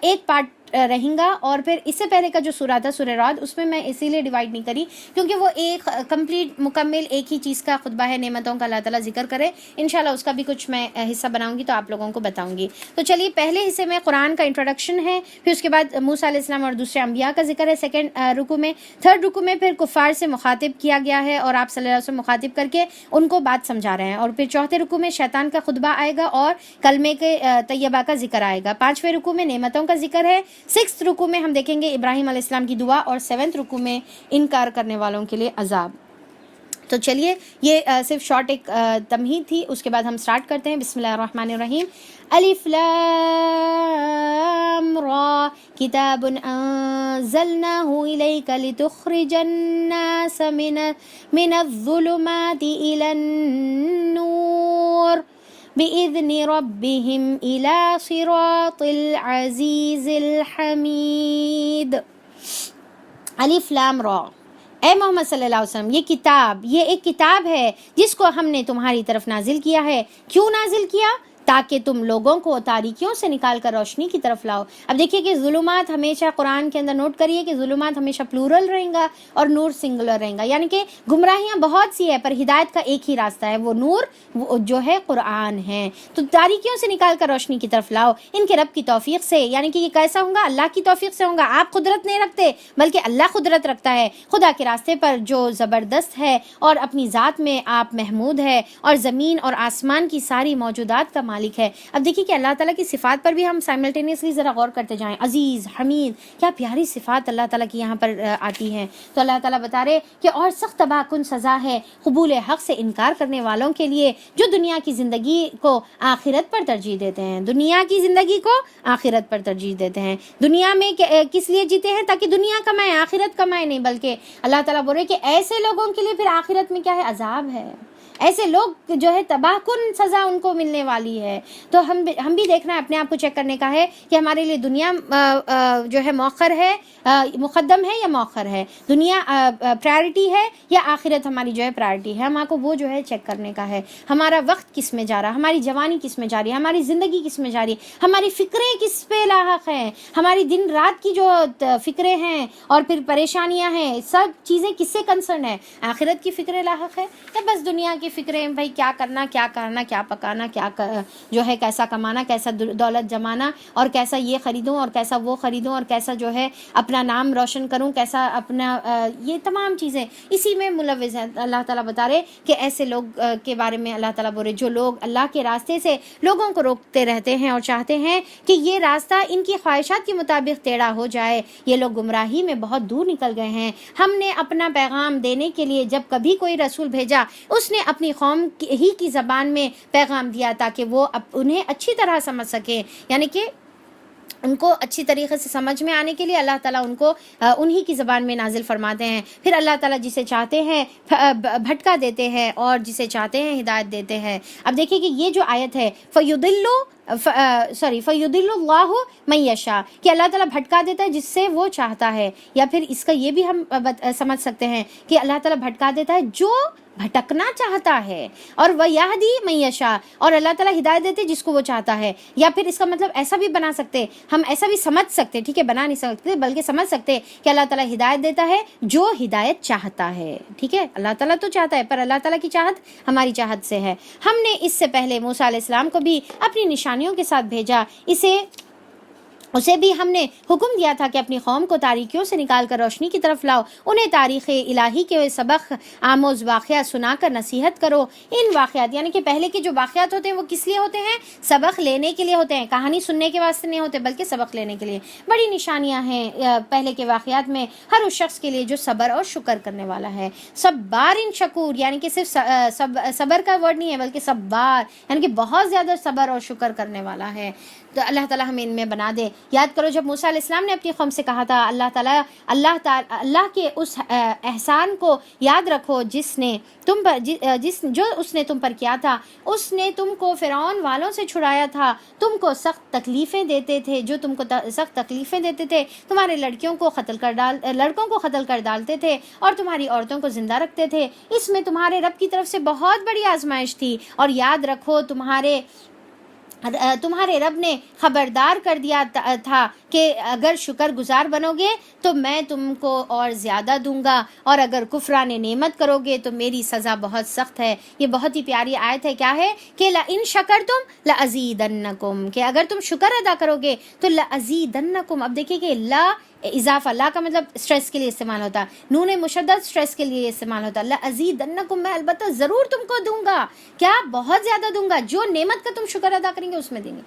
ایک پارٹ رہیں گا. اور پھر اس سے پہلے کا جو سورہ تھا سورہ رعد، اس میں اسی لیے ڈیوائڈ نہیں کری کیونکہ وہ ایک کمپلیٹ مکمل ایک ہی چیز کا خطبہ ہے، نعمتوں کا اللہ تعالیٰ ذکر کرے. انشاءاللہ اس کا بھی کچھ میں حصہ بناؤں گی تو آپ لوگوں کو بتاؤں گی. تو چلیے، پہلے حصے میں قرآن کا انٹروڈکشن ہے، پھر اس کے بعد موسیٰ علیہ السلام اور دوسرے انبیاء کا ذکر ہے 2nd رکوع میں. 3rd رکوع میں پھر کفار سے مخاطب کیا گیا ہے اور آپ صلی اللہ علیہ وسلم مخاطب کر کے ان کو بات سمجھا رہے ہیں. اور پھر 4تھے رکوع میں شیطان کا خطبہ آئے گا اور کلمے کے طیبہ کا ذکر آئے گا. 5ویں رکوع میں نعمتوں کا ذکر ہے. 6th رکوع میں ہم دیکھیں گے ابراہیم علیہ السلام کی دعا، اور 7th رکوع میں انکار کرنے والوں کے لیے عذاب. تو چلیے، یہ صرف شارٹ ایک تمہید تھی. اس کے بعد ہم سٹارٹ کرتے ہیں. بسم اللہ الرحمن الرحیم. الف لام را کتاب انزلناه الیک لتخرج الناس من الظلمات الى النور بإذن ربهم إلى صراط العزيز الحميد. الف لام را، اے محمد صلی اللہ علیہ وسلم یہ کتاب، یہ ایک کتاب ہے جس کو ہم نے تمہاری طرف نازل کیا ہے۔ کیوں نازل کیا؟ تاکہ تم لوگوں کو تاریکیوں سے نکال کر روشنی کی طرف لاؤ۔ اب دیکھیے کہ ظلمات ہمیشہ قرآن کے اندر نوٹ کریے کہ ظلمات ہمیشہ پلورل رہیں گا اور نور سنگولر رہیں گا، یعنی کہ گمراہیاں بہت سی ہے پر ہدایت کا ایک ہی راستہ ہے، وہ نور جو ہے قرآن ہے۔ تو تاریکیوں سے نکال کر روشنی کی طرف لاؤ ان کے رب کی توفیق سے، یعنی کہ یہ کیسا ہوگا؟ اللہ کی توفیق سے ہوگا۔ آپ قدرت نہیں رکھتے بلکہ اللہ قدرت رکھتا ہے۔ خدا کے راستے پر جو زبردست ہے اور اپنی ذات میں آپ محمود ہے اور زمین اور آسمان کی ساری موجودات کا مالک ہے۔ اب دیکھیے کہ اللہ تعالیٰ کی صفات پر بھی ہم سائملٹینیسلی ذرا غور کرتے جائیں۔ عزیز، حمید، کیا پیاری صفات اللہ تعالیٰ کی یہاں پر آتی ہیں۔ تو اللہ تعالیٰ بتا رہے کہ اور سخت تباہ کن سزا ہے قبول حق سے انکار کرنے والوں کے لیے جو دنیا کی زندگی کو آخرت پر ترجیح دیتے ہیں۔ دنیا کی زندگی کو آخرت پر ترجیح دیتے ہیں۔ دنیا میں کس لیے جیتے ہیں؟ تاکہ دنیا کمائیں، آخرت کمائیں نہیں، بلکہ اللہ تعالیٰ بول رہے کہ ایسے لوگوں کے لیے پھر آخرت میں کیا ہے؟ عذاب ہے۔ ایسے لوگ جو ہے تباہ کن سزا ان کو ملنے والی ہے۔ تو ہم بھی دیکھنا ہے، اپنے آپ کو چیک کرنے کا ہے کہ ہمارے لیے دنیا جو ہے مؤخر ہے، مقدم ہے یا مؤخر ہے، دنیا پرائرٹی ہے یا آخرت ہماری جو ہے پرائرٹی ہے۔ ہم کو وہ جو ہے چیک کرنے کا ہے، ہمارا وقت کس میں جا رہا، ہماری جوانی کس میں جا رہی ہے، ہماری زندگی کس میں جا رہی ہے، ہماری فکریں کس پہ لاحق ہیں، ہماری دن رات کی جو فکریں ہیں اور پھر پریشانیاں ہیں، سب چیزیں کس سے کنسرن ہے؟ آخرت کی فکریں لاحق ہے یا بس دنیا کی فکریں؟ بھائی کیا کرنا، کیا کرنا، کیا پکانا، کیا جو ہے کیسا کمانا، کیسا دولت جمانا، اور کیسا یہ خریدوں اور کیسا وہ خریدوں، اور کیسا جو ہے اپنا نام روشن کروں، کیسا اپنا یہ تمام چیزیں اسی میں ملوث ہیں۔ اللہ تعالیٰ بتا رہے کہ ایسے لوگ کے بارے میں اللہ تعالیٰ بول رہے جو لوگ اللہ کے راستے سے لوگوں کو روکتے رہتے ہیں اور چاہتے ہیں کہ یہ راستہ ان کی خواہشات کے مطابق ٹیڑھا ہو جائے، یہ لوگ گمراہی میں بہت دور نکل گئے ہیں۔ ہم نے اپنا پیغام دینے کے لیے جب کبھی کوئی رسول بھیجا، اس نے اپنی قوم ہی کی زبان میں پیغام دیا تاکہ وہ انہیں اچھی طرح سمجھ سکے، یعنی کہ ان کو اچھی طریقے سے سمجھ میں آنے کے لیے اللہ تعالیٰ ان کو انہی کی زبان میں نازل فرماتے ہیں۔ پھر اللہ تعالیٰ جسے چاہتے ہیں بھٹکا دیتے ہیں اور جسے چاہتے ہیں ہدایت دیتے ہیں۔ اب دیکھیے کہ یہ جو آیت ہے فَيُضِلُّ اللَّهُ مَن يَشَاءُ، کہ اللہ تعالیٰ بھٹکا دیتا ہے جس سے وہ چاہتا ہے، یا پھر اس کا یہ بھی ہم سمجھ سکتے ہیں کہ اللہ تعالیٰ بھٹکا دیتا ہے جو بھٹکنا چاہتا ہے، اور وَيَهْدِي مَن يَشَاءُ، اور اللہ تعالیٰ ہدایت دیتے جس کو وہ چاہتا ہے۔ یا پھر اس کا مطلب ایسا بھی بنا سکتے، ہم ایسا بھی سمجھ سکتے، ٹھیک ہے، بنا نہیں سکتے بلکہ سمجھ سکتے کہ اللہ تعالیٰ ہدایت دیتا ہے جو ہدایت چاہتا ہے، ٹھیک ہے۔ اللہ تعالیٰ تو چاہتا ہے پر اللہ تعالیٰ کی چاہت ہماری چاہت سے ہے۔ ہم نے اس سے پہلے موسیٰ علیہ السلام کو بھی اپنی نشانیوں کے ساتھ بھیجا، اسے بھی ہم نے حکم دیا تھا کہ اپنی قوم کو تاریکیوں سے نکال کر روشنی کی طرف لاؤ، انہیں تاریخ الہی کے سبق آموز واقعات سنا کر نصیحت کرو۔ ان واقعات یعنی کہ پہلے کے جو واقعات ہوتے ہیں وہ کس لیے ہوتے ہیں؟ سبق لینے کے لیے ہوتے ہیں، کہانی سننے کے واسطے نہیں ہوتے بلکہ سبق لینے کے لیے۔ بڑی نشانیاں ہیں پہلے کے واقعات میں ہر اس شخص کے لیے جو صبر اور شکر کرنے والا ہے۔ صبارن شکور، یعنی کہ صرف صبر کا ورڈ نہیں ہے بلکہ صبار، یعنی کہ بہت زیادہ صبر اور شکر کرنے والا ہے۔ تو اللہ تعالیٰ ہمیں ان میں بنا دے۔ یاد کرو جب موسیٰ علیہ السلام نے اپنی قوم سے کہا تھا اللہ کے اس احسان کو یاد رکھو جس نے تم پر جو اس نے تم پر کیا تھا، اس نے تم کو فرعون والوں سے چھڑایا تھا، تم کو سخت تکلیفیں دیتے تھے، جو تم کو سخت تکلیفیں دیتے تھے، تمہارے لڑکوں کو قتل کر ڈالتے تھے اور تمہاری عورتوں کو زندہ رکھتے تھے۔ اس میں تمہارے رب کی طرف سے بہت بڑی آزمائش تھی، اور یاد رکھو تمہارے رب نے خبردار کر دیا تھا کہ اگر شکر گزار بنو گے تو میں تم کو اور زیادہ دوں گا، اور اگر کفران نعمت کرو گے تو میری سزا بہت سخت ہے۔ یہ بہت ہی پیاری آیت ہے، کیا ہے کہ لَإِن شَكَرْتُمْ لَأَزِيدَنَّكُمْ، کہ اگر تم شکر ادا کرو گے تو لَأَزِيدَنَّكُمْ۔ اب دیکھیے کہ اضافہ لا کا مطلب اسٹریس کے لیے استعمال ہوتا، نون مشدد اسٹریس کے لیے استعمال ہوتا، لَأَزِيدَنَّكُمْ، میں البتہ ضرور تم کو دوں گا، کیا بہت زیادہ دوں گا، جو نعمت کا تم شکر ادا کریں گے اس میں دیں گے۔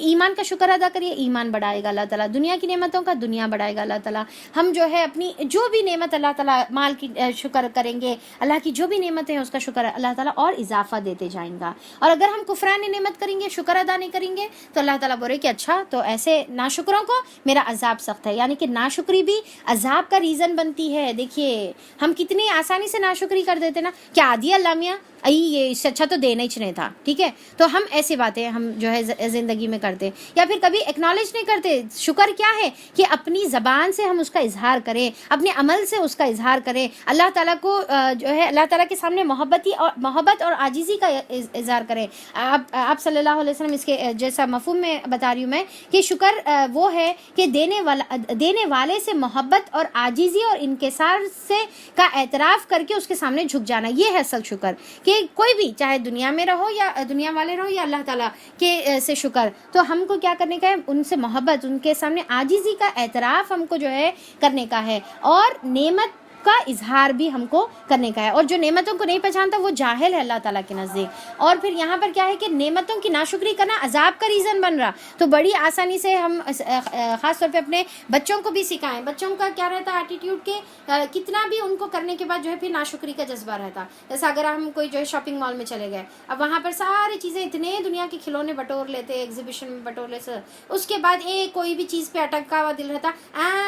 ایمان کا شکر ادا کریے، ایمان بڑھائے گا اللہ تعالیٰ، دنیا کی نعمتوں کا دنیا بڑھائے گا اللہ تعالیٰ۔ ہم جو ہے اپنی جو بھی نعمت اللہ تعالیٰ مال کی شکر کریں گے، اللہ کی جو بھی نعمتیں ہیں اس کا شکر اللہ تعالیٰ اور اضافہ دیتے جائیں گا۔ اور اگر ہم کفران نعمت کریں گے، شکر ادا نہیں کریں گے، تو اللہ تعالیٰ بولے کہ اچھا تو ایسے ناشکروں کو میرا عذاب سخت ہے، یعنی کہ ناشکری بھی عذاب کا ریزن بنتی ہے۔ دیکھیے ہم کتنی آسانی سے ناشکری کر دیتے نا، کیا عادی اللامیہ یہ اس سے اچھا تو دینا ہی نہیں تھا، ٹھیک ہے. تو ہم ایسی باتیں ہم جو ہے زندگی میں کرتے، یا پھر کبھی ایکنالج نہیں کرتے. شکر کیا ہے کہ اپنی زبان سے ہم اس کا اظہار کریں، اپنے عمل سے اس کا اظہار کریں، اللہ تعالیٰ کو جو ہے اللہ تعالیٰ کے سامنے محبت اور عاجزی کا اظہار کریں. آپ صلی اللہ علیہ وسلم اس کے جیسا مفہوم میں بتا رہی ہوں میں کہ شکر وہ ہے کہ دینے والے سے محبت اور عاجزی اور انکسار سے کا اعتراف کر کے اس کے سامنے جھک جانا. یہ ہے اصل شکر، کہ کوئی بھی چاہے دنیا میں رہو یا دنیا والے رہو یا اللہ تعالیٰ کے سے شکر. تو ہم کو کیا کرنے کا ہے؟ ان سے محبت، ان کے سامنے عاجزی کا اعتراف ہم کو جو ہے کرنے کا ہے، اور نعمت کا اظہار بھی ہم کو کرنے کا ہے. اور جو نعمتوں کو نہیں پہچانتا وہ جاہل ہے اللہ تعالیٰ کے نزدیک. اور پھر یہاں پر کیا ہے کہ نعمتوں کی ناشکری کرنا عذاب کا ریزن بن رہا. تو بڑی آسانی سے ہم خاص طور پہ اپنے بچوں کو بھی سکھائیں. بچوں کا کیا رہتا ہے ایٹیٹیوڈ کے کتنا بھی ان کو کرنے کے بعد جو ہے پھر ناشکری کا جذبہ رہتا. جیسا اگر ہم کوئی جو ہے شاپنگ مال میں چلے گئے، اب وہاں پر ساری چیزیں اتنے دنیا کے کھلونے بٹور لیتے، ایگزیبیشن میں بٹور لیتے، اس کے بعد کوئی بھی چیز پہ اٹکا ہوا دل رہتا،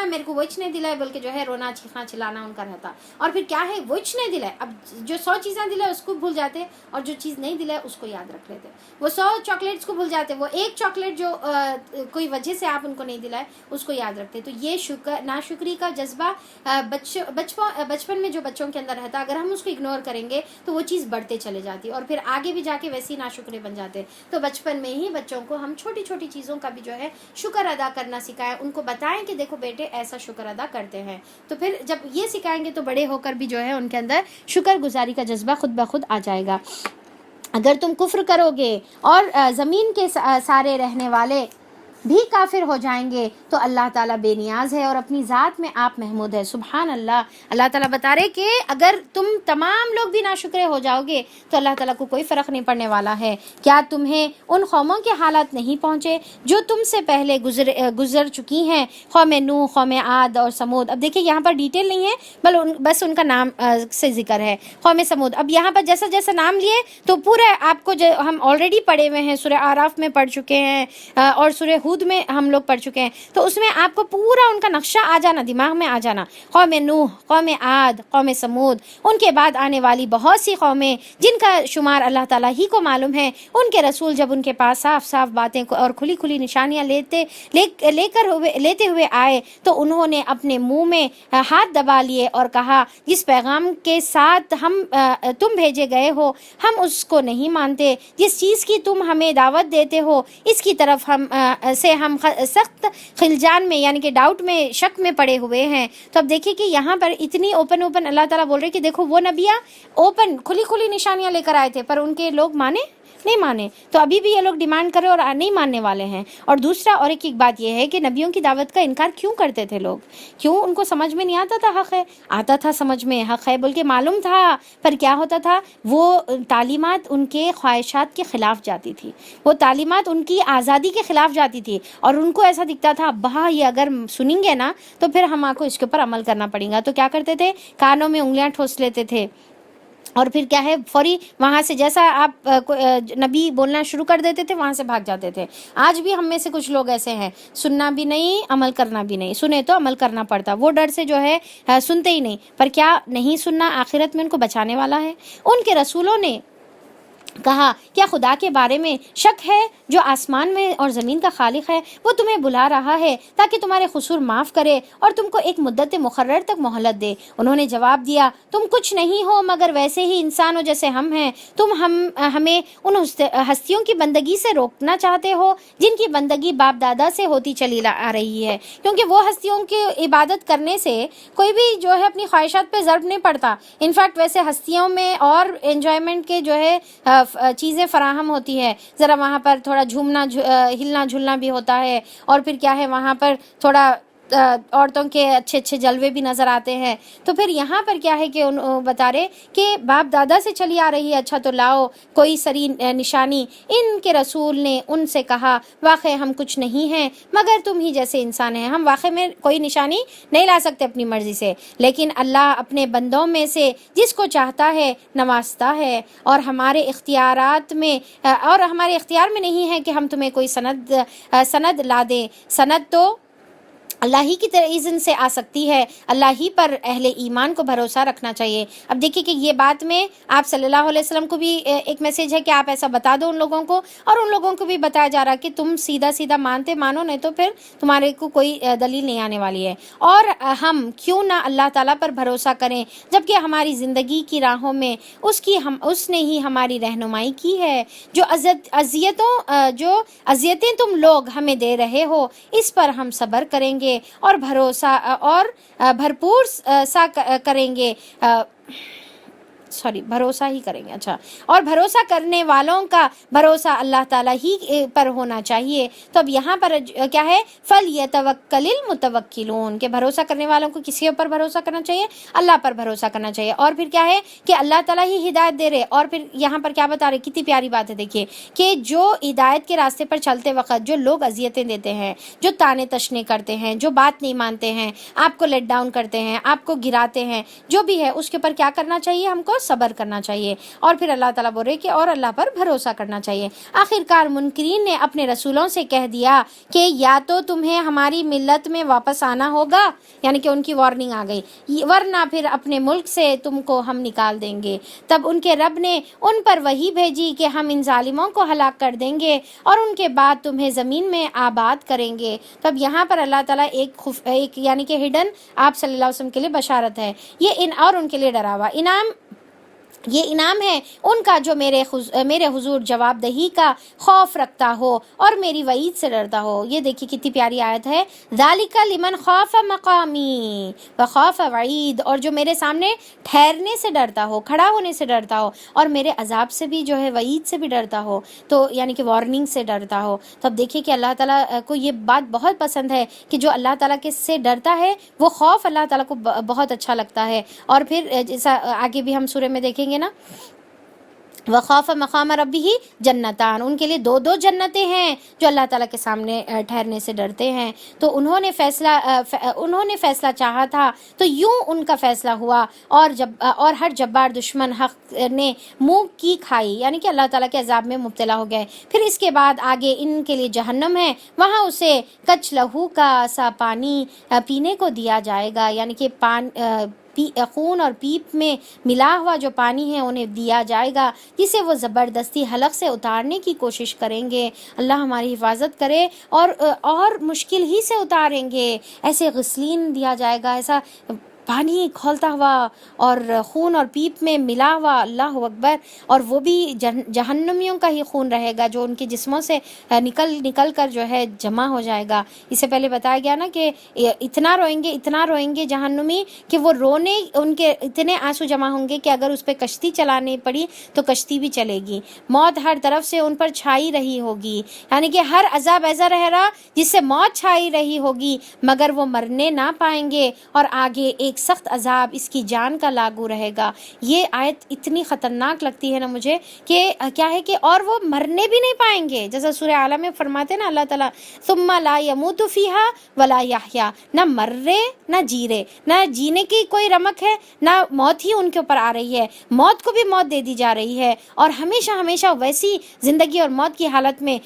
میرے کو وہی نہیں دلا ہے، بلکہ جو ہے رونا چیخنا چلانا ان کا رہتا. اور پھر کیا ہے، وہی نہیں دلا ہے. اب جو 100 چیزیں دلا ہے اس کو بھول جاتے، اور جو چیز نہیں دلا ہے اس کو یاد رکھ لیتے. وہ 100 چاکلیٹس کو بھول جاتے، وہ ایک چاکلیٹ جو کوئی وجہ سے آپ ان کو نہیں دلائے اس کو یاد رکھتے. تو یہ ناشکری کا جذبہ بچپن میں جو بچوں کے اندر رہتا، اگر ہم اس کو اگنور کریں گے تو وہ چیز بڑھتے چلے جاتی، اور پھر آگے بھی جا کے ویسے ہی ناشکرے بن جاتے. تو بچپن میں ہی بچوں کو ہم چھوٹی چھوٹی چیزوں کا بھی جو ہے شکر ادا کرنا سکھائیں. ان کو بتائیں کہ دیکھو بیٹے ایسا شکر ادا کرتے ہیں. تو پھر جب یہ سکھائیں گے تو بڑے ہو کر بھی جو ہے ان کے اندر شکر گزاری کا جذبہ خود بخود آ جائے گا. اگر تم کفر کرو گے اور زمین کے سارے رہنے والے بھی کافر ہو جائیں گے تو اللہ تعالیٰ بے نیاز ہے اور اپنی ذات میں آپ محمود ہے. سبحان اللہ. اللہ تعالیٰ بتا رہے کہ اگر تم تمام لوگ بھی ناشکرے ہو جاؤ گے تو اللہ تعالیٰ کو کوئی فرق نہیں پڑنے والا ہے. کیا تمہیں ان قوموں کے حالات نہیں پہنچے جو تم سے پہلے گزر چکی ہیں، قوم نوح، قوم عاد اور سمود. اب دیکھیں یہاں پر ڈیٹیل نہیں ہے، بس ان کا نام سے ذکر ہے، قوم سمود. اب یہاں پر جیسا جیسا نام لیے تو پورا آپ کو جو ہم آلریڈی پڑھے ہوئے ہیں، سورہ آراف میں پڑھ چکے ہیں اور سورہ ہود میں ہم لوگ پڑھ چکے ہیں، تو اس میں آپ کو پورا ان کا نقشہ آ جانا، دماغ میں آ جانا. قوم نوح، قوم عاد، قوم سمود، ان کے بعد آنے والی بہت سی قومیں جن کا شمار اللہ تعالیٰ ہی کو معلوم ہے. ان کے رسول جب ان کے پاس صاف صاف باتیں اور کھلی کھلی نشانیاں لیتے ہوئے آئے تو انہوں نے اپنے منہ میں ہاتھ دبا لیے اور کہا جس پیغام کے ساتھ تم بھیجے گئے ہو ہم اس کو نہیں مانتے. جس چیز کی تم ہمیں دعوت دیتے ہو اس کی طرف ہم سخت خلجان میں یعنی کہ ڈاؤٹ میں، شک میں پڑے ہوئے ہیں. تو اب دیکھیں کہ یہاں پر اتنی اوپن اللہ تعالیٰ بول رہے کہ دیکھو وہ نبیاں اوپن کھلی کھلی نشانیاں لے کر آئے تھے، پر ان کے لوگ نہیں مانے. تو ابھی بھی یہ لوگ ڈیمانڈ کرے اور نہیں ماننے والے ہیں. اور دوسرا اور ایک بات یہ ہے کہ نبیوں کی دعوت کا انکار کیوں کرتے تھے لوگ؟ کیوں؟ ان کو سمجھ میں نہیں آتا تھا حق ہے، آتا تھا سمجھ میں حق ہے بول کے معلوم تھا، پر کیا ہوتا تھا وہ تعلیمات ان کے خواہشات کے خلاف جاتی تھی، وہ تعلیمات ان کی آزادی کے خلاف جاتی تھی، اور ان کو ایسا دکھتا تھا یہ اگر سنیں گے نا تو پھر ہم کو اس کے اوپر عمل کرنا پڑے گا. تو کیا کرتے تھے؟ کانوں میں انگلیاں ٹھوس لیتے تھے، اور پھر کیا ہے فوری وہاں سے جیسا آپ نبی بولنا شروع کر دیتے تھے وہاں سے بھاگ جاتے تھے. آج بھی ہم میں سے کچھ لوگ ایسے ہیں، سننا بھی نہیں عمل کرنا بھی نہیں، سنے تو عمل کرنا پڑتا، وہ ڈر سے جو ہے سنتے ہی نہیں. پر کیا نہیں سننا آخرت میں ان کو بچانے والا ہے؟ ان کے رسولوں نے کہا کیا خدا کے بارے میں شک ہے جو آسمان میں اور زمین کا خالق ہے؟ وہ تمہیں بلا رہا ہے تاکہ تمہارے قصور معاف کرے اور تم کو ایک مدت مقرر تک مہلت دے. انہوں نے جواب دیا تم کچھ نہیں ہو مگر ویسے ہی انسان ہو جیسے ہم ہیں. تم ہمیں ان ہستیوں کی بندگی سے روکنا چاہتے ہو جن کی بندگی باپ دادا سے ہوتی چلی آ رہی ہے، کیونکہ وہ ہستیوں کی عبادت کرنے سے کوئی بھی جو ہے اپنی خواہشات پہ ضرب نہیں پڑتا. انفیکٹ ویسے ہستیوں میں اور انجوائمنٹ کے جو ہے چیزیں فراہم ہوتی ہے، ذرا وہاں پر تھوڑا جھومنا ہلنا جھولنا بھی ہوتا ہے، اور پھر کیا ہے وہاں پر تھوڑا عورتوں کے اچھے اچھے جلوے بھی نظر آتے ہیں. تو پھر یہاں پر کیا ہے کہ بتا رہے کہ باپ دادا سے چلی آ رہی ہے، اچھا تو لاؤ کوئی سری نشانی. ان کے رسول نے ان سے کہا واقع ہم کچھ نہیں ہیں مگر تم ہی جیسے انسان ہیں. ہم واقع میں کوئی نشانی نہیں لا سکتے اپنی مرضی سے، لیکن اللہ اپنے بندوں میں سے جس کو چاہتا ہے نوازتا ہے، اور ہمارے اختیار میں نہیں ہے کہ ہم تمہیں کوئی سند لا دیں. سند تو اللہ ہی کی اذن سے آ سکتی ہے، اللہ ہی پر اہل ایمان کو بھروسہ رکھنا چاہیے۔ اب دیکھیے کہ یہ بات میں آپ صلی اللہ علیہ وسلم کو بھی ایک میسیج ہے کہ آپ ایسا بتا دو ان لوگوں کو، اور ان لوگوں کو بھی بتایا جا رہا کہ تم سیدھا سیدھا مانو، نہیں تو پھر تمہارے کو کوئی دلیل نہیں آنے والی ہے۔ اور ہم کیوں نہ اللہ تعالیٰ پر بھروسہ کریں، جبکہ ہماری زندگی کی راہوں میں اس نے ہی ہماری رہنمائی کی ہے۔ جو اذیتیں تم لوگ ہمیں دے رہے ہو، اس پر ہم صبر کریں گے اور بھرپور سا کریں گے، بھروسہ ہی کریں گے، اچھا، اور بھروسہ کرنے والوں کا بھروسہ اللہ تعالیٰ ہی پر ہونا چاہیے۔ تو اب یہاں پر کیا ہے، فَلْيَتَوَكَّلِ الْمُتَوَكِّلُونَ، کہ بھروسہ کرنے والوں کو کسی اوپر بھروسہ کرنا چاہیے، اللہ پر بھروسہ کرنا چاہیے۔ اور پھر کیا ہے کہ اللہ تعالیٰ ہی ہدایت دے رہے، اور پھر یہاں پر کیا بتا رہے، کتنی پیاری بات ہے، دیکھیے کہ جو ہدایت کے راستے پر چلتے وقت جو لوگ اذیتیں دیتے ہیں، جو تانے تشنے کرتے ہیں، جو بات نہیں مانتے ہیں، آپ کو لیٹ ڈاؤن کرتے ہیں، آپ کو گراتے ہیں، جو بھی ہے اس کے اوپر کیا کرنا چاہیے، ہم کو صبر کرنا چاہیے۔ اور پھر اللہ تعالیٰ بول رہے کہ اور اللہ پر بھروسہ کرنا چاہیے۔ آخرکار منکرین نے اپنے رسولوں سے کہہ دیا کہ یا تو تمہیں ہماری ملت میں واپس آنا ہوگا، یعنی کہ ان کی وارننگ آ گئی، ورنہ پھر اپنے ملک سے تم کو ہم نکال دیں گے۔ تب ان کے رب نے ان پر وحی بھیجی کہ ہم ان ظالموں کو ہلاک کر دیں گے اور ان کے بعد تمہیں زمین میں آباد کریں گے۔ تب یہاں پر اللہ تعالیٰ ایک یعنی کہ ہڈن آپ صلی اللہ علیہ وسلم کے لیے بشارت ہے، یہ اور ان کے لیے ڈراوا یہ انعام ہے ان کا جو میرے حضور جواب دہی کا خوف رکھتا ہو اور میری وعید سے ڈرتا ہو۔ یہ دیکھیے کتنی پیاری آیت ہے، ذالک لمن خاف مقامی وخاف وعید، اور جو میرے سامنے ٹھہرنے سے ڈرتا ہو، کھڑا ہونے سے ڈرتا ہو، اور میرے عذاب سے بھی جو ہے وعید سے بھی ڈرتا ہو، تو یعنی کہ وارننگ سے ڈرتا ہو۔ تو اب دیکھیے کہ اللہ تعالیٰ کو یہ بات بہت پسند ہے کہ جو اللہ تعالیٰ کے سے ڈرتا ہے وہ خوف اللہ تعالیٰ کو بہت اچھا لگتا ہے۔ اور پھر جیسا آگے بھی ہم سورہ میں دیکھیں گے نا، وخاف مقام ربہ جنتان، ان کے لیے دو جنتیں ہیں جو اللہ تعالیٰ کے سامنے ٹھہرنے سے ڈرتے ہیں۔ تو انہوں نے فیصلہ چاہا تھا تو یوں ان کا فیصلہ ہوا، اور ہر جبار دشمن حق نے منہ کی کھائی، یعنی کہ اللہ تعالیٰ کے عذاب میں مبتلا ہو گئے۔ پھر اس کے بعد آگے ان کے لیے جہنم ہے، وہاں اسے کچ لہو کا سا پانی پینے کو دیا جائے گا، یعنی کہ خون اور پیپ میں ملا ہوا جو پانی ہے انہیں دیا جائے گا، جسے وہ زبردستی حلق سے اتارنے کی کوشش کریں گے۔ اللہ ہماری حفاظت کرے، اور مشکل ہی سے اتاریں گے۔ ایسے غسلین دیا جائے گا، ایسا پانی کھولتا ہوا اور خون اور پیپ میں ملا ہوا، اللہ اکبر، اور وہ بھی جہنمیوں کا ہی خون رہے گا جو ان کے جسموں سے نکل کر جو ہے جمع ہو جائے گا۔ اس سے پہلے بتایا گیا نا کہ اتنا روئیں گے جہنمی کہ وہ رونے، ان کے اتنے آنسو جمع ہوں گے کہ اگر اس پہ کشتی چلانے پڑی تو کشتی بھی چلے گی۔ موت ہر طرف سے ان پر چھائی رہی ہوگی، یعنی کہ ہر عذاب ایسا رہے گا جس سے موت چھائی رہی ہوگی، مگر وہ مرنے نہ پائیں گے، اور آگے ایک سخت عذاب اس کی جان کا لاگو رہے گا۔ یہ آیت اتنی خطرناک لگتی ہے نا مجھے کہ کیا ہے کہ اور وہ مرنے بھی نہیں پائیں گے، جیسا سورہ اعلیٰ میں فرماتے ہیں نا اللہ تعالیٰ، ثم لا يموت فيها ولا يحيا، نہ مر رہے نہ جی رہے، نہ جینے کی کوئی رمق ہے، نہ موت ہی ان کے اوپر آ رہی ہے، موت کو بھی موت دے دی جا رہی ہے، اور ہمیشہ ویسی زندگی اور موت کی حالت میں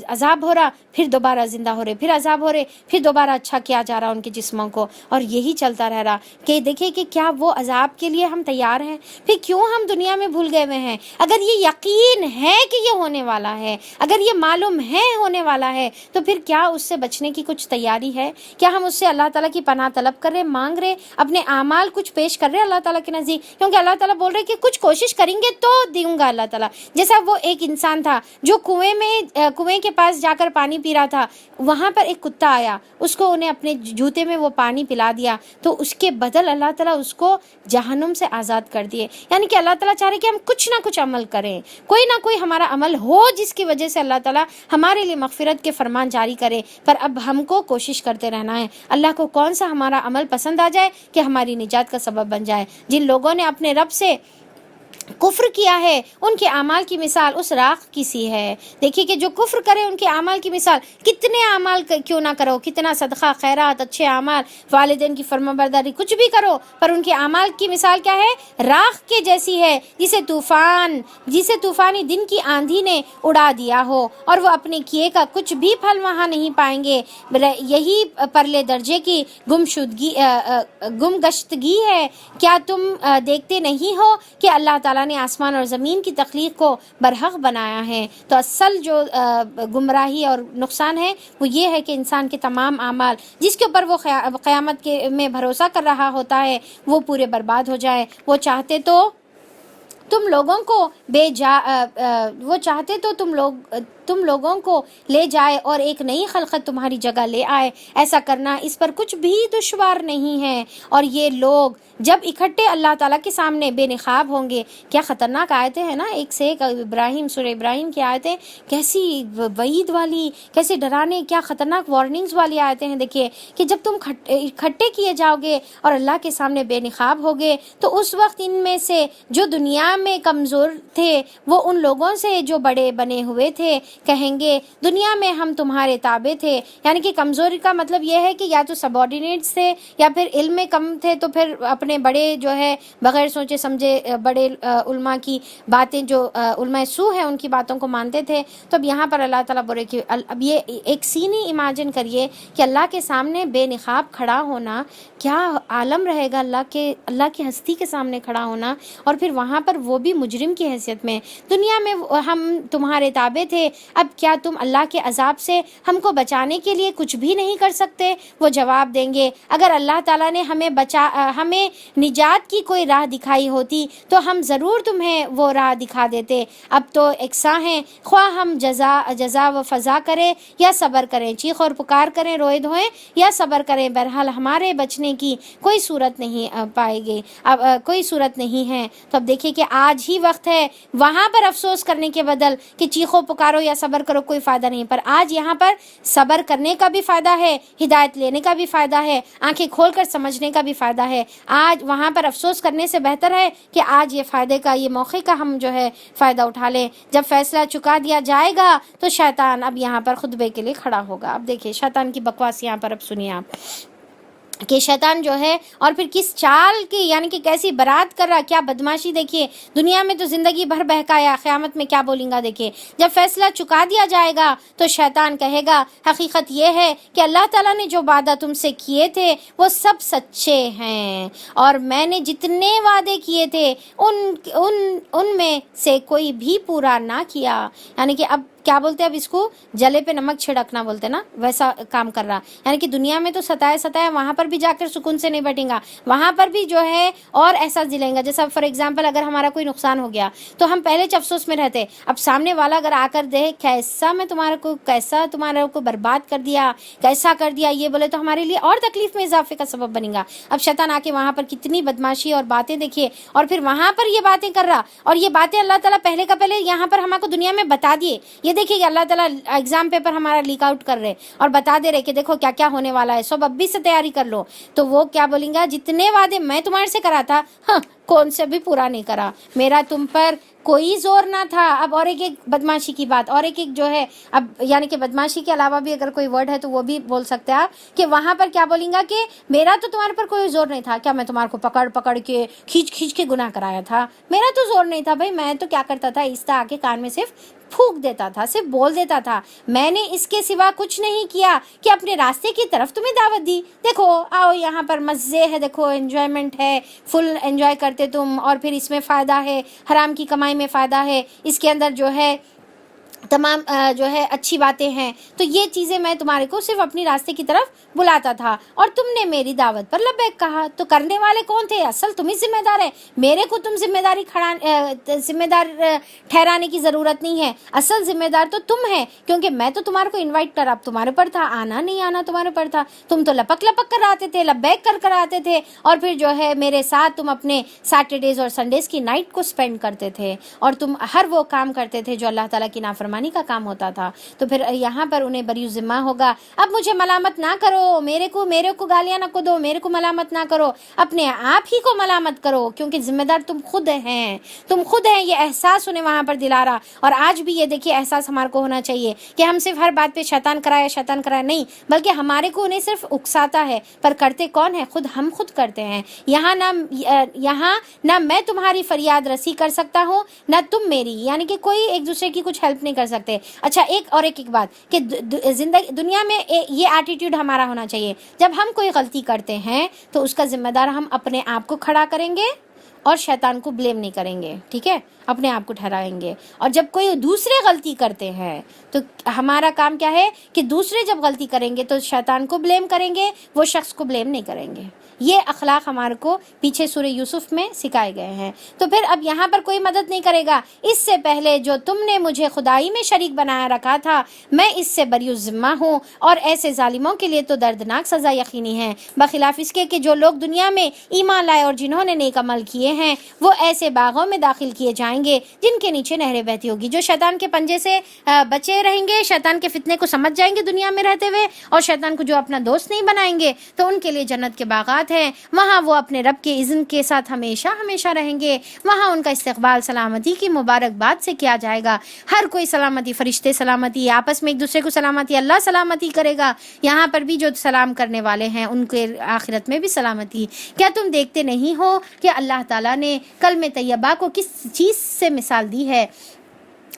عذاب ہو رہا، پھر دوبارہ زندہ ہو رہے، پھر عذاب ہو رہے، پھر دوبارہ اچھا کیا جا رہا ان کے جسموں کو، اور یہی چلتا رہ رہا کہ دیکھیں کہ کیا وہ عذاب کے لیے ہم تیار ہیں؟ پھر کیوں ہم دنیا میں بھول گئے ہوئے ہیں؟ اگر یہ یقین ہے کہ یہ ہونے والا ہے، اگر یہ معلوم ہے ہونے والا ہے، تو پھر کیا اس سے بچنے کی کچھ تیاری ہے؟ کیا ہم اس سے اللہ تعالیٰ کی پناہ طلب کر رہے، مانگ رہے، اپنے اعمال کچھ پیش کر رہے اللہ تعالیٰ کے نزدیک؟ کیونکہ اللہ تعالیٰ بول رہے کہ کچھ کوشش کریں گے تو دوں گا اللہ تعالیٰ۔ جیسا وہ ایک انسان تھا جو کنویں کے پاس جا کر پانی پی رہا تھا، وہاں پر ایک کتا آیا، اس کو انہیں اپنے جوتے میں وہ پانی پلا دیا، تو اس کے بدل اللہ تعالیٰ اس کو جہنم سے آزاد کر دیے۔ یعنی کہ اللہ تعالیٰ چاہ رہے کہ ہم کچھ نہ کچھ عمل کریں، کوئی نہ کوئی ہمارا عمل ہو جس کی وجہ سے اللہ تعالیٰ ہمارے لیے مغفرت کے فرمان جاری کرے۔ پر اب ہم کو کوشش کرتے رہنا ہے، اللہ کو کون سا ہمارا عمل پسند آ جائے کہ ہماری نجات کا سبب بن جائے۔ جن لوگوں نے اپنے رب سے کفر کیا ہے ان کے اعمال کی مثال اس راکھ کی سی ہے. دیکھیے کہ جو کفر کرے ان کے اعمال کی مثال، کتنے اعمال کیوں نہ کرو، کتنا صدقہ خیرات اچھے اعمال، والدین کی فرمانبرداری، کچھ بھی کرو، پر ان کے اعمال کی مثال کیا ہے؟ راکھ کے جیسی ہے جسے طوفانی دن کی آندھی نے اڑا دیا ہو اور وہ اپنے کیے کا کچھ بھی پھل وہاں نہیں پائیں گے. یہی پرلے درجے کی گمگشتگی ہے. کیا تم دیکھتے نہیں ہو کہ اللہ تعالیٰ نے آسمان اور زمین کی تخلیق کو برحق بنایا ہے؟ تو اصل جو گمراہی اور نقصان ہے وہ یہ ہے کہ انسان کے تمام اعمال جس کے اوپر وہ قیامت میں بھروسہ کر رہا ہوتا ہے وہ پورے برباد ہو جائے. وہ چاہتے تو تم لوگوں کو لے جائے اور ایک نئی خلقت تمہاری جگہ لے آئے. ایسا کرنا اس پر کچھ بھی دشوار نہیں ہے. اور یہ لوگ جب اکٹھے اللہ تعالیٰ کے سامنے بے نقاب ہوں گے. کیا خطرناک آیتیں ہیں نا، ایک سے ایک. سورہ ابراہیم کی آیتیں کیسی وعید والی، کیسے ڈرانے، کیا خطرناک وارننگز والی آیتیں ہیں. دیکھیے کہ جب تم اکٹھے کیے جاؤ گے اور اللہ کے سامنے بے نقاب ہوگے تو اس وقت ان میں سے جو دنیا میں کمزور تھے وہ ان لوگوں سے جو بڑے بنے ہوئے تھے کہیں گے دنیا میں ہم تمہارے تابع تھے. یعنی کہ کمزوری کا مطلب یہ ہے کہ یا تو سبارڈینیٹس تھے یا پھر علم میں کم تھے، تو پھر اپنے بڑے جو ہے بغیر سوچے سمجھے بڑے علماء کی باتیں، جو علماء سو ہیں ان کی باتوں کو مانتے تھے. تو اب یہاں پر اللہ تعالیٰ بولے کہ اب یہ ایک سینی امیجن کریے کہ اللہ کے سامنے بے نقاب کھڑا ہونا کیا عالم رہے گا. اللہ کی ہستی کے سامنے کھڑا ہونا، اور پھر وہاں پر وہ بھی مجرم کی حیثیت میں. دنیا میں ہم تمہارے تابع تھے، اب کیا تم اللہ کے عذاب سے ہم کو بچانے کے لیے کچھ بھی نہیں کر سکتے؟ وہ جواب دیں گے اگر اللہ تعالیٰ نے ہمیں نجات کی کوئی راہ دکھائی ہوتی تو ہم ضرور تمہیں وہ راہ دکھا دیتے. اب تو یکساں ہیں، خواہ ہم جزا و فضا کریں یا صبر کریں، چیخ اور پکار کریں، روئے دھوئیں یا صبر کریں، بہرحال ہمارے بچنے کی کوئی صورت نہیں پائے گی، اب کوئی صورت نہیں ہے. تو اب دیکھیے کہ آج ہی وقت ہے وہاں پر افسوس کرنے کے بدل کہ چیخو پکارو یا صبر کرو کوئی فائدہ نہیں، پر آج یہاں پر صبر کرنے کا بھی فائدہ ہے، ہدایت لینے کا بھی فائدہ ہے، آنکھیں کھول کر سمجھنے کا بھی فائدہ ہے. آج وہاں پر افسوس کرنے سے بہتر ہے کہ آج یہ فائدے کا، یہ موقع کا ہم جو ہے فائدہ اٹھا لیں. جب فیصلہ چکا دیا جائے گا تو شیطان اب یہاں پر خطبے کے لیے کھڑا ہوگا. اب دیکھیے شیطان کی بکواس یہاں پر اب سنیے آپ کہ شیطان جو ہے اور پھر کس چال کی، یعنی کہ کیسی برات کر رہا، کیا بدماشی. دیکھیے دنیا میں تو زندگی بھر بہکایا، قیامت میں کیا بولیں گا. دیکھیے جب فیصلہ چکا دیا جائے گا تو شیطان کہے گا حقیقت یہ ہے کہ اللہ تعالیٰ نے جو وعدہ تم سے کیے تھے وہ سب سچے ہیں، اور میں نے جتنے وعدے کیے تھے ان میں سے کوئی بھی پورا نہ کیا. یعنی کہ اب کیا بولتے ہیں، اب اس کو جلے پہ نمک چھڑکنا بولتے نا، ویسا کام کر رہا. یعنی کہ دنیا میں تو ستایا وہاں پر بھی جا کر سکون سے نہیں بیٹھیں گا، وہاں پر بھی جو ہے اور احساس دلائیں گا. جیسا فار ایگزامپل اگر ہمارا کوئی نقصان ہو گیا تو ہم پہلے افسوس میں رہتے، اب سامنے والا اگر آ کر دے کیسا تمہارے کو برباد کر دیا، کیسا کر دیا، یہ بولے تو ہمارے لیے اور تکلیف میں اضافے کا سبب بنے گا. اب شیطان آ کے وہاں پر کتنی بدماشی اور باتیں دیکھیے، اور پھر وہاں پر یہ باتیں کر رہا، اور یہ باتیں اللہ تعالیٰ پہلے یہاں پر ہمارے کو دنیا میں بتا دیے. یہ دیکھیے کہ اللہ تعالیٰ ایگزام پیپر ہمارا لیک آؤٹ کر رہے اور بتا دے رہے کہ دیکھو کیا کیا ہونے والا ہے، سب اب بھی سے تیاری کر لو. تو وہ کیا بولیں گا، جتنے وعدے میں تمہارے سے کرا تھا کون سے بھی پورا نہیں کرا، میرا تم پر کوئی زور نہ تھا. اب اور ایک بدماشی کی بات، اور ایک جو ہے اب یعنی کہ بدماشی کے علاوہ بھی اگر کوئی ورڈ ہے تو وہ بھی بول سکتے ہیں آپ کہ وہاں پر کیا بولیں گا کہ میرا تو تمہارے پر کوئی زور نہیں تھا. کیا میں تمہارے کو پکڑ کے کھینچ کے گناہ کرایا تھا؟ میرا تو زور نہیں تھا بھائی، میں تو کیا کرتا تھا، اس طرح آ کے کان میں صرف پھونک دیتا تھا، صرف بول دیتا تھا. میں نے اس کے سوا کچھ نہیں کیا کہ اپنے راستے کی طرف تمہیں دعوت دی. دیکھو آؤ یہاں پر مزے ہے، دیکھو انجوائمنٹ ہے، فل انجوائے کرتے تم، اور پھر اس میں فائدہ ہے، حرام کی کمائی میں فائدہ ہے، اس کے اندر جو ہے تمام جو ہے اچھی باتیں ہیں. تو یہ چیزیں میں تمہارے کو صرف اپنی راستے کی طرف بلاتا تھا اور تم نے میری دعوت پر لبیک کہا. تو کرنے والے کون تھے؟ اصل تم ہی ذمہ دار ہے، میرے کو تم ذمہ دار ٹھہرانے کی ضرورت نہیں ہے. اصل ذمہ دار تو تم ہے، کیونکہ میں تو تمہارے کو انوائٹ کرا، اب تمہارے پر تھا، آنا نہیں آنا تمہارے پر تھا. تم تو لپک کر آتے تھے، لبیک کر آتے تھے، اور پھر جو ہے میرے ساتھ تم اپنے سیٹرڈیز اور سنڈیز کی نائٹ کو سپینڈ کرتے تھے، اور تم ہر وہ کام کرتے تھے جو اللہ تعالیٰ کی نافرمانی نافرمانی کا کام ہوتا تھا. تو پھر یہاں پر انہیں بری ذمہ ہوگا. اب مجھے ملامت نہ کرو, میرے کو گالیاں نہ دو, میرے کو ملامت نہ کرو, اپنے آپ ہی کو ملامت کرو, کیونکہ ذمہ دار تم خود ہیں, یہ احساس انہیں وہاں پر دلا رہا. اور آج بھی یہ دیکھیے احساس ہمارے کو ہونا چاہیے کہ ہم صرف ہر بات پہ شیطان کرایا نہیں, بلکہ ہمارے کو انہیں صرف اکساتا ہے, پر کرتے کون ہے؟ ہم خود کرتے ہیں. یہاں نہ میں تمہاری فریاد رسی کر سکتا ہوں نہ تم میری, یعنی کہ کوئی ایک دوسرے کی کچھ ہیلپ نہیں کر سکتے. اچھا ایک بات کہ زندگی دنیا میں یہ ایٹیٹیوڈ ہمارا ہونا چاہیے, جب ہم کوئی غلطی کرتے ہیں تو اس کا ذمہ دار ہم اپنے آپ کو کھڑا کریں گے اور شیطان کو بلیم نہیں کریں گے, ٹھیک ہے, اپنے آپ کو ٹھہرائیں گے. اور جب کوئی دوسرے غلطی کرتے ہیں تو ہمارا کام کیا ہے کہ دوسرے جب غلطی کریں گے تو شیطان کو بلیم کریں گے, وہ شخص کو بلیم نہیں کریں گے. یہ اخلاق ہمارے کو پیچھے سورہ یوسف میں سکھائے گئے ہیں. تو پھر اب یہاں پر کوئی مدد نہیں کرے گا. اس سے پہلے جو تم نے مجھے خدائی میں شریک بنایا رکھا تھا, میں اس سے بری ذمہ ہوں, اور ایسے ظالموں کے لیے تو دردناک سزا یقینی ہے. بخلاف اس کے کہ جو لوگ دنیا میں ایمان لائے اور جنہوں نے نیک عمل کیے ہیں, وہ ایسے باغوں میں داخل کیے جائیں گے جن کے نیچے نہریں بہتی ہوگی. جو شیطان کے پنجے سے بچے رہیں گے, شیطان کے فتنے کو سمجھ جائیں گے دنیا میں رہتے ہوئے, اور شیطان کو جو اپنا دوست نہیں بنائیں گے, تو ان کے لیے جنت کے باغات ہیں, وہاں وہ اپنے رب کے اذن کے ساتھ ہمیشہ رہیں گے. وہاں ان کا استقبال سلامتی کی مبارکباد سے کیا جائے گا. ہر کوئی سلامتی, فرشتے سلامتی, آپس میں ایک دوسرے کو سلامتی, اللہ سلامتی کرے گا. یہاں پر بھی جو سلام کرنے والے ہیں ان کے آخرت میں بھی سلامتی. کیا تم دیکھتے نہیں ہو کہ اللہ تعالیٰ نے کلمہ طیبہ کو کس چیز سے مثال دی ہے؟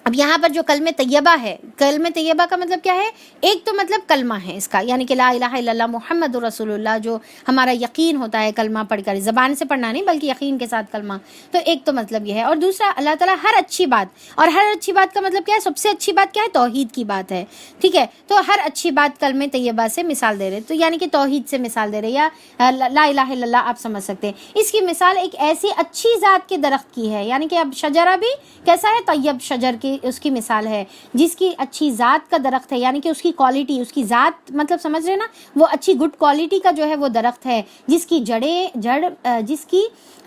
اب یہاں پر جو کلمہ طیبہ ہے, کلمہ طیبہ کا مطلب کیا ہے؟ ایک تو مطلب کلمہ ہے اس کا, یعنی کہ لا الہ الا اللہ محمد رسول اللہ, جو ہمارا یقین ہوتا ہے کلمہ پڑھ کر, زبان سے پڑھنا نہیں بلکہ یقین کے ساتھ کلمہ. تو ایک تو مطلب یہ ہے. اور دوسرا, اللہ تعالیٰ ہر اچھی بات, اور ہر اچھی بات کا مطلب کیا ہے؟ سب سے اچھی بات کیا ہے؟ توحید کی بات ہے, ٹھیک ہے. تو ہر اچھی بات کلمہ طیبہ سے مثال دے رہے, تو یعنی کہ توحید سے مثال دے رہے, یا لا الہ الا اللہ آپ سمجھ سکتے ہیں. اس کی مثال ایک ایسی اچھی ذات کے درخت کی ہے, یعنی کہ اب شجرہ بھی کیسا ہے؟ طیب شجر کی اس کی مثال ہے, جس کی اچھی ذات کا درخت ہے, یعنی کہ اس کی کوالٹی, اس کی ذات مطلب سمجھ رہے نا, وہ اچھی گڈ کوالٹی کا جو ہے وہ درخت ہے, جس کی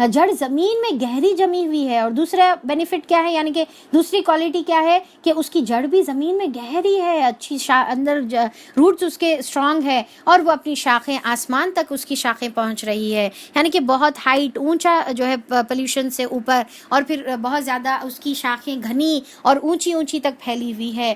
جڑ زمین میں گہری جمی ہوئی ہے. اور دوسرا بینیفٹ کیا ہے, یعنی کہ دوسری کوالٹی کیا ہے کہ اس کی جڑ بھی زمین میں گہری ہے, اچھی اندر روٹس اس کے اسٹرانگ ہے, اور وہ اپنی شاخیں آسمان تک اس کی شاخیں پہنچ رہی ہے, یعنی کہ بہت ہائٹ, اونچا جو ہے پولوشن سے اوپر, اور پھر بہت زیادہ اس کی شاخیں گھنی اور اونچی تک پھیلی ہوئی ہے.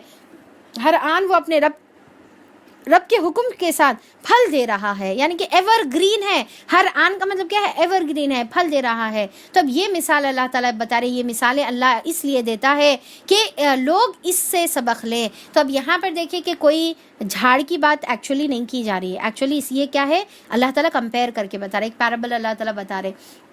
ہر آن وہ اپنے رب کے حکم کے ساتھ پھل دے رہا ہے, یعنی کہ ایور گرین ہے. ہر آن کا مطلب کیا ہے؟ ایور گرین ہے, پھل دے رہا ہے. تو اب یہ مثال اللہ تعالیٰ بتا رہے, یہ مثالیں اللہ اس لیے دیتا ہے کہ لوگ اس سے سبق لیں. تو اب یہاں پر دیکھیں کہ کوئی جھاڑ کی بات ایکچولی نہیں کی جا رہی ہے, ایکچولی یہ کیا ہے؟ اللہ تعالیٰ کمپیئر کر کے بتا رہے, ایک پیرابل اللہ تعالیٰ بتا رہے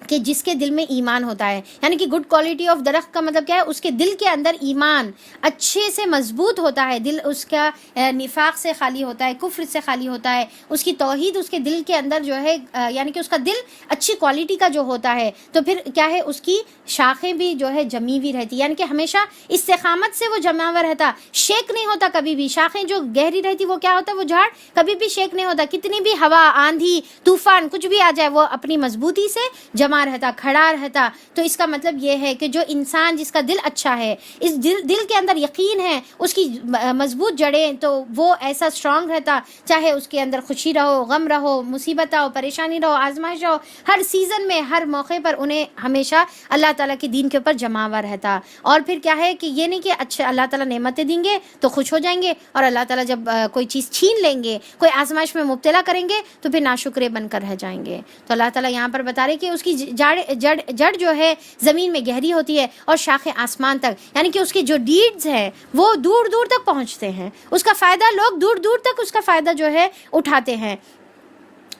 کہ جس کے دل میں ایمان ہوتا ہے, یعنی کہ گڈ کوالٹی آف درخت کا مطلب کیا ہے؟ اس کے دل کے اندر ایمان اچھے سے مضبوط ہوتا ہے, دل اس کا نفاق سے خالی ہوتا ہے, کفر سے خالی ہوتا ہے, اس کی توحید اس کے دل کے اندر جو ہے, یعنی کہ اس کا دل اچھی کوالٹی کا جو ہوتا ہے, تو پھر کیا ہے؟ اس کی شاخیں بھی جو ہے جمی ہوئی رہتی, یعنی کہ ہمیشہ استقامت سے وہ جمع ہوا رہتا, شیک نہیں ہوتا کبھی بھی. شاخیں جو گہری رہتی وہ کیا ہوتا ہے؟ وہ جھاڑ کبھی بھی شیک نہیں ہوتا, کتنی بھی ہوا, آندھی, طوفان کچھ بھی آ جائے, وہ اپنی مضبوطی سے جمع رہتا, کھڑا رہتا. تو اس کا مطلب یہ ہے کہ جو انسان جس کا دل اچھا ہے, اس دل کے اندر یقین ہے, اس کی مضبوط جڑیں, تو وہ ایسا اسٹرانگ رہتا, چاہے اس کے اندر خوشی رہو, غم رہو, مصیبت ہو, پریشانی رہو, آزمائش رہو, ہر سیزن میں, ہر موقع پر انہیں ہمیشہ اللہ تعالیٰ کے دین کے اوپر جمع ہوا رہتا. اور پھر کیا ہے کہ یہ نہیں کہ اچھا اللہ تعالیٰ نعمتیں دیں گے تو خوش ہو جائیں گے, اور اللہ تعالیٰ جب کوئی چیز چھین لیں گے, کوئی آزمائش میں مبتلا کریں گے, تو پھر ناشکرے بن کر رہ جائیں گے. تو اللہ تعالیٰ یہاں پر بتا رہے کہ اس کی جڑ جو ہے زمین میں گہری ہوتی ہے, اور شاخیں آسمان تک, یعنی کہ اس کے جو ڈیڈز ہیں وہ دور دور تک پہنچتے ہیں, اس کا فائدہ لوگ دور دور تک اس کا فائدہ جو ہے اٹھاتے ہیں.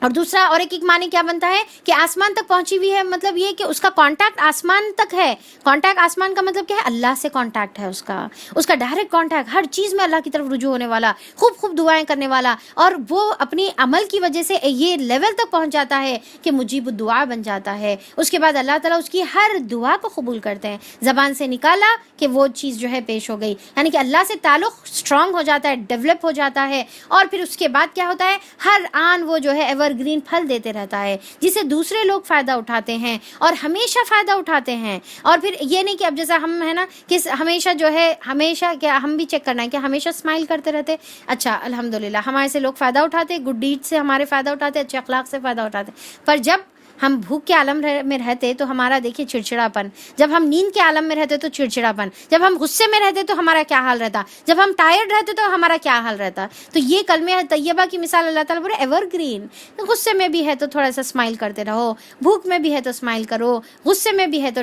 اور دوسرا اور ایک معنی کیا بنتا ہے کہ آسمان تک پہنچی ہوئی ہے, مطلب یہ کہ اس کا کانٹیکٹ آسمان تک ہے. کانٹیکٹ آسمان کا مطلب کیا ہے؟ اللہ سے کانٹیکٹ ہے اس کا ڈائریکٹ کانٹیکٹ, ہر چیز میں اللہ کی طرف رجوع ہونے والا, خوب دعائیں کرنے والا, اور وہ اپنی عمل کی وجہ سے یہ لیول تک پہنچ جاتا ہے کہ مجیب الدعا بن جاتا ہے. اس کے بعد اللہ تعالیٰ اس کی ہر دعا کو قبول کرتے ہیں, زبان سے نکالا کہ وہ چیز جو ہے پیش ہو گئی, یعنی کہ اللہ سے تعلق اسٹرانگ ہو جاتا ہے, ڈیولپ ہو جاتا ہے. اور پھر اس کے بعد کیا ہوتا ہے؟ ہر آن وہ جو ہے ایور ایور گرین پھل دیتے رہتا ہے، جسے دوسرے لوگ فائدہ اٹھاتے ہیں اور ہمیشہ فائدہ اٹھاتے ہیں. اور پھر یہ نہیں کہ اب جیسا ہم ہے نا کہ ہمیشہ جو ہے ہمیشہ کیا ہم بھی چیک کرنا ہے کہ ہمیشہ اسمائل کرتے رہتے. اچھا الحمدللہ ہمارے سے لوگ فائدہ اٹھاتے، گڈ ڈیڈ سے ہمارے فائدہ اٹھاتے، اچھے اخلاق سے فائدہ اٹھاتے. پر جب ہم بھوک کے عالم میں رہتے تو ہمارا دیکھیے چڑچڑاپن، جب ہم نیند کے عالم میں رہتے تو چڑچڑاپن، جب ہم غصے میں رہتے تو ہمارا کیا حال رہتا، جب ہم ٹائرڈ رہتے تو ہمارا کیا حال رہتا. تو یہ کلمہ طیبہ کی مثال اللہ تعالیٰ بولے ایور گرین. غصے میں بھی ہے تو تھوڑا سا اسمائل کرتے رہو، بھوک میں بھی ہے تو اسمائل کرو، غصے میں بھی ہے تو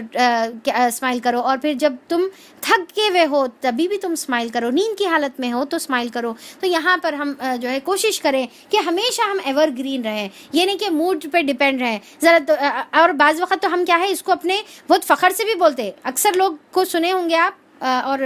اسمائل کرو، اور پھر جب تم تھکے ہوئے ہو تبھی بھی تم اسمائل کرو، نیند کی حالت میں ہو تو اسمائل کرو. تو یہاں پر ہم جو ہے کوشش کریں کہ ہمیشہ ہم ایور گرین رہیں، یہ نہیں کہ موڈ پہ ڈپینڈ رہیں ذرا. اور بعض وقت تو ہم کیا ہے اس کو اپنے بہت فخر سے بھی بولتے، اکثر لوگ کو سنے ہوں گے آپ اور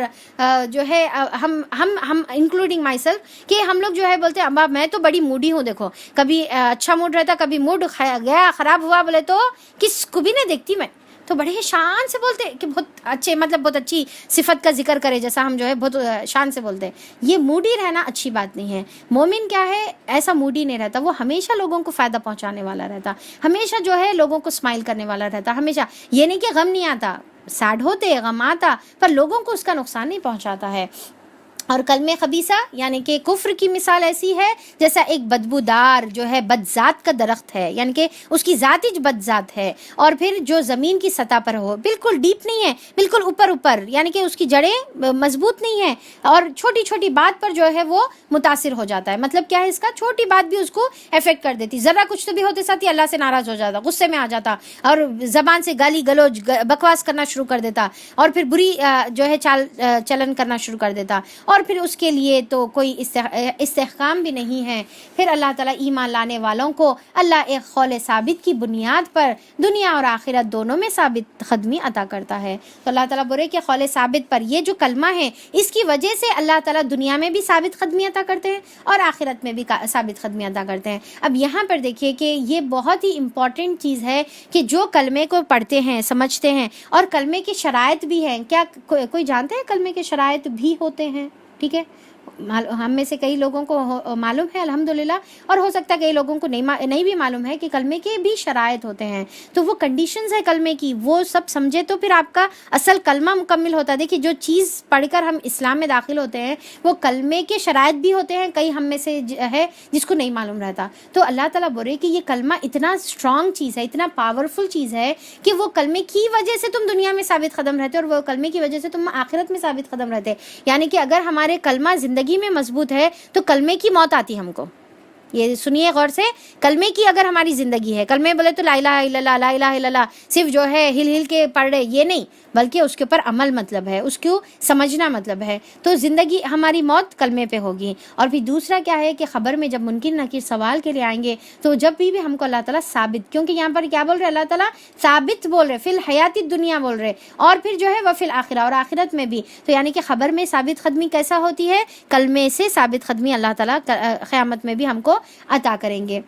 جو ہے ہم انکلوڈنگ مائی سیلف کہ ہم لوگ جو ہے بولتے ہیں میں تو بڑی موڈی ہوں، دیکھو کبھی اچھا موڈ رہتا، کبھی موڈ گیا خراب ہوا بولے تو کس کو بھی نہیں دیکھتی میں. تو بڑے شان سے بولتے کہ بہت اچھے مطلب بہت اچھی صفت کا ذکر کرے جیسا ہم جو ہے بہت شان سے بولتے ہیں. یہ موڈی رہنا اچھی بات نہیں ہے. مومن کیا ہے ایسا موڈی نہیں رہتا، وہ ہمیشہ لوگوں کو فائدہ پہنچانے والا رہتا، ہمیشہ جو ہے لوگوں کو اسمائل کرنے والا رہتا، ہمیشہ. یہ نہیں کہ غم نہیں آتا، سیڈ ہوتے غم آتا، پر لوگوں کو اس کا نقصان نہیں پہنچاتا ہے. اور کلمہ خبیثہ یعنی کہ کفر کی مثال ایسی ہے جیسا ایک بدبودار جو ہے بدذات کا درخت ہے، یعنی کہ اس کی ذات ہی بدذات ہے، اور پھر جو زمین کی سطح پر ہو، بالکل ڈیپ نہیں ہے، بالکل اوپر یعنی کہ اس کی جڑیں مضبوط نہیں ہیں، اور چھوٹی چھوٹی بات پر جو ہے وہ متاثر ہو جاتا ہے. مطلب کیا ہے اس کا، چھوٹی بات بھی اس کو افیکٹ کر دیتی، ذرا کچھ تو بھی ہوتے ساتھ ہی اللہ سے ناراض ہو جاتا، غصے میں آ جاتا، اور زبان سے گالی گلوچ بکواس کرنا شروع کر دیتا، اور پھر بری جو ہے چال چلن کرنا شروع کر دیتا، اور پھر اس کے لیے تو کوئی استحکام بھی نہیں ہے. پھر اللہ تعالیٰ ایمان لانے والوں کو اللہ ایک قول ثابت کی بنیاد پر دنیا اور آخرت دونوں میں ثابت قدمی عطا کرتا ہے. تو اللہ تعالیٰ بولے کہ قول ثابت پر یہ جو کلمہ ہے اس کی وجہ سے اللہ تعالیٰ دنیا میں بھی ثابت قدمی عطا کرتے ہیں اور آخرت میں بھی ثابت قدمی عطا کرتے ہیں. اب یہاں پر دیکھیے کہ یہ بہت ہی امپورٹنٹ چیز ہے کہ جو کلمے کو پڑھتے ہیں سمجھتے ہیں، اور کلمے کی شرائط بھی ہیں. کیا کوئی جانتا ہے کلمے کے شرائط بھی ہوتے ہیں؟ ٹھیک ہے، ہم میں سے کئی لوگوں کو معلوم ہے الحمدللہ، اور ہو سکتا ہے کئی لوگوں کو نہیں بھی معلوم ہے کہ کلمے کے بھی شرائط ہوتے ہیں. تو وہ کنڈیشنز ہے کلمے کی، وہ سب سمجھے تو پھر آپ کا اصل کلمہ مکمل ہوتا ہے. دیکھیے جو چیز پڑھ کر ہم اسلام میں داخل ہوتے ہیں وہ کلمے کے شرائط بھی ہوتے ہیں، کئی ہم میں سے ہے جس کو نہیں معلوم رہتا. تو اللہ تعالیٰ بولے کہ یہ کلمہ اتنا اسٹرانگ چیز ہے، اتنا پاورفل چیز ہے کہ وہ کلمے کی وجہ سے تم دنیا میں ثابت قدم رہتے، اور وہ کلمے کی وجہ سے تم آخرت میں ثابت قدم رہتے. یعنی کہ اگر ہمارے کلمہ زندگی میں مضبوط ہے تو کلمے کی موت آتی ہم کو. یہ سنیے غور سے، کلمے کی اگر ہماری زندگی ہے، کلمے بولے تو لا الہ الا اللہ لا الہ الا اللہ صرف جو ہے ہل کے پڑھ رہے، یہ نہیں، بلکہ اس کے اوپر عمل مطلب ہے، اس کو سمجھنا مطلب ہے. تو زندگی ہماری موت کلمے پہ ہوگی. اور پھر دوسرا کیا ہے کہ خبر میں جب منکر نکیر سوال کے لیے آئیں گے تو جب بھی ہم کو اللہ تعالیٰ ثابت، کیونکہ یہاں پر کیا بول رہے اللہ تعالیٰ ثابت بول رہے، فی الحیات دنیا بول رہے، اور پھر جو ہے وہ فی الآخرہ، اور آخرت میں بھی. تو یعنی کہ خبر میں ثابت قدمی کیسا ہوتی ہے، کلمے سے ثابت قدمی اللہ تعالیٰ قیامت میں بھی ہم کو عطا کریں گے.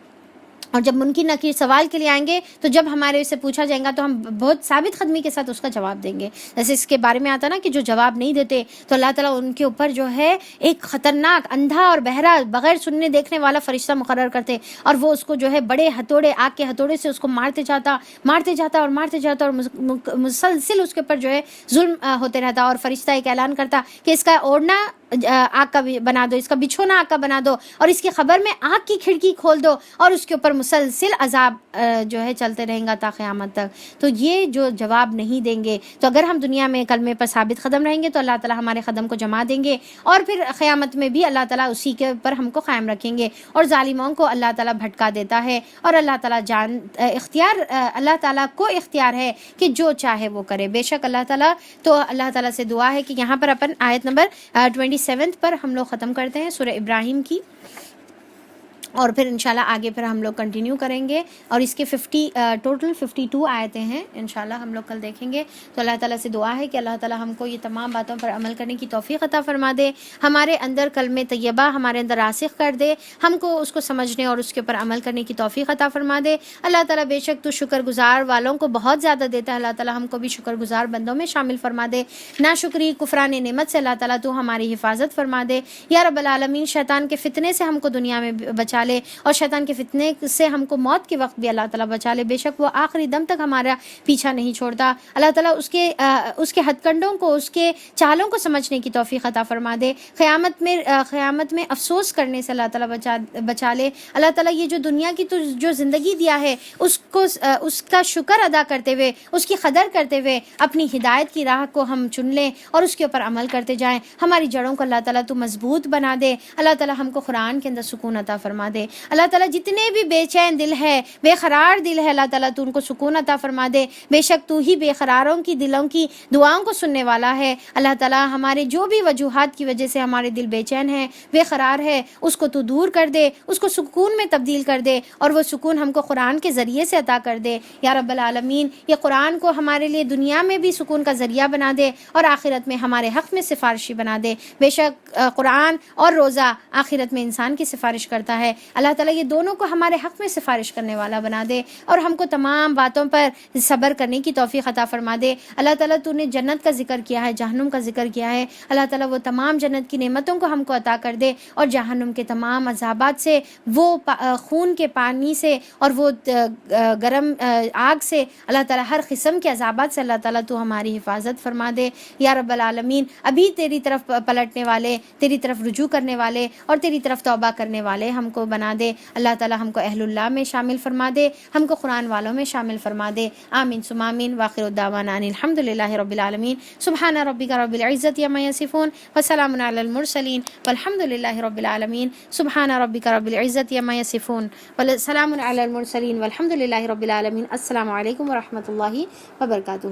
اور جب منکر نکیر سوال کے لیے آئیں گے تو جب ہمارے سے پوچھا جائے گا تو ہم بہت ثابت قدمی کے ساتھ اس کا جواب دیں گے. جیسے اس کے بارے میں آتا نا کہ جو جواب نہیں دیتے تو اللہ تعالیٰ ان کے اوپر جو ہے ایک خطرناک اندھا اور بہرا بغیر سننے دیکھنے والا فرشتہ مقرر کرتے، اور وہ اس کو جو ہے بڑے ہتھوڑے، آگ کے ہتھوڑے سے اس کو مارتے جاتا اور مسلسل اس کے اوپر جو ہے ظلم ہوتے رہتا. اور فرشتہ ایک اعلان کرتا کہ اس کا اوڑھنا آگ کا بنا دو، اس کا بچھونا آگ کا بنا دو، اور اس کی خبر میں آگ کی کھڑکی کھول دو، اور اس کے اوپر مسلسل عذاب جو ہے چلتے رہیں گا تا قیامت تک. تو یہ جو جواب نہیں دیں گے، تو اگر ہم دنیا میں کلمے پر ثابت قدم رہیں گے تو اللہ تعالیٰ ہمارے قدم کو جما دیں گے، اور پھر قیامت میں بھی اللہ تعالیٰ اسی کے اوپر ہم کو قائم رکھیں گے. اور ظالموں کو اللہ تعالیٰ بھٹکا دیتا ہے، اور اللہ تعالیٰ اللہ تعالیٰ کو اختیار ہے کہ جو چاہے وہ کرے. بے شک اللہ تعالیٰ، تو اللہ تعالیٰ سے دعا ہے کہ یہاں پر اپن آیت نمبر 27 پر ہم لوگ ختم کرتے ہیں سورہ ابراہیم کی، اور پھر انشاءاللہ آگے پھر ہم لوگ کنٹینیو کریں گے. اور اس کے ٹوٹل 52 آیتیں ہیں، انشاءاللہ ہم لوگ کل دیکھیں گے. تو اللہ تعالیٰ سے دعا ہے کہ اللہ تعالیٰ ہم کو یہ تمام باتوں پر عمل کرنے کی توفیق عطا فرما دے، ہمارے اندر کلمہ طیبہ ہمارے اندر راسخ کر دے، ہم کو اس کو سمجھنے اور اس کے اوپر عمل کرنے کی توفیق عطا فرما دے. اللہ تعالیٰ بے شک تو شکر گزار والوں کو بہت زیادہ دیتا ہے، اللہ تعالیٰ ہم کو بھی شکر گزار بندوں میں شامل فرما دے. ناشکری کفران نعمت سے اللہ تعالیٰ تو ہماری حفاظت فرما دے یا رب العالمین. شیطان کے فتنے سے ہم کو دنیا میں بچا بچا لے اور شیطان کے فتنے سے ہم کو موت کے وقت بھی اللہ تعالیٰ بچا لے. بے شک وہ آخری دم تک ہمارا پیچھا نہیں چھوڑتا. اللہ تعالیٰ اس کے ہتھ کنڈوں کو، اس کے چالوں کو سمجھنے کی توفیق عطا فرما دے. قیامت میں افسوس کرنے سے اللہ تعالیٰ بچا لے. اللہ تعالیٰ یہ جو دنیا کی تو جو زندگی دیا ہے اس کا شکر ادا کرتے ہوئے، اس کی قدر کرتے ہوئے اپنی ہدایت کی راہ کو ہم چن لیں اور اس کے اوپر عمل کرتے جائیں. ہماری جڑوں کو اللہ تعالیٰ تو مضبوط بنا دے. اللہ تعالیٰ ہم کو قرآن کے اندر سکون عطا فرما دے. اللہ تعالیٰ جتنے بھی بے چین دل ہے، بے قرار دل ہے، اللہ تعالیٰ تو ان کو سکون عطا فرما دے. بے شک تو ہی بے قراروں کی دلوں کی دعاؤں کو سننے والا ہے. اللہ تعالیٰ ہمارے جو بھی وجوہات کی وجہ سے ہمارے دل بے چین ہے، بے قرار ہے، اس کو تو دور کر دے، اس کو سکون میں تبدیل کر دے اور وہ سکون ہم کو قرآن کے ذریعے سے عطا کر دے یا رب العالمین. یہ قرآن کو ہمارے لیے دنیا میں بھی سکون کا ذریعہ بنا دے اور آخرت میں ہمارے حق میں سفارشی بنا دے. بے شک قرآن اور روزہ آخرت میں انسان کی سفارش کرتا ہے. اللہ تعالیٰ یہ دونوں کو ہمارے حق میں سفارش کرنے والا بنا دے اور ہم کو تمام باتوں پر صبر کرنے کی توفیق عطا فرما دے. اللہ تعالیٰ تو نے جنت کا ذکر کیا ہے، جہنم کا ذکر کیا ہے. اللہ تعالیٰ وہ تمام جنت کی نعمتوں کو ہم کو عطا کر دے اور جہنم کے تمام عذابات سے، وہ خون کے پانی سے اور وہ گرم آگ سے، اللہ تعالیٰ ہر قسم کے عذابات سے اللہ تعالیٰ تو ہماری حفاظت فرما دے یا رب العالمین. ابھی تیری طرف پلٹنے والے، تیری طرف رجوع کرنے والے اور تیری طرف توبہ کرنے والے ہم کو بنا دے. اللہ تعالیٰ ہم کو اہل اللہ میں شامل فرما دے، ہم کو قرآن والوں میں شامل فرما دے. آمین ثم آمین. وآخر دعوانا ان الحمد للہ رب العالمین. سبحان ربک رب العزت عما یصفون وسلام علی المرسلین والحمد للہ رب العالمین. سبحان ربک رب العزت عما یصفون وسلام علی المرسلین والحمد للہ رب العالمین. السلام علیکم ورحمۃ اللہ وبرکاتہ.